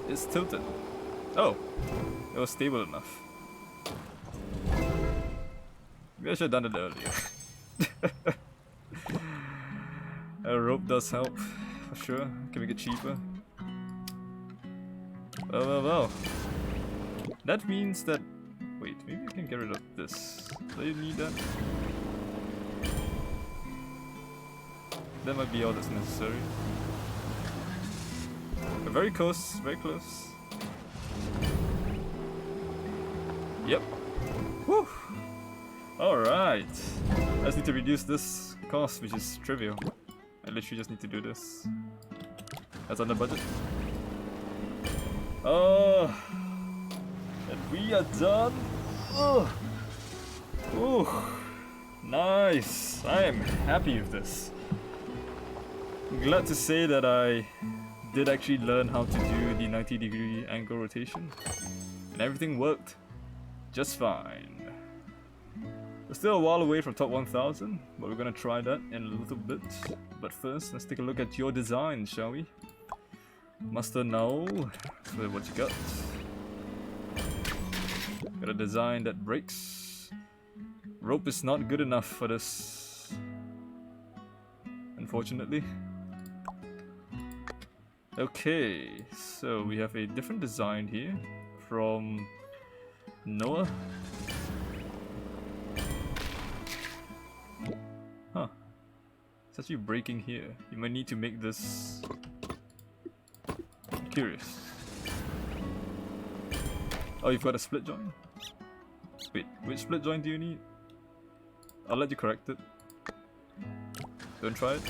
It's tilted. Oh, it was stable enough. Maybe I should have done it earlier. A rope does help, for sure. Can make it cheaper. Well. That means that... Wait, maybe I can get rid of this. Do you need that? That might be all that's necessary. We're very close, very close. Yep. Whew! Alright. I just need to reduce this cost, which is trivial. I literally just need to do this. That's under budget. Oh, and we are done. Oh, nice. I am happy with this. I'm glad to say that I did actually learn how to do the 90-degree angle rotation, and everything worked just fine. We're still a while away from top 1000, but we're gonna try that in a little bit. But first, let's take a look at your design, shall we? Master now, so what you got? Got a design that breaks. Rope is not good enough for this, unfortunately. Okay, so we have a different design here from Noah. Huh. It's actually breaking here. You might need to make this... I'm curious. Oh, you've got a split joint? Wait, which split joint do you need? I'll let you correct it. Don't try it.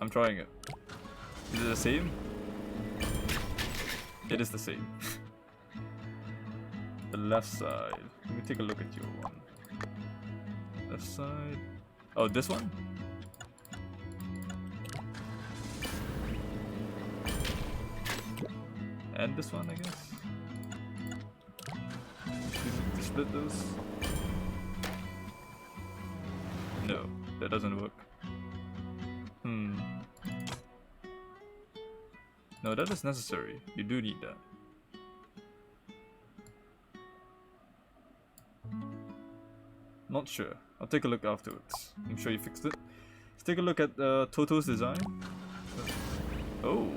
I'm trying it. Is it the same? It is the same. The left side. Let me take a look at your one. Left side. Oh, this one? And this one, I guess. You need to split those. No, that doesn't work. No, that is necessary. You do need that. Not sure. I'll take a look afterwards. I'm sure you fixed it. Let's take a look at Toto's design. Oh.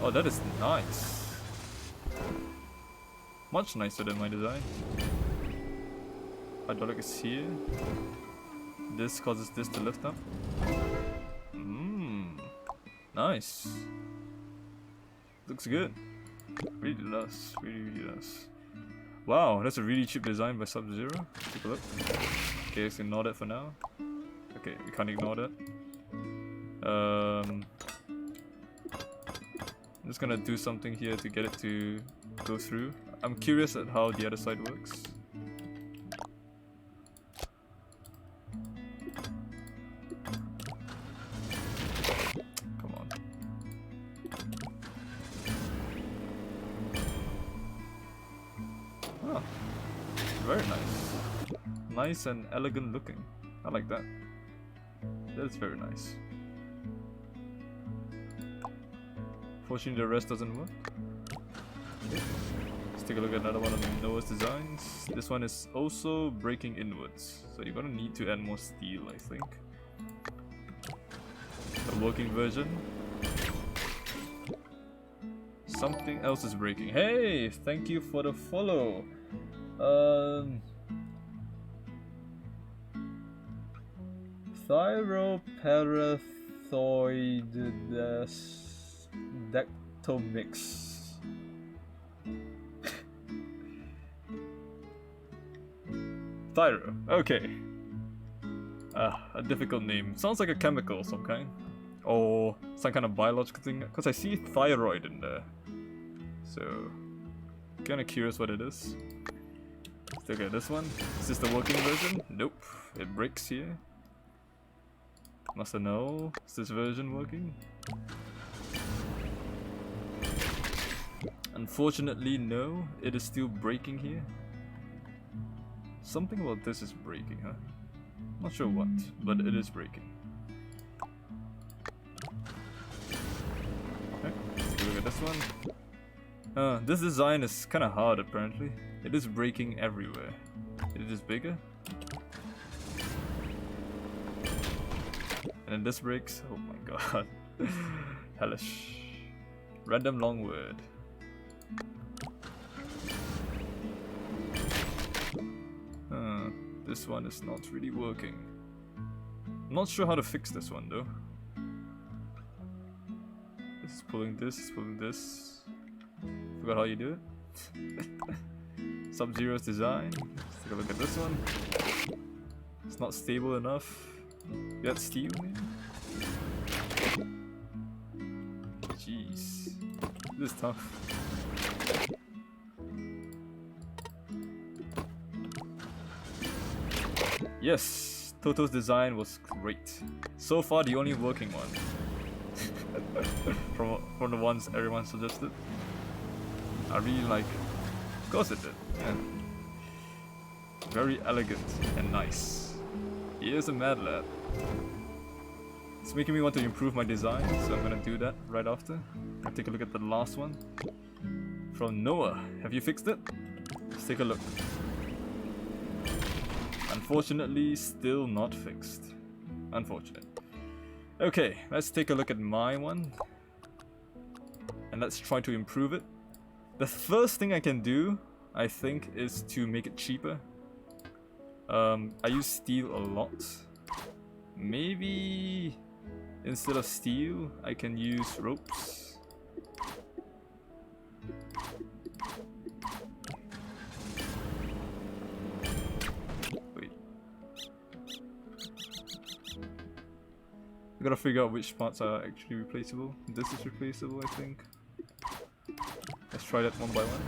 Oh, that is nice. Much nicer than my design. Hydraulic is here. This causes this to lift up. Nice. Looks good. Really does. Really does. Wow, that's a really cheap design by Sub-Zero. Take a look. Okay, let's ignore that for now. Okay, we can't ignore that. I'm just gonna do something here to get it to go through. I'm curious at how the other side works. Very nice. Nice and elegant looking. I like that. That's very nice. Fortunately, the rest doesn't work. Okay. Let's take a look at another one of Noah's designs. This one is also breaking inwards. So you're gonna need to add more steel, I think. The working version. Something else is breaking. Hey! Thank you for the follow! Thyroparathoidectomix. Thyro, okay. A difficult name. Sounds like a chemical of some kind. Or some kind of biological thing, because I see thyroid in there. So, kinda curious what it is. Let's look at this one. Is this the working version? Nope. It breaks here. Must I know? Is this version working? Unfortunately, no. It is still breaking here. Something about this is breaking, huh? Not sure what, but it is breaking. Okay, let's take a look at this one. This design is kind of hard apparently. It is breaking everywhere. It is bigger. And then this breaks. Oh my god. Hellish. Random long word. This one is not really working. I'm not sure how to fix this one though. This is pulling this, it's pulling this. Forgot how you do it. Sub-Zero's design. Let's take a look at this one. It's not stable enough. You got steel maybe? Jeez. This is tough. Yes! Toto's design was great. So far the only working one. from the ones everyone suggested. I really like it. Of course it did. Yeah. Very elegant and nice. He is a mad lad. It's making me want to improve my design, so I'm gonna do that right after. I'll take a look at the last one. From Noah. Have you fixed it? Let's take a look. Unfortunately, still not fixed. Unfortunate. Okay, let's take a look at my one. And let's try to improve it. The first thing I can do, I think, is to make it cheaper. I use steel a lot. Maybe instead of steel, I can use ropes. Wait. I gotta figure out which parts are actually replaceable. This is replaceable, I think. Let's try that one by one.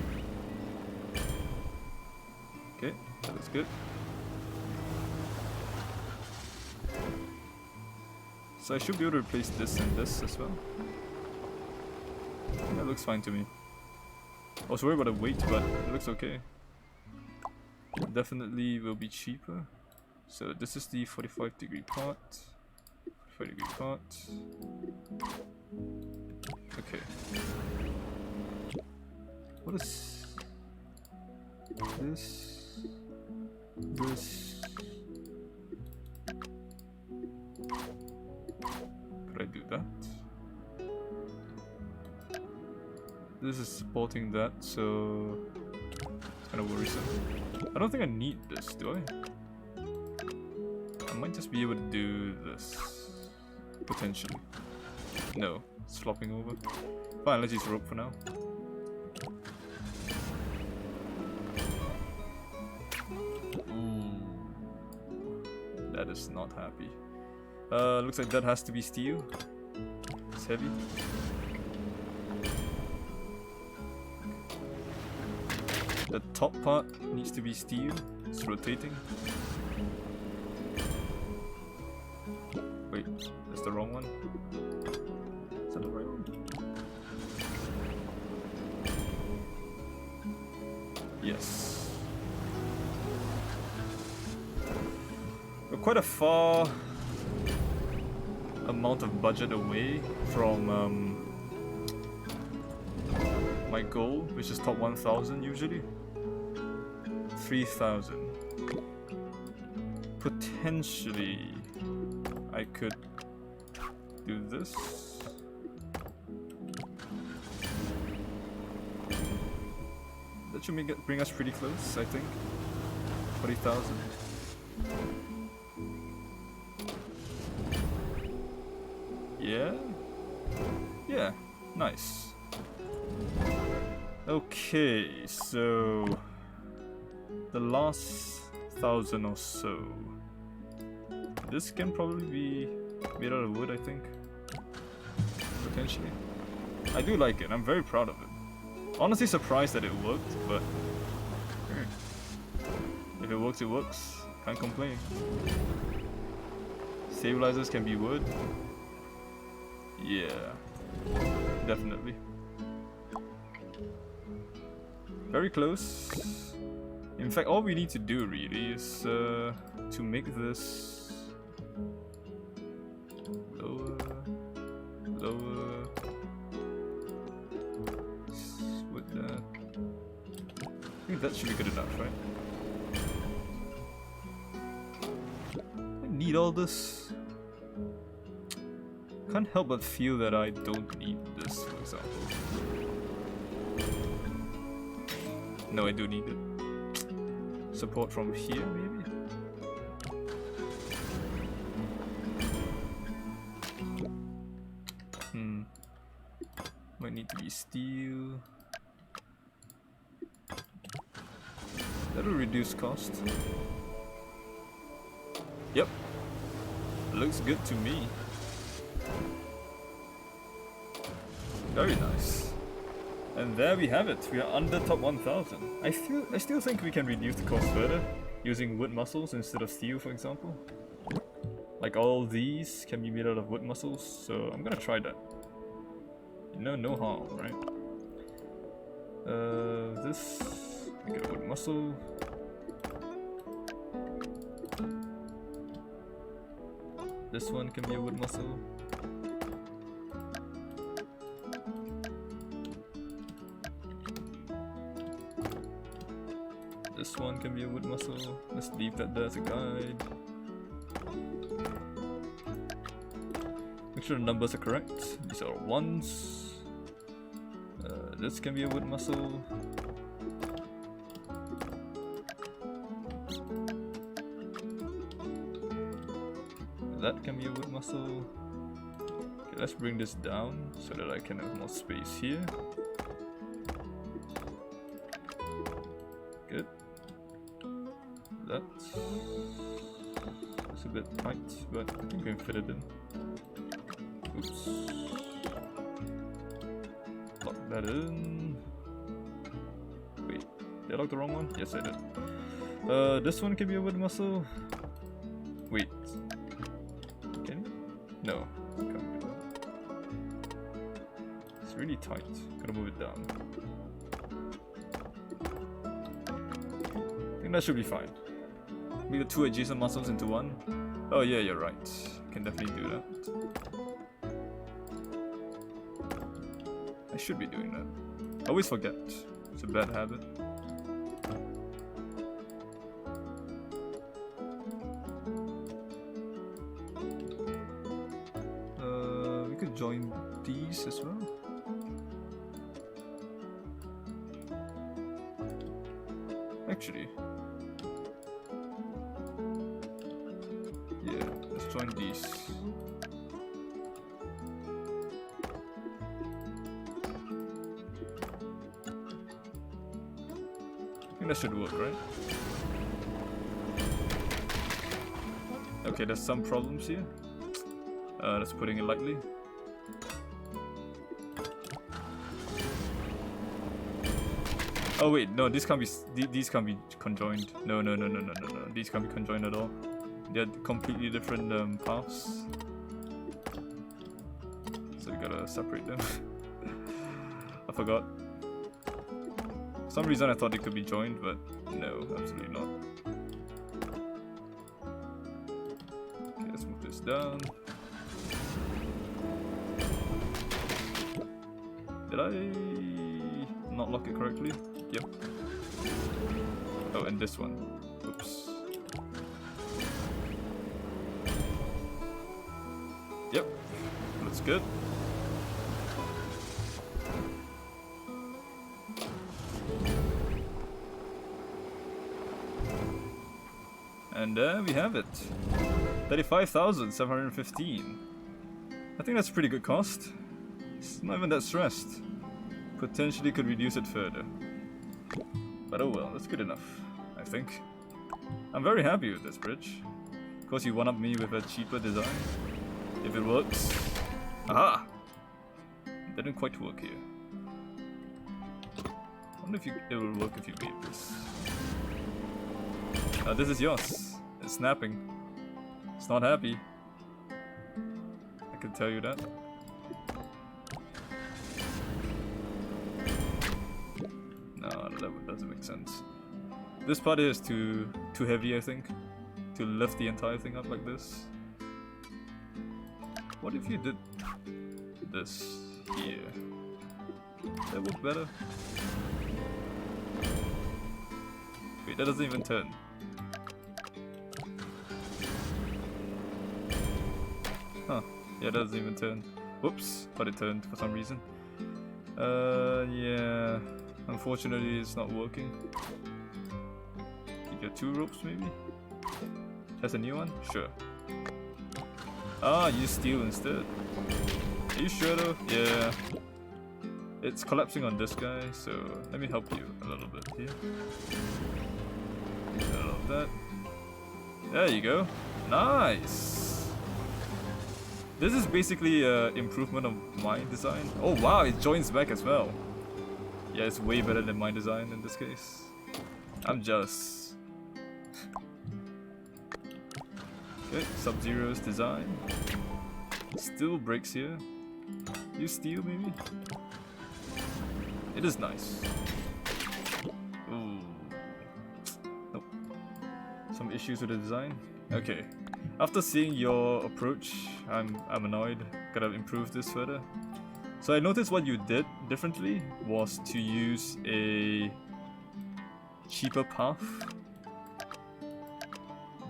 Okay, that looks good. So I should be able to replace this and this as well. That looks fine to me. I was worried about the weight, but it looks okay. Definitely will be cheaper. So this is the 45-degree part. 45-degree part. Okay. What is this? This. Could I do that? This is supporting that, so it's kind of worrisome. I don't think I need this, do I? I might just be able to do this. Potentially. No, it's flopping over. Fine, let's use rope for now. Ooh. That is not happy. Looks like that has to be steel. It's heavy. The top part needs to be steel. It's rotating. Wait, that's the wrong one. Is that the right one? Yes. We're quite a far amount of budget away from my goal, which is top 1000 usually. 3000. Potentially I could do this. That should bring us pretty close, I think. 40,000. Yeah? Yeah, nice. Okay, so the last 1000 or so. This can probably be made out of wood, I think. Potentially. I do like it, I'm very proud of it. Honestly surprised that it worked, but if it works, it works. Can't complain. Stabilizers can be wood. Yeah, definitely. Very close. In fact, all we need to do really is to make this lower, lower. With that, I think that should be good enough, right? I need all this. Can't help but feel that I don't need this, for example. No, I do need it. Support from here, maybe? Might need to be steel. That'll reduce cost. Yep. Looks good to me. Very nice. And there we have it. We are under top 1000. I still think we can reduce the cost further using wood muscles instead of steel, for example. Like all these can be made out of wood muscles, so I'm gonna try that. You know, no harm, right? This make it a wood muscle. This one can be a wood muscle. This one can be a wood muscle. Let's leave that there as a guide. Make sure the numbers are correct. These are ones. This can be a wood muscle. That can be a wood muscle. Okay, let's bring this down so that I can have more space here. Good. That's a bit tight, but I think we can fit it in. Oops. Lock that in. Wait, did I lock the wrong one? Yes, I did. This one can be a wood muscle. Wait. Can you? No, can't do that. It's really tight. Gotta move it down. I think that should be fine. Make the two adjacent muscles into one. Oh yeah, you're right. Can definitely do that. I should be doing that. I always forget. It's a bad habit. We could join these as well. Actually, yeah, let's join these. I think that should work, right? Okay, there's some problems here. That's putting it lightly. Oh wait, no, these can't be conjoined. No, these can't be conjoined at all. They're completely different paths. So you gotta separate them. I forgot. For some reason I thought they could be joined, but no, absolutely not. Okay, let's move this down. Did I not lock it correctly? Yep. Oh, and this one. Oops. Yep. Looks good. And there we have it. 35,715. I think that's a pretty good cost. It's not even that stressed. Potentially could reduce it further. But oh well, that's good enough, I think. I'm very happy with this bridge. Of course you one-up me with a cheaper design. If it works. Aha! It didn't quite work here. I wonder if it will work if you leave this. This is yours. It's snapping. It's not happy. I can tell you that. No, that doesn't make sense. This part is too heavy, I think, to lift the entire thing up like this. What if you did this here? That would work better. Wait, that doesn't even turn. Huh, yeah, that doesn't even turn. Whoops, but it turned for some reason. Yeah, unfortunately it's not working. You get 2 ropes maybe? Has a new one? Sure. Ah, use steel instead. Are you sure though? Yeah. It's collapsing on this guy, so let me help you a little bit here. A little of that. There you go. Nice! This is basically an improvement of my design. Oh wow, it joins back as well. Yeah, it's way better than my design in this case. I'm jealous. Okay, Sub-Zero's design. Still breaks here. Use steel maybe? It is nice. Ooh. Nope. Some issues with the design. Okay. After seeing your approach, I'm annoyed. Gotta improve this further. So I noticed what you did differently was to use a cheaper path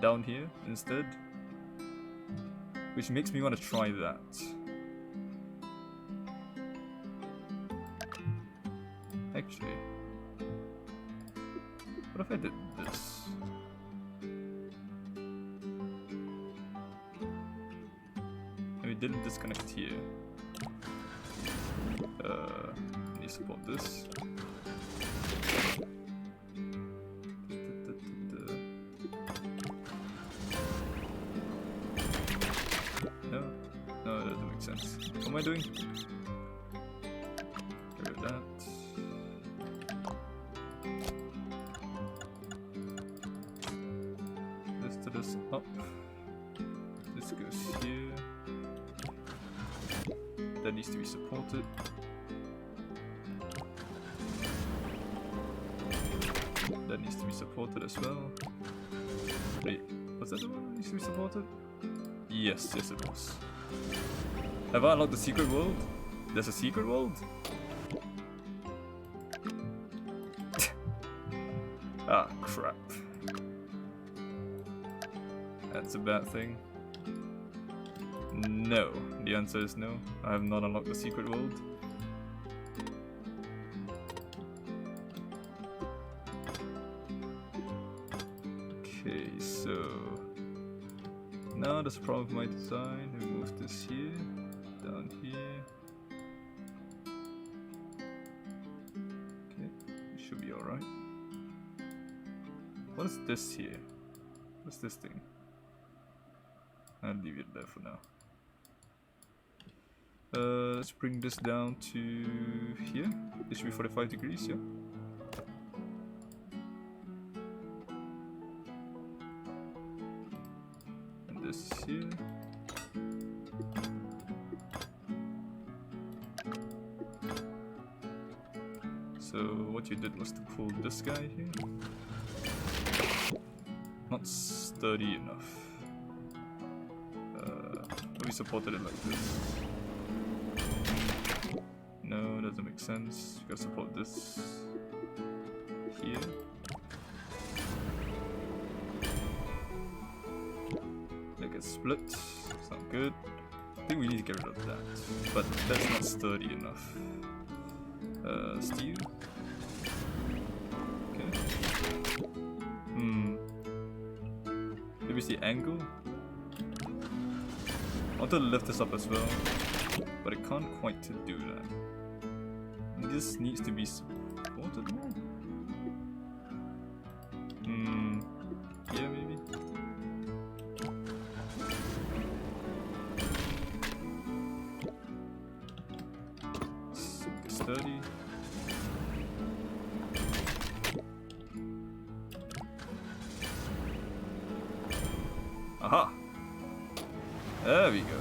down here instead, which makes me want to try that. Actually, what if I did this? And we didn't disconnect here. Need to support this. No, that doesn't make sense. What am I doing? Get rid of that. This to this up. This goes here. That needs to be supported. That needs to be supported as well. Wait, was that the one that needs to be supported? Yes, yes it was. Have I unlocked the secret world? There's a secret world? Ah, crap. That's a bad thing. No. The answer is no. I have not unlocked the secret world. Okay, so now there's a problem with my design. We move this here, down here. Okay, it should be alright. What is this here? What's this thing? I'll leave it there for now. Let's bring this down to here. This should be 45 degrees, yeah? And this is here. So what you did was to pull this guy here. Not sturdy enough. We supported it like this. No, doesn't make sense. You gotta support this here. That gets split. It's not good. I think we need to get rid of that. But that's not sturdy enough. Steel. Okay. Maybe it's the angle. I want to lift this up as well, but it can't quite do that. This needs to be supported more. Yeah, maybe. Sturdy. Aha! There we go.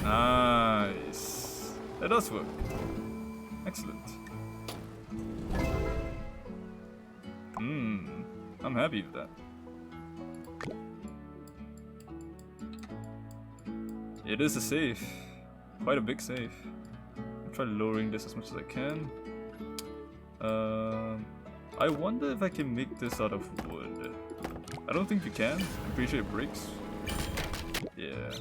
Nice. That does work. Excellent. I'm happy with that. It is a save. Quite a big save. I'll try lowering this as much as I can. I wonder if I can make this out of wood. I don't think you can. I'm pretty sure it breaks. Yeah.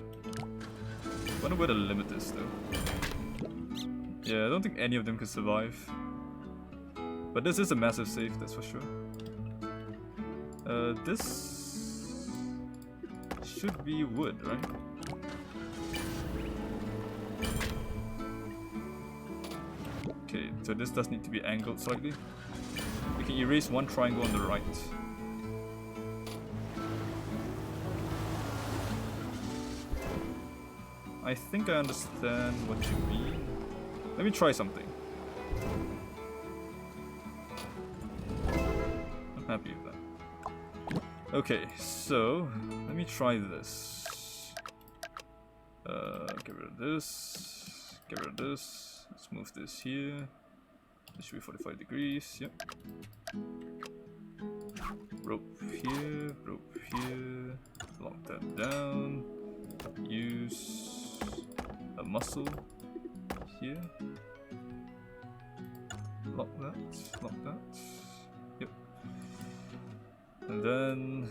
Wonder where the limit is though. Yeah, I don't think any of them can survive. But this is a massive save, that's for sure. This should be wood, right? Okay, so this does need to be angled slightly. We can erase one triangle on the right. I think I understand what you mean. Let me try something. I'm happy with that. Okay, so let me try this. Get rid of this. Get rid of this. Let's move this here. This should be 45 degrees. Yep. Rope here. Rope here. Lock that down. Use a muscle here. lock that. Yep. And then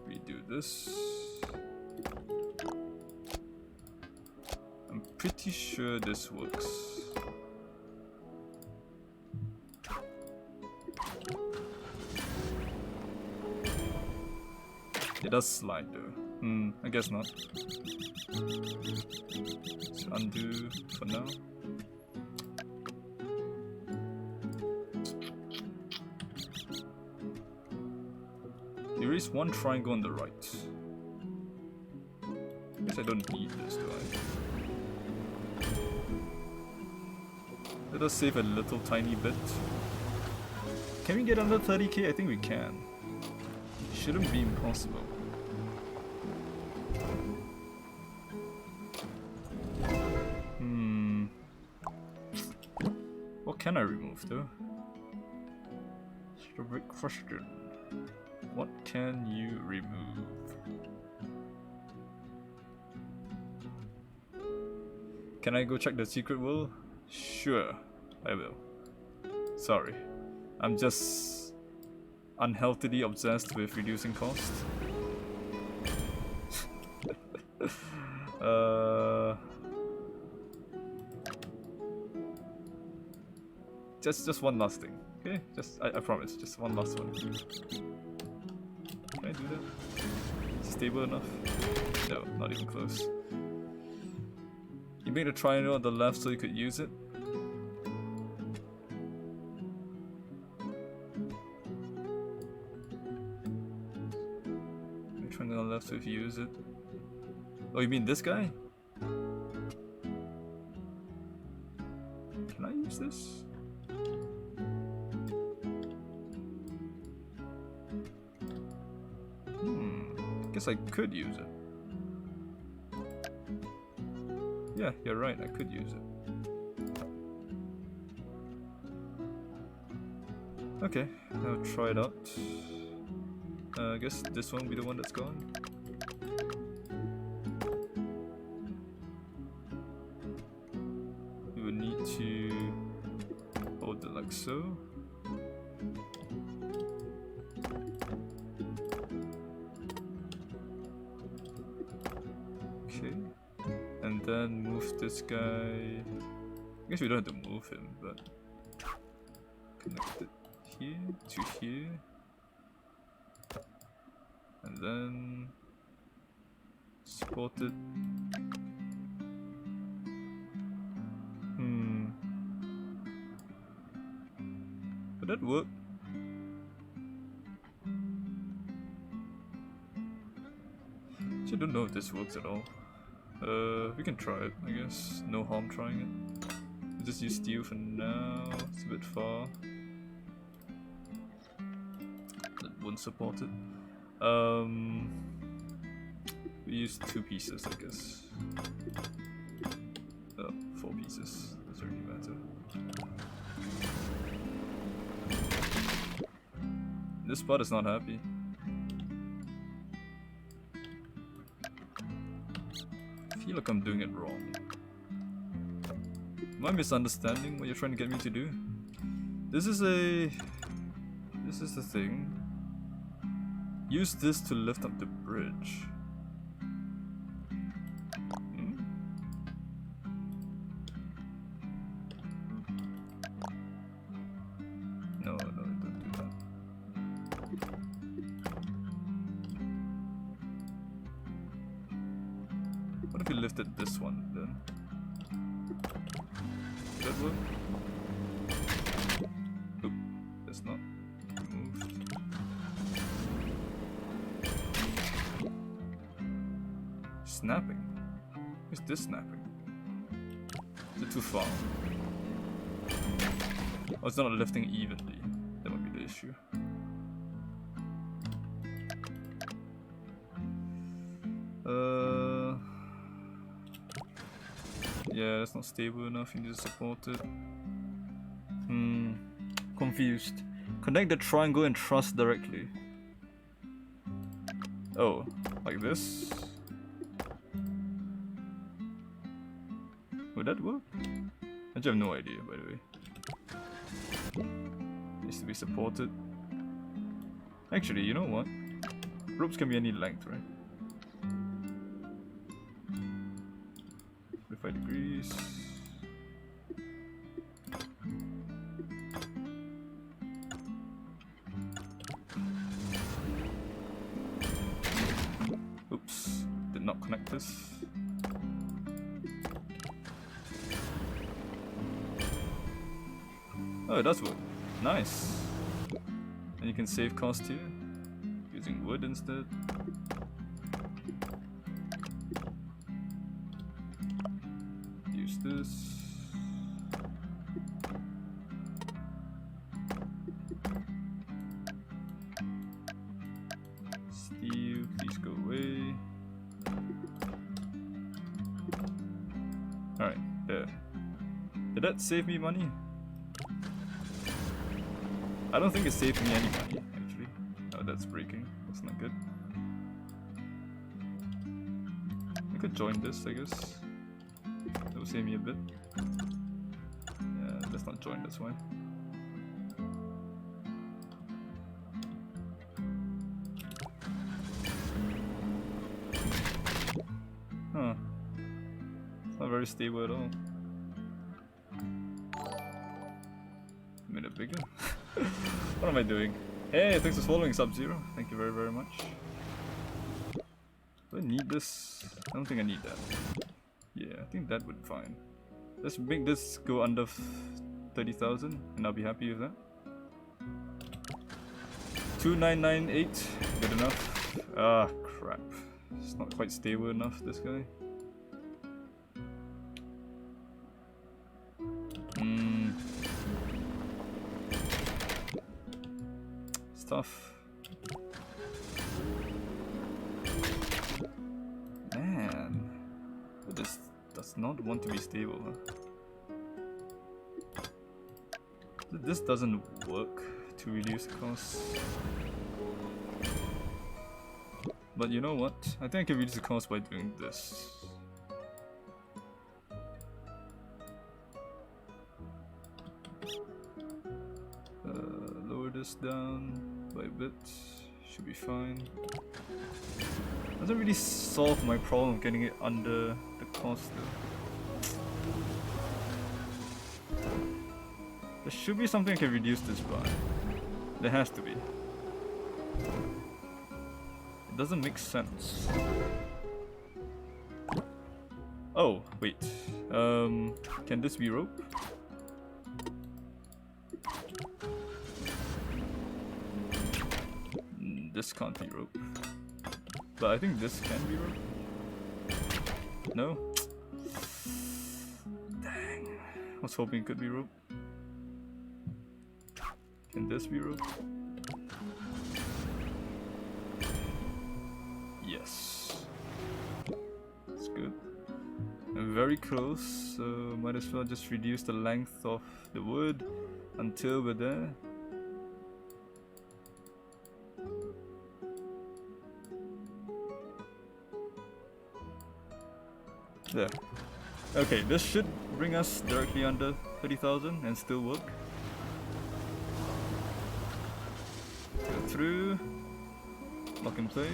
redo this. I'm pretty sure this works. It does slide though. I guess not. Let's undo for now. Erase one triangle on the right. Guess I don't need this, do I? Let us save a little tiny bit. Can we get under 30k? I think we can. Shouldn't be impossible. What can I remove though? It's a big question. What can you remove? Can I go check the secret world? Sure, I will. Sorry, I'm just unhealthily obsessed with reducing cost. Just one last thing, okay? I promise, just one last one. Can I do that? Is it stable enough? No, not even close. You made a triangle on the left so you could use it. Triangle on the left so if you use it. Oh, you mean this guy? Can I use this? Guess I could use it. Yeah, you're right, I could use it. Okay, I'll try it out. I guess this one will be the one that's gone. We would need to hold it like so. Okay, and then move this guy. I guess we don't have to move him, but connect it here to here. And then support it. Would that work? I don't know if this works at all. We can try it, I guess. No harm trying it. We'll just use steel for now. It's a bit far. That won't support it. We use 2 pieces, I guess. Oh, 4 pieces. Doesn't really matter. This part is not happy. I feel like I'm doing it wrong. Am I misunderstanding what you're trying to get me to do? This is the thing. Use this to lift up the bridge. No, don't do that. What if we lifted this one then? Does that work? Oop, that's not moved. Snapping? Is this snapping? Is it too far? Oh, it's not lifting evenly. That might be the issue. Yeah, that's not stable enough. You need to support it. Confused. Connect the triangle and truss directly. Oh, like this? Would that work? I have no idea, by the way. Needs to be supported. Actually, you know what? Ropes can be any length, right? 45 degrees. Oops, did not connect this. Oh, it does work. Nice. And you can save cost here, using wood instead. Use this. Steel, please go away. Alright, there. Did that save me money? I don't think it saved me any money, actually. Oh, that's breaking. That's not good. I could join this, I guess. That will save me a bit. Yeah, let's not join this one. Huh. It's not very stable at all. Made it bigger. What am I doing? Hey, thanks for following Sub-Zero. Thank you very, very much. Do I need this? I don't think I need that. Yeah, I think that would be fine. Let's make this go under 30,000 and I'll be happy with that. 2998, good enough. Ah, crap. It's not quite stable enough, this guy. Tough. Man, this does not want to be stable. Huh? This doesn't work to reduce costs. But you know what? I think I can reduce the cost by doing this. Lower this down by a bit, should be fine. Doesn't really solve my problem of getting it under the cost though. There should be something I can reduce this by. There has to be. It doesn't make sense. Oh, wait. Can this be rope? This can't be rope. But I think this can be rope. No? Dang. I was hoping it could be rope. Can this be rope? Yes. That's good. I'm very close, so might as well just reduce the length of the wood until we're there. There. Okay, this should bring us directly under 30,000 and still work. Go through, lock in place.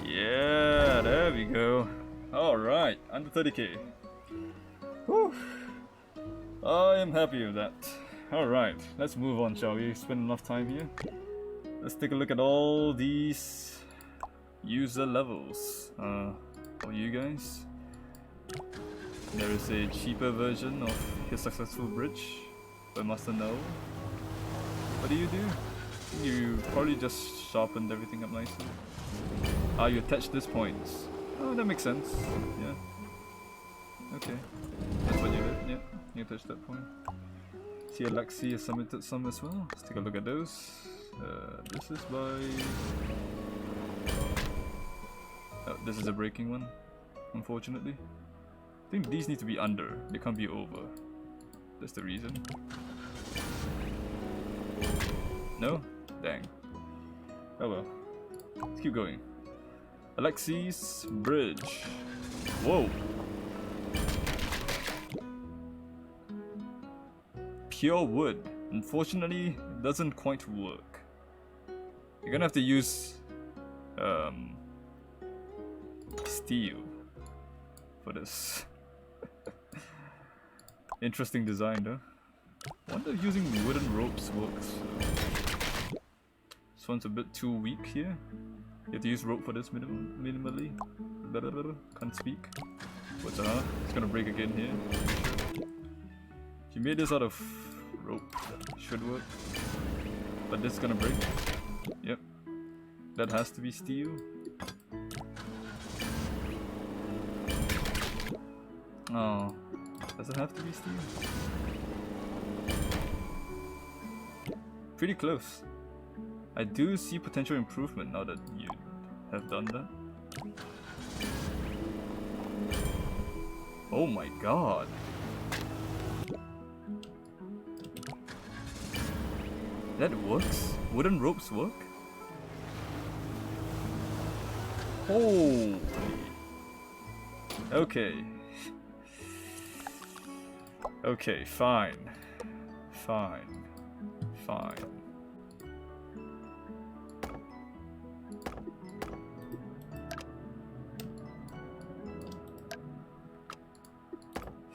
Yeah, there we go. Alright, under 30k. Whew. I am happy with that. Alright, let's move on, shall we? Spend enough time here. Let's take a look at all these user levels for you guys. There is a cheaper version of his successful bridge by Master No. What do? You probably just sharpened everything up nicely. Ah, you attached this points. Oh, that makes sense. Yeah. Okay. That's what you did. Yeah. You attached that point. See, Alexi has submitted some as well. Let's take a look at those. This is by... Oh, this is a breaking one, unfortunately. I think these need to be under, they can't be over. That's the reason. No? Dang. Oh well. Let's keep going. Alexis Bridge. Whoa. Pure wood. Unfortunately, it doesn't quite work. You're gonna have to use steel for this. Interesting design though. I wonder if using wooden ropes works. This one's a bit too weak here. You have to use rope for this minimally. Can't speak. What's it's gonna break again here. If you made this out of rope, should work. But this is gonna break. Yep. That has to be steel. Oh. Does it have to be steel? Pretty close. I do see potential improvement now that you have done that. Oh my god. That works? Wooden ropes work? Oh. Okay. Okay, fine. Fine. Fine.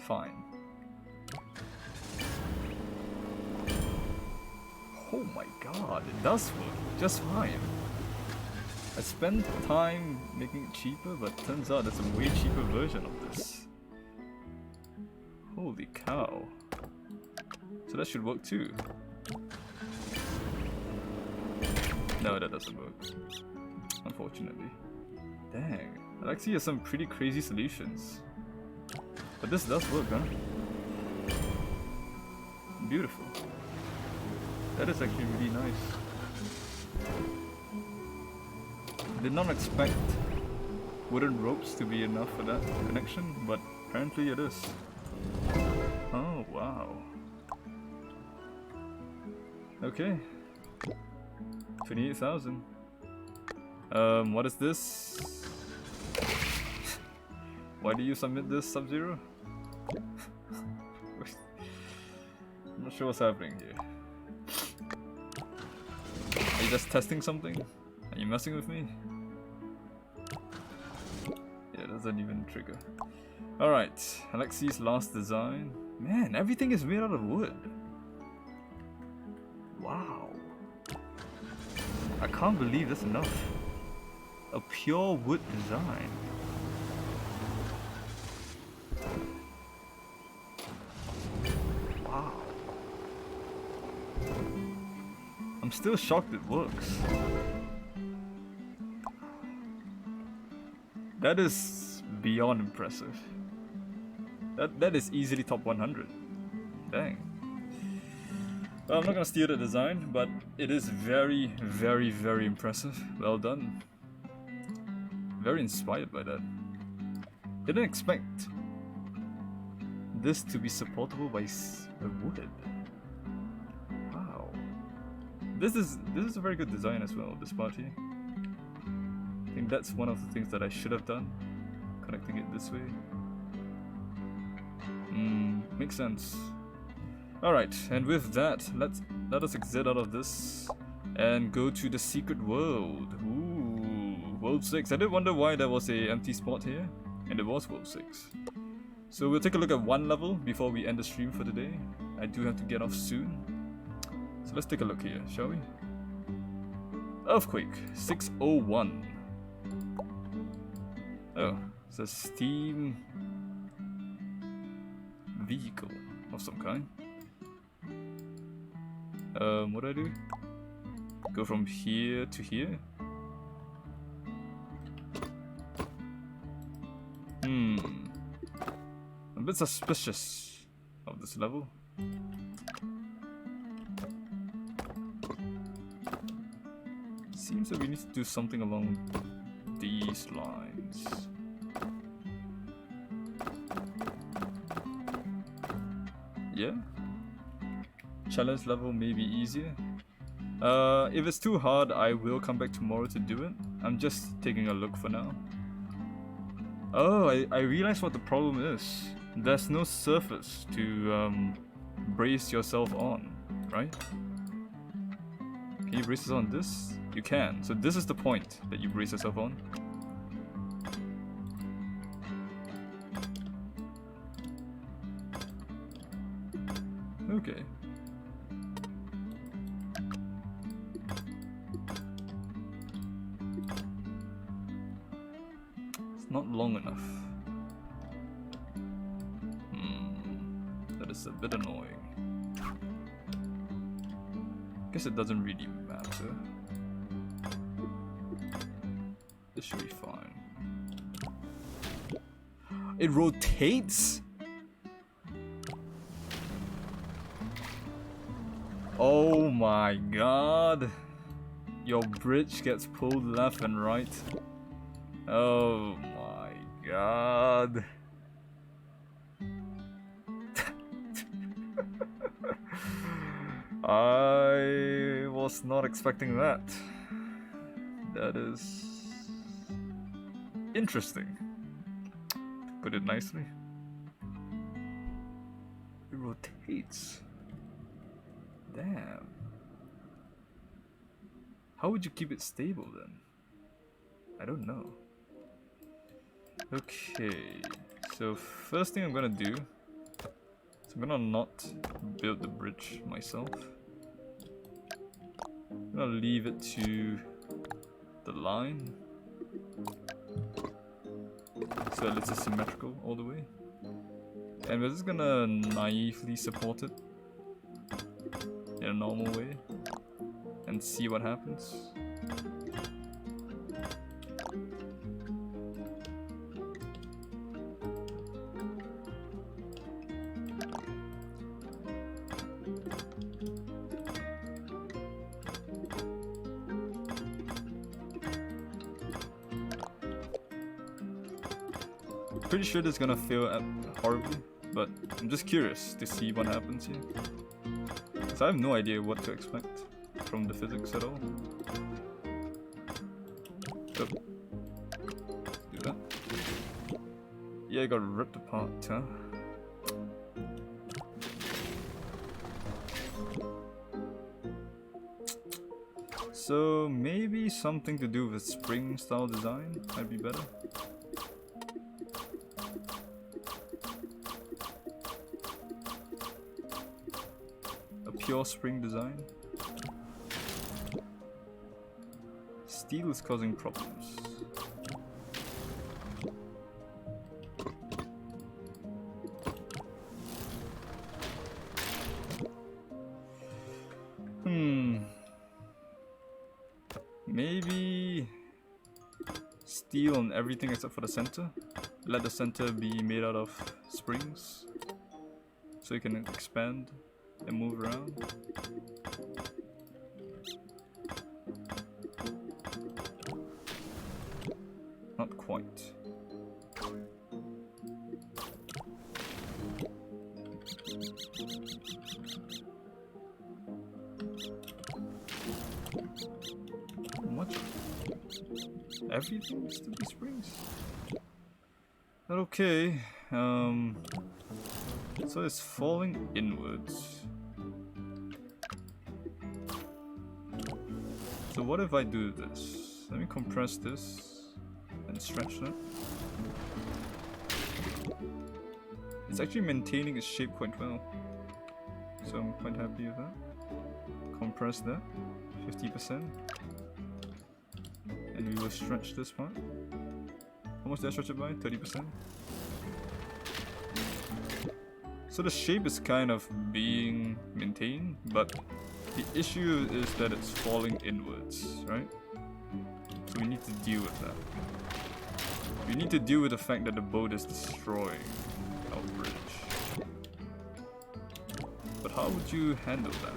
Fine. Oh my god, it does work just fine. I spent time making it cheaper, but turns out there's a way cheaper version of this. Holy cow. So that should work too. No, that doesn't work. Unfortunately. Dang. Alexi has some pretty crazy solutions. But this does work, huh? Beautiful. That is actually really nice. Did not expect wooden ropes to be enough for that connection, but apparently it is. Oh, wow. Okay. 28,000. What is this? Why do you submit this, Sub-Zero? I'm not sure what's happening here. Are you just testing something? Are you messing with me? Yeah, it doesn't even trigger. Alright, Alexi's last design. Man, everything is made out of wood. Wow. I can't believe that's enough. A pure wood design. Wow. I'm still shocked it works. That is beyond impressive. That is easily top 100. Dang. Well, I'm not gonna steal the design, but it is very, very, very impressive. Well done. Very inspired by that. Didn't expect this to be supportable by wood. Wow. This is a very good design as well, this part here. I think that's one of the things that I should have done, connecting it this way. Makes sense. Alright, and with that, let us exit out of this and go to the secret world. Ooh, World 6. I did wonder why there was a empty spot here, and it was World 6. So we'll take a look at one level before we end the stream for today. I do have to get off soon. So let's take a look here, shall we? Earthquake 601. Oh, it's a steam vehicle of some kind. What do I do? Go from here to here? I'm a bit suspicious of this level. Seems that we need to do something along these lines. Yeah? Challenge level may be easier. If it's too hard, I will come back tomorrow to do it. I'm just taking a look for now. Oh, I realized what the problem is. There's no surface to brace yourself on, right? Can you brace yourself on this? You can. So this is the point that you brace yourself on. Okay. It's not long enough. That is a bit annoying. Guess it doesn't really matter. This should be fine. It rotates? Oh my god. Your bridge gets pulled left and right. Oh my god. I was not expecting that. That is interesting, to put it nicely. It rotates. Damn. How would you keep it stable then? I don't know. Okay, so first thing I'm gonna do is I'm gonna not build the bridge myself. I'm gonna leave it to the line, so that it's symmetrical all the way. And we're just gonna naively support it in a normal way and see what happens. Pretty sure this is gonna fail horribly, but I'm just curious to see what happens here. So I have no idea what to expect from the physics at all. Oh. Let's do that. Yeah, I got ripped apart, huh? So maybe something to do with spring style design might be better. Pure spring design. Steel is causing problems. Maybe steel on everything except for the center. Let the center be made out of springs so you can expand and move around. Not quite. Much. Everything needs to be springs. But okay. So it's falling inwards. So what if I do this? Let me compress this and stretch that. It's actually maintaining its shape quite well, so I'm quite happy with that. Compress that, 50%. And we will stretch this part. How much did I stretch it by? 30%. So the shape is kind of being maintained, but the issue is that it's falling inwards, right? So we need to deal with that. We need to deal with the fact that the boat is destroying our bridge. But how would you handle that?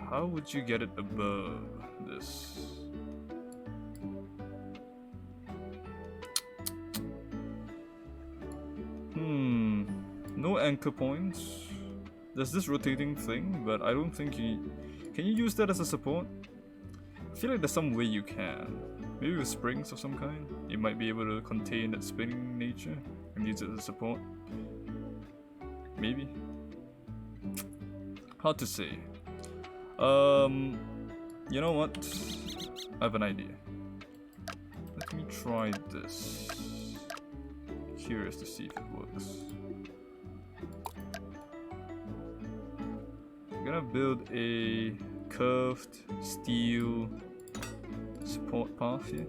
How would you get it above this? No anchor points. There's this rotating thing, but I don't think you... Can you use that as a support? I feel like there's some way you can. Maybe with springs of some kind, you might be able to contain that spinning nature and use it as a support. Maybe. Hard to say. You know what? I have an idea. Let me try this. Curious to see if it works. I'm gonna build a curved steel support path here.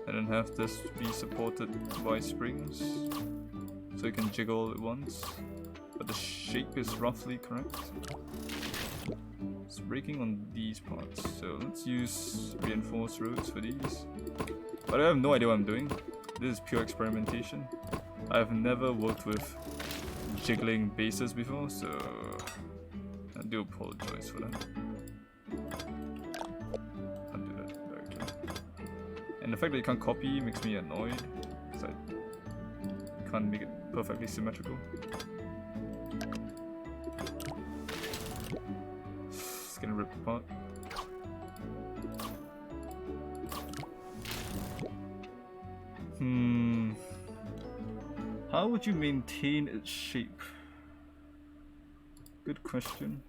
And then have this be supported by springs, so you can jiggle all at once, but the shape is roughly correct. It's breaking on these parts, so let's use reinforced roads for these. But I have no idea what I'm doing. This is pure experimentation. I've never worked with jiggling bases before, so I do apologize for that. Can't do that directly. And the fact that you can't copy makes me annoyed, because I can't make it perfectly symmetrical. It's gonna rip apart. How would you maintain its shape? Good question.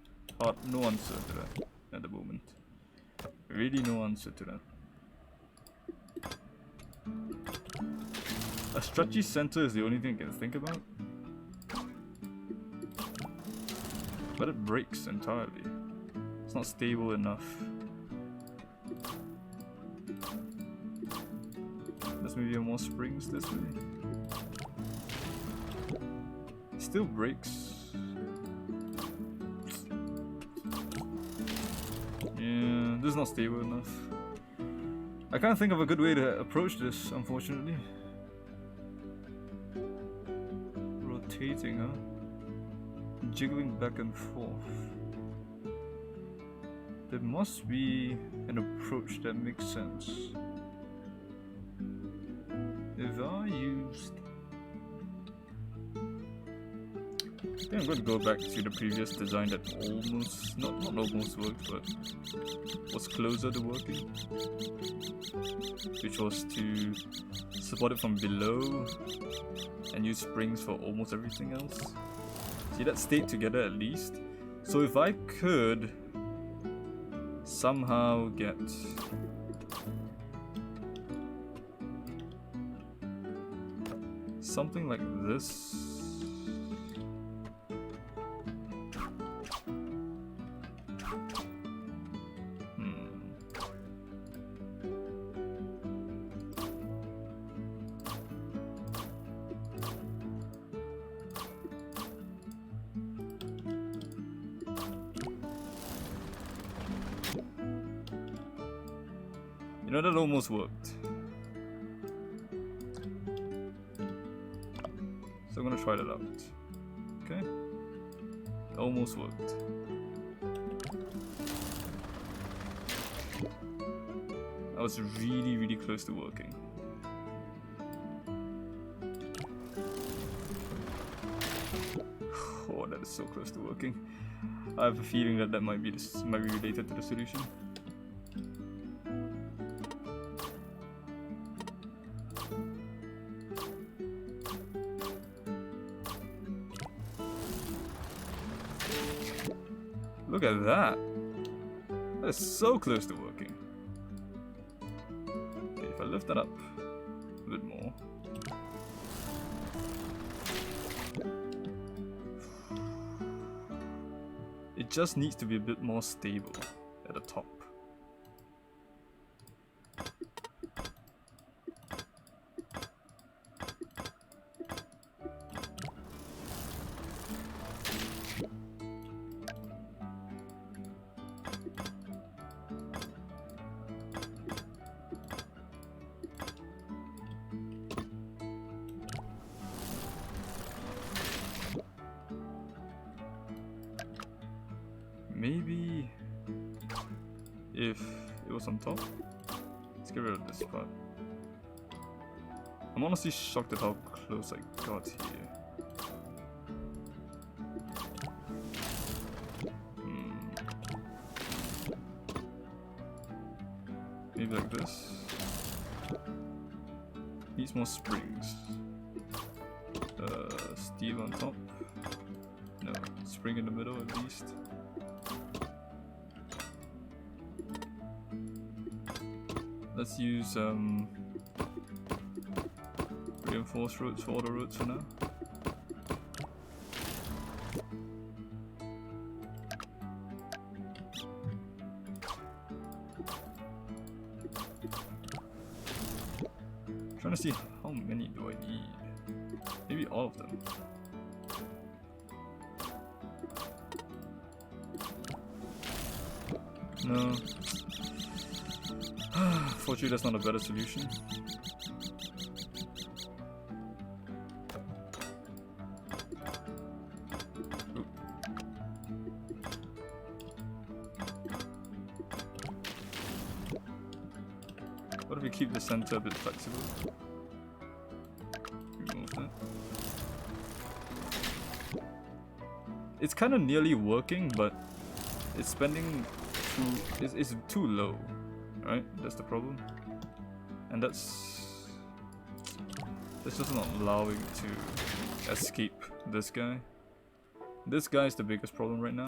No answer to that at the moment. Really no answer to that. A stretchy center is the only thing I can think about. But it breaks entirely. It's not stable enough. There's maybe more springs this way. Still breaks. Yeah, this is not stable enough. I can't think of a good way to approach this, unfortunately. Rotating, huh? Jiggling back and forth. There must be an approach that makes sense. If I used... I think I'm going to go back to the previous design that almost, not almost worked, but was closer to working. Which was to support it from below and use springs for almost everything else. See, that stayed together at least. So if I could somehow get something like this. You know, that almost worked. So I'm gonna try that out. Okay. Almost worked. I was really, really close to working. Oh, that is so close to working. I have a feeling that might be related to the solution. Look at that! That is so close to working. Okay, if I lift that up a bit more. It just needs to be a bit more stable at the top. Maybe if it was goes on top. Let's get rid of this part. I'm honestly shocked at how close I got here. Maybe like this. Needs more springs. Steel on top. No, spring in the middle at least. Let's use reinforced roads for all the roads for now. Trying to see how many do I need. Maybe all of them. No. Fortunately, that's not a better solution. Ooh. What if we keep the center a bit flexible? Remove that. It's kind of nearly working, but it's spending too. It's too low. Right, that's the problem, and that's just not allowing it to escape this guy. This guy is the biggest problem right now.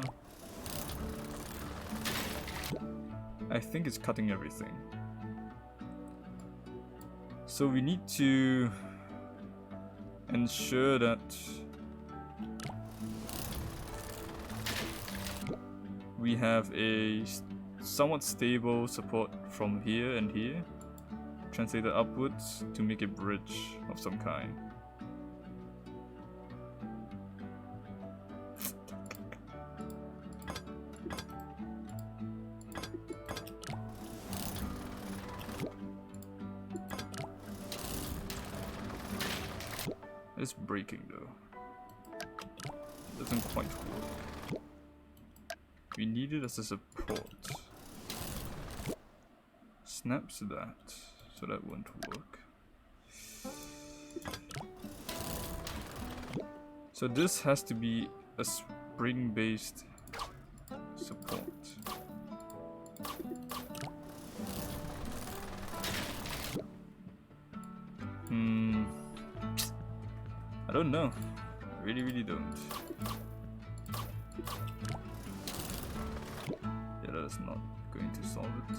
I think it's cutting everything. So we need to ensure that we have a somewhat stable support from here and here, translated upwards to make a bridge of some kind. It's breaking though. Doesn't quite work. We need it as a support. Snaps that, so that won't work. So this has to be a spring-based support. I don't know. I really don't. Yeah, that is not going to solve it.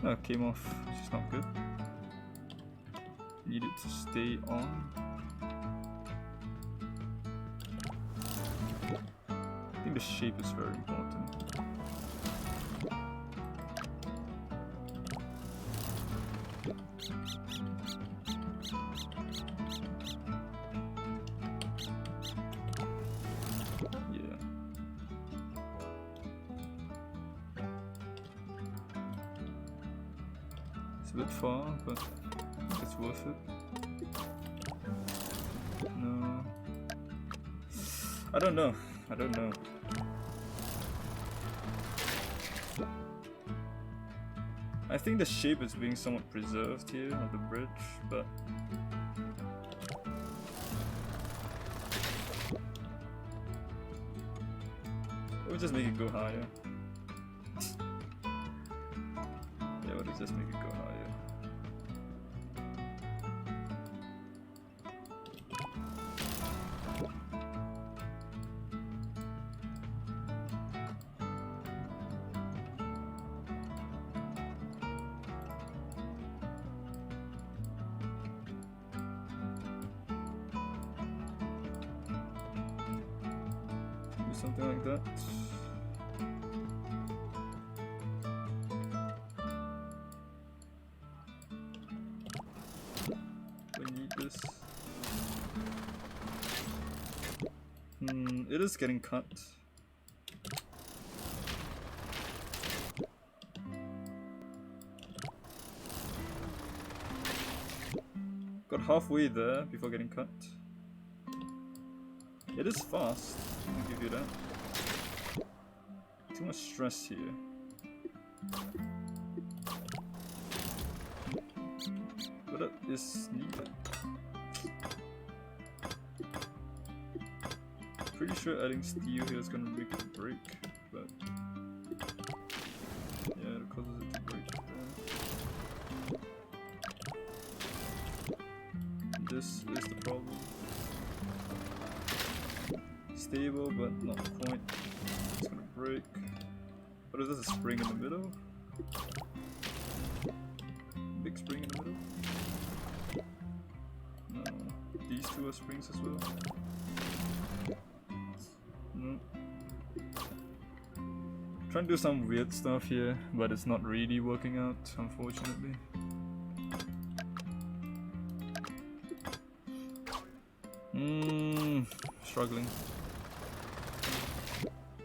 Oh, came off, which is not good. Need it to stay on. I think the shape is very important. A bit far, but it's worth it. No. I don't know. I think the shape is being somewhat preserved here of the bridge, but we'll just make it go higher. Yeah, we'll just make it go higher. Something like that. We need this. It is getting cut. halfway there before getting cut. It is fast, I'll give you that. Too much stress here. But that is needed. Pretty sure adding steel here is gonna make it break, but yeah, it causes it to break there. This is the problem. Stable, but not quite. It's gonna break. What is this, a spring in the middle? Big spring in the middle? No. These two are springs as well? No. Trying to do some weird stuff here, but it's not really working out, unfortunately. Struggling.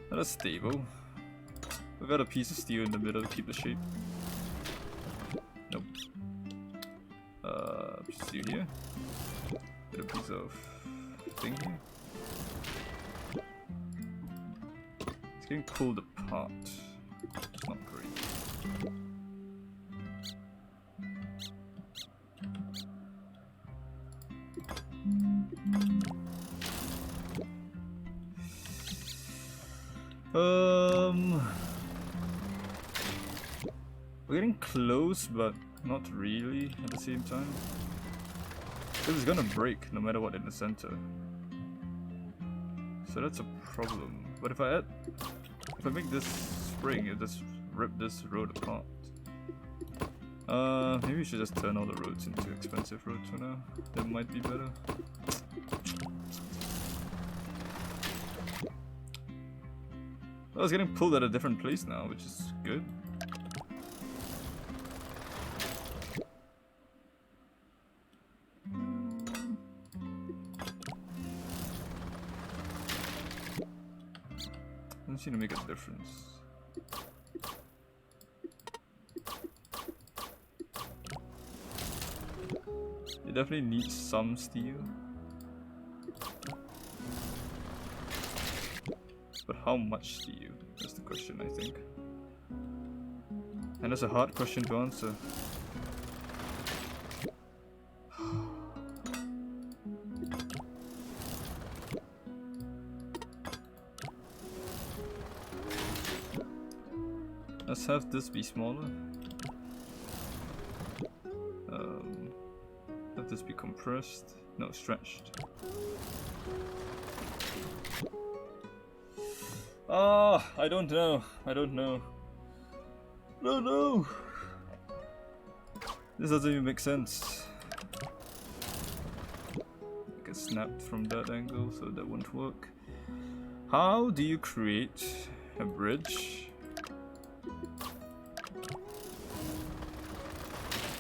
That is stable. We've got a piece of steel in the middle to keep the shape. Nope. Steel here. Get a piece of thing here. It's getting pulled apart. It's not great. We're getting close, but not really at the same time. This is gonna break no matter what in the center. So that's a problem. But if I make this spring, it just rip this road apart. Maybe we should just turn all the roads into expensive roads for now. That might be better. I was getting pulled at a different place now, which is good. Doesn't seem to make a difference. It definitely needs some steel. But how much steel? That's the question, I think. And that's a hard question to answer. Let's have this be smaller. Let this be compressed. No, stretched. Ah, I don't know. I don't know. I don't know. This doesn't even make sense. I get snapped from that angle, so that won't work. How do you create a bridge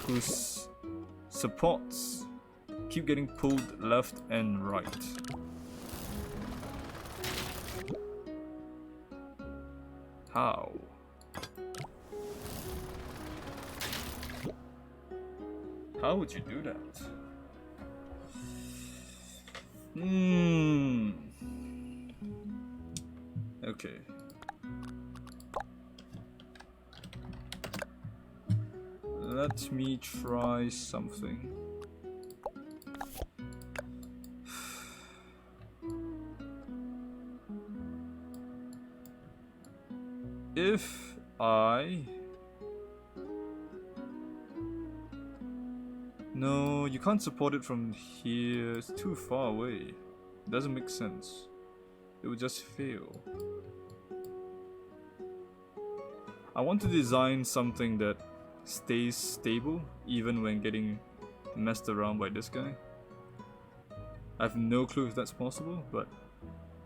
whose supports keep getting pulled left and right? How? How would you do that? Okay. Let me try something. If I... No, you can't support it from here. It's too far away. It doesn't make sense. It would just fail. I want to design something that stays stable even when getting messed around by this guy. I have no clue if that's possible, but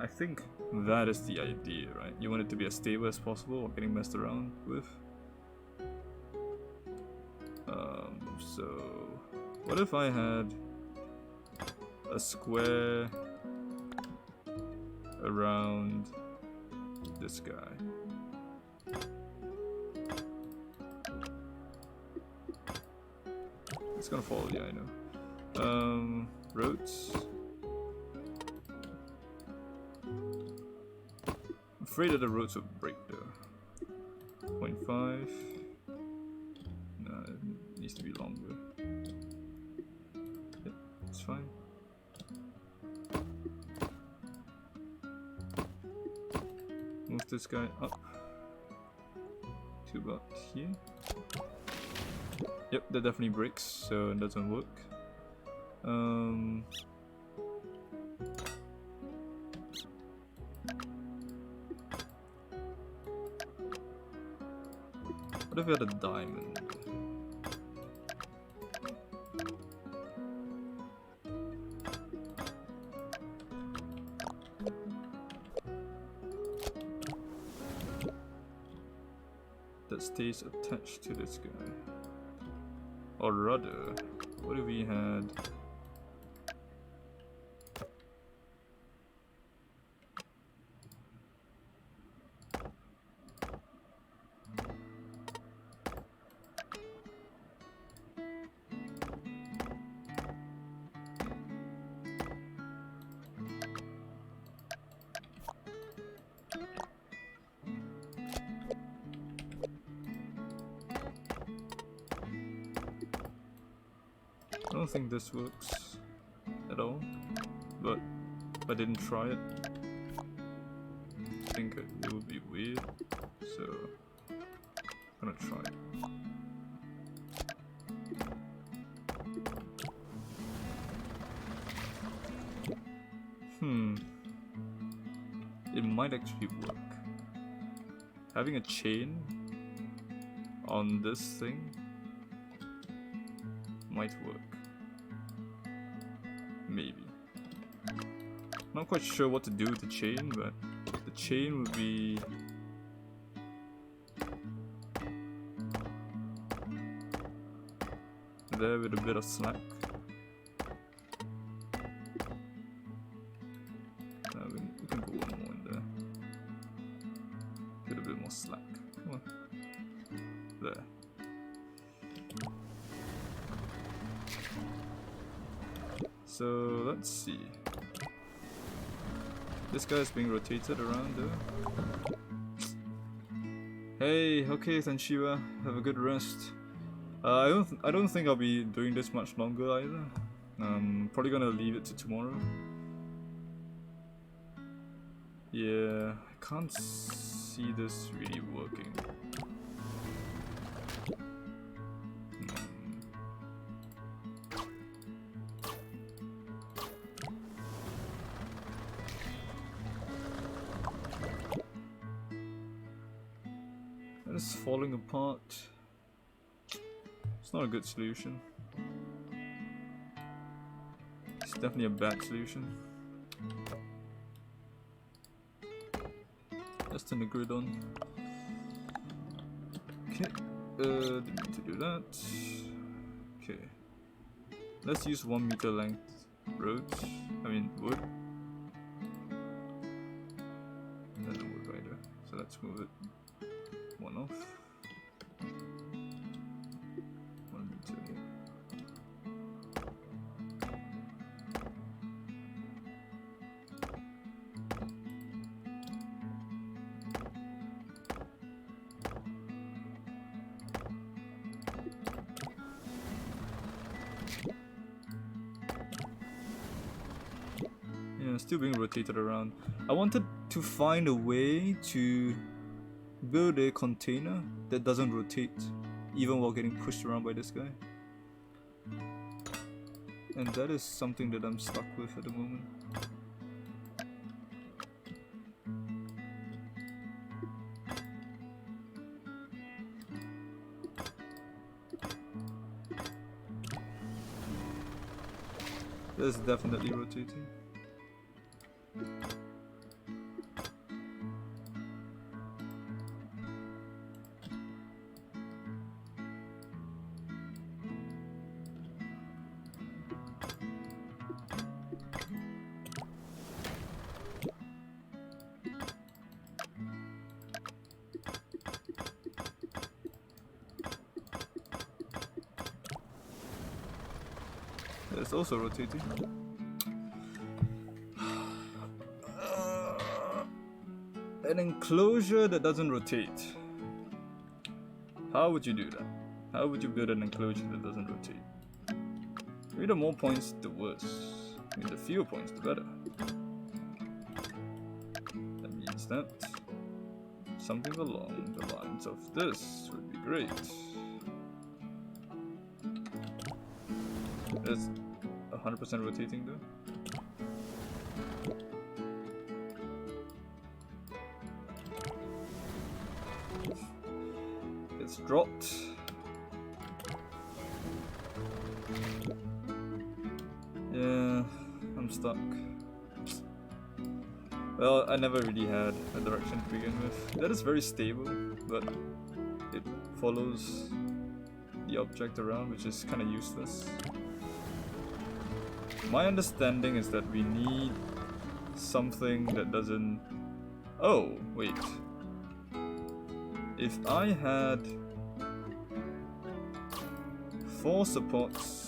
I think that is the idea, right? You want it to be as stable as possible while getting messed around with. So what if I had a square around this guy? It's gonna fall, yeah, I know. Roads. I'm afraid that the roads will break though. 0.5. No, it needs to be longer. Yep, it's fine. Move this guy up to about here. Yep, that definitely breaks, so it doesn't work. What if we had a diamond? That stays attached to this guy. Or rather, what if we had... I don't think this works at all, but if I didn't try it, I think it would be weird, so I'm gonna try it. It might actually work. Having a chain on this thing might work. Maybe. Not quite sure what to do with the chain, but the chain would be... there with a bit of slack. We can put one more in there. Get a bit more slack. Come on. There. So let's see. This guy is being rotated around there. Hey, okay, Tanshiwa, have a good rest. I don't think I'll be doing this much longer either. Probably gonna leave it to tomorrow. Yeah, I can't see this really working. It's falling apart. It's not a good solution. It's definitely a bad solution. Let's turn the grid on. Okay, didn't need to do that. Okay, let's use 1 meter length roads. I mean wood. Doesn't work either. So let's move it. One off. 1 meter here. Yeah, still being rotated around. I wanted to find a way to build a container that doesn't rotate even while getting pushed around by this guy. And that is something that I'm stuck with at the moment. That's definitely rotating. That's also rotating. An enclosure that doesn't rotate. How would you do that? How would you build an enclosure that doesn't rotate? Maybe the more points, the worse. I mean, the fewer points, the better. That means that something along the lines of this would be great. It's 100% rotating though. It's dropped. Yeah, I'm stuck. Well, I never really had a direction to begin with. That is very stable, but it follows the object around, which is kind of useless. My understanding is that we need something that doesn't... Oh, wait. If I had 4 supports...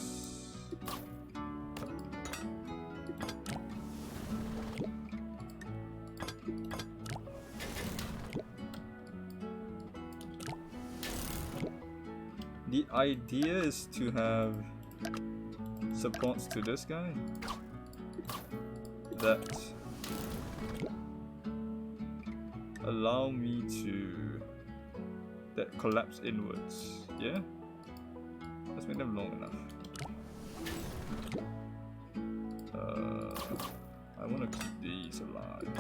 The idea is to have supports to this guy that allow me to collapse inwards. Yeah? Let's make them long enough. I want to keep these alive.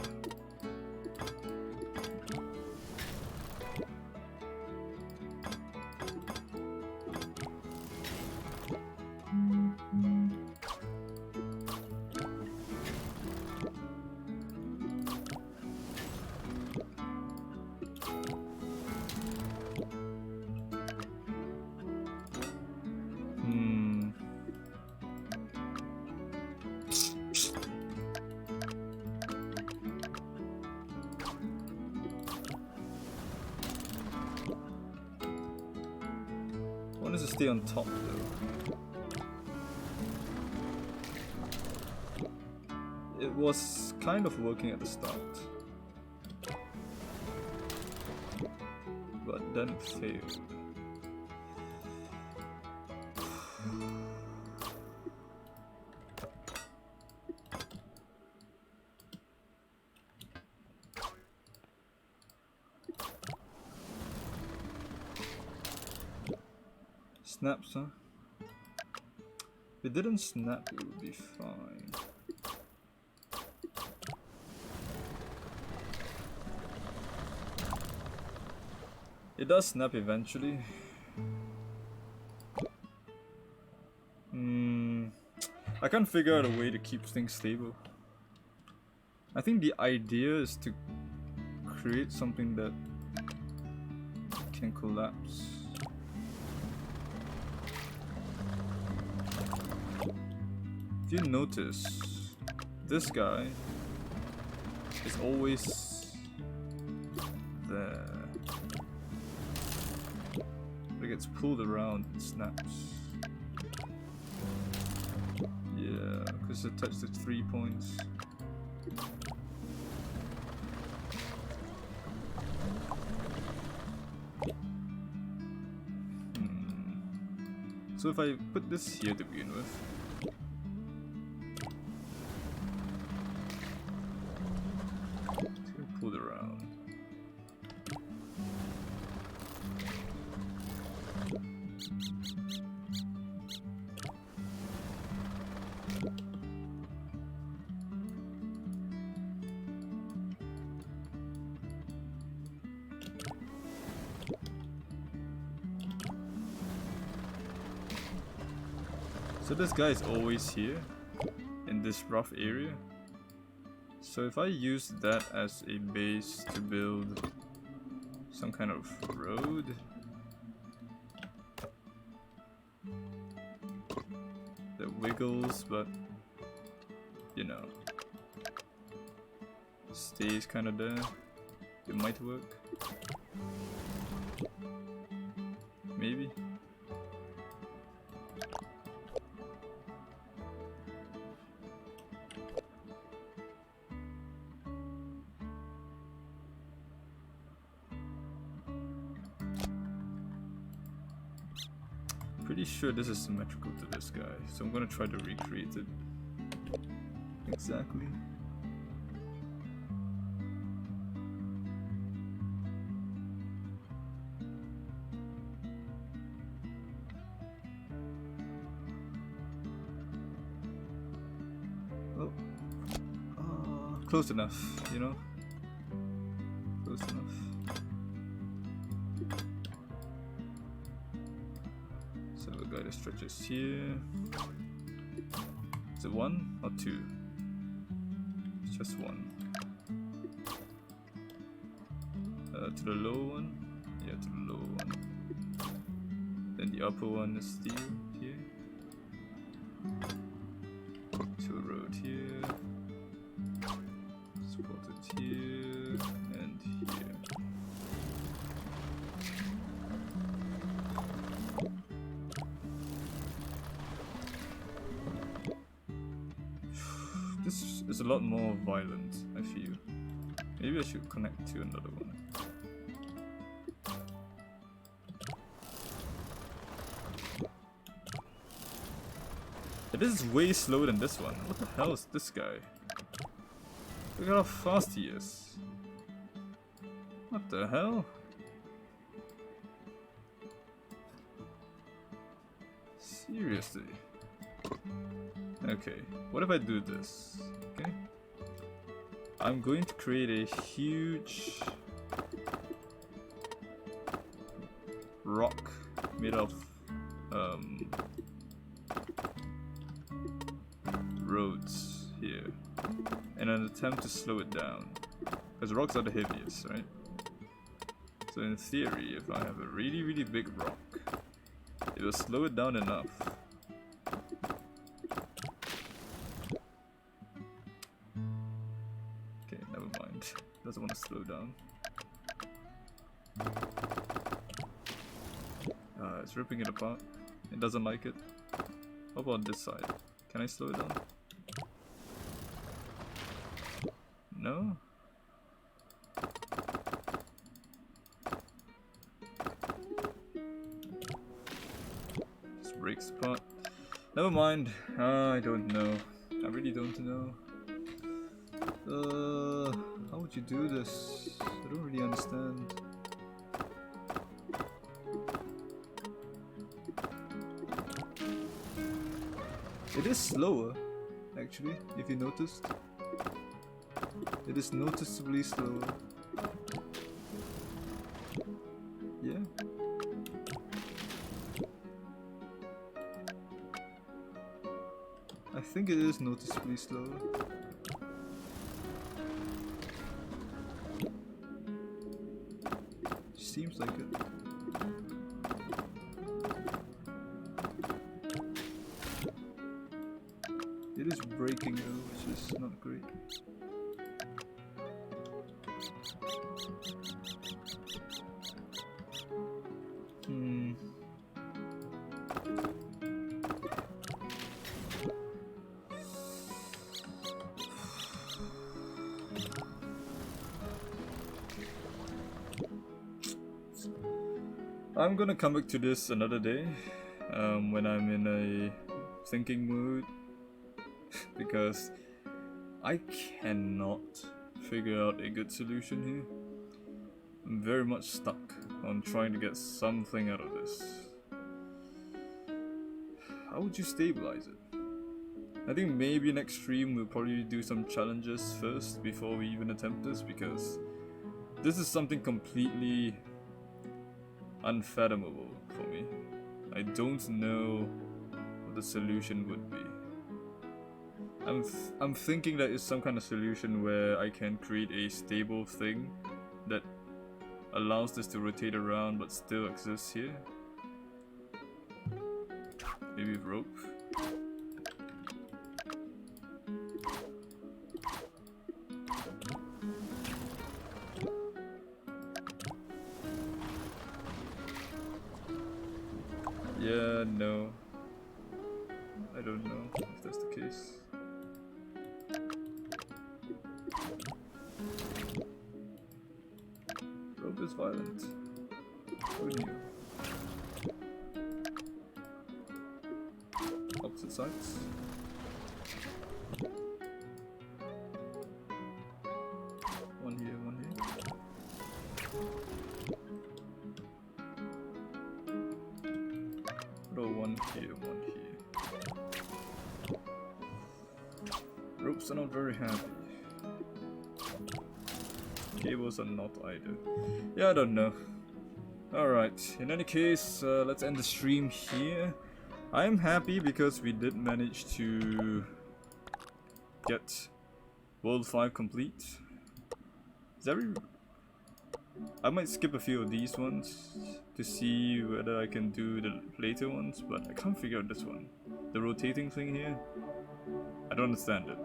To stay on top though. It was kind of working at the start, but then it failed. Snaps, huh? If it didn't snap, it would be fine. It does snap eventually. I can't figure out a way to keep things stable. I think the idea is to create something that can collapse. If you notice, this guy is always there. It gets pulled around and snaps. Yeah, because it touched the 3 points. So if I put this here to begin with, it's gonna pull it around. So this guy is always here in this rough area. So if I use that as a base to build some kind of road, that wiggles but, you know, stays kind of there, it might work. Maybe. Pretty sure this is symmetrical to this guy, so I'm gonna try to recreate it exactly. Oh, close enough, you know? Close enough. So the guy that stretches here. Is it 1 or 2? It's just 1. To the low one? Yeah, to the low one. Then the upper one is steel here. To a road here. Supported here and here. This is a lot more violent, I feel. Maybe I should connect to another one. This is way slower than this one. What the hell is this guy? Look how fast he is. What the hell? Seriously? Okay, what if I do this? Okay. I'm going to create a huge rock made of roads here in an attempt to slow it down, because rocks are the heaviest, right? So in theory, if I have a really big rock, it will slow it down enough. Okay, never mind. Doesn't want to slow down. It's ripping it apart. It doesn't like it. What about this side? Can I slow it down? No? Just breaks apart. Never mind. I don't know. I really don't know. How would you do this? I don't really understand. It is slower, actually, if you noticed. It is noticeably slower. Yeah. I think it is noticeably slower. Seems like it. It is breaking though, which is not great. I'm gonna come back to this another day, when I'm in a thinking mood, because I cannot figure out a good solution here. I'm very much stuck on trying to get something out of this. How would you stabilize it? I think maybe next stream we'll probably do some challenges first before we even attempt this, because this is something completely unfathomable for me. I don't know what the solution would be. I'm thinking that it's some kind of solution where I can create a stable thing that allows this to rotate around but still exists here. Maybe with rope. Yeah, no. I don't know if that's the case. Rope is violent. Who knew? sides. One here, one here. Throw one here, one here. Ropes are not very happy. Cables are not either. Yeah, I don't know. Alright, in any case, let's end the stream here. I'm happy because we did manage to get World 5 complete. Is I might skip a few of these ones to see whether I can do the later ones, but I can't figure out this one. The rotating thing here, I don't understand it.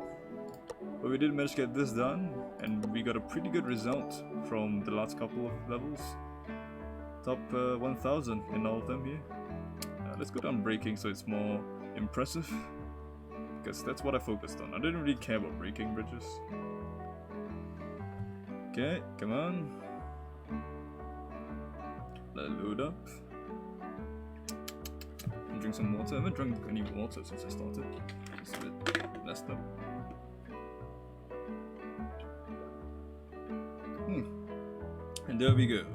But we did manage to get this done, and we got a pretty good result from the last couple of levels. Top 1000 in all of them here. Let's go down breaking so it's more impressive, because that's what I focused on. I didn't really care about breaking bridges. Okay, come on. Let it load up. Drink some water. I haven't drunk any water since I started. It's a bit messed up. And there we go.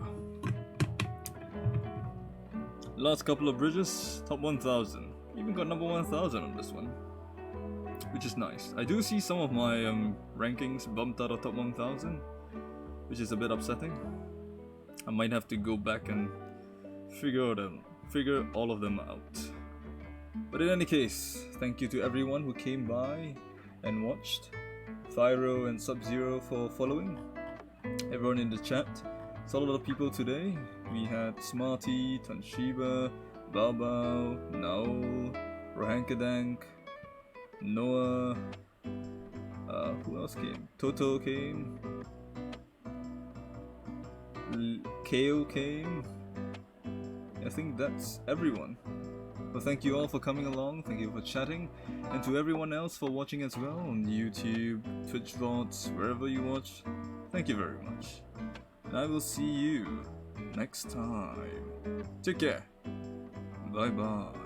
Last couple of bridges, top 1000. Even got number 1000 on this one, which is nice. I do see some of my rankings bumped out of top 1000, which is a bit upsetting. I might have to go back and figure all of them out. But in any case, thank you to everyone who came by and watched. Thyro and Sub-Zero for following. Everyone in the chat. Saw a lot of people today. We had Smarty, Tanshiba, Baobao, Naol, Rohankadank, Noah, who else came? Toto came, KO came. I think that's everyone. Well, thank you all for coming along, thank you for chatting, and to everyone else for watching as well on YouTube, Twitch VODs, wherever you watch. Thank you very much. And I will see you next time. Take care. Bye bye.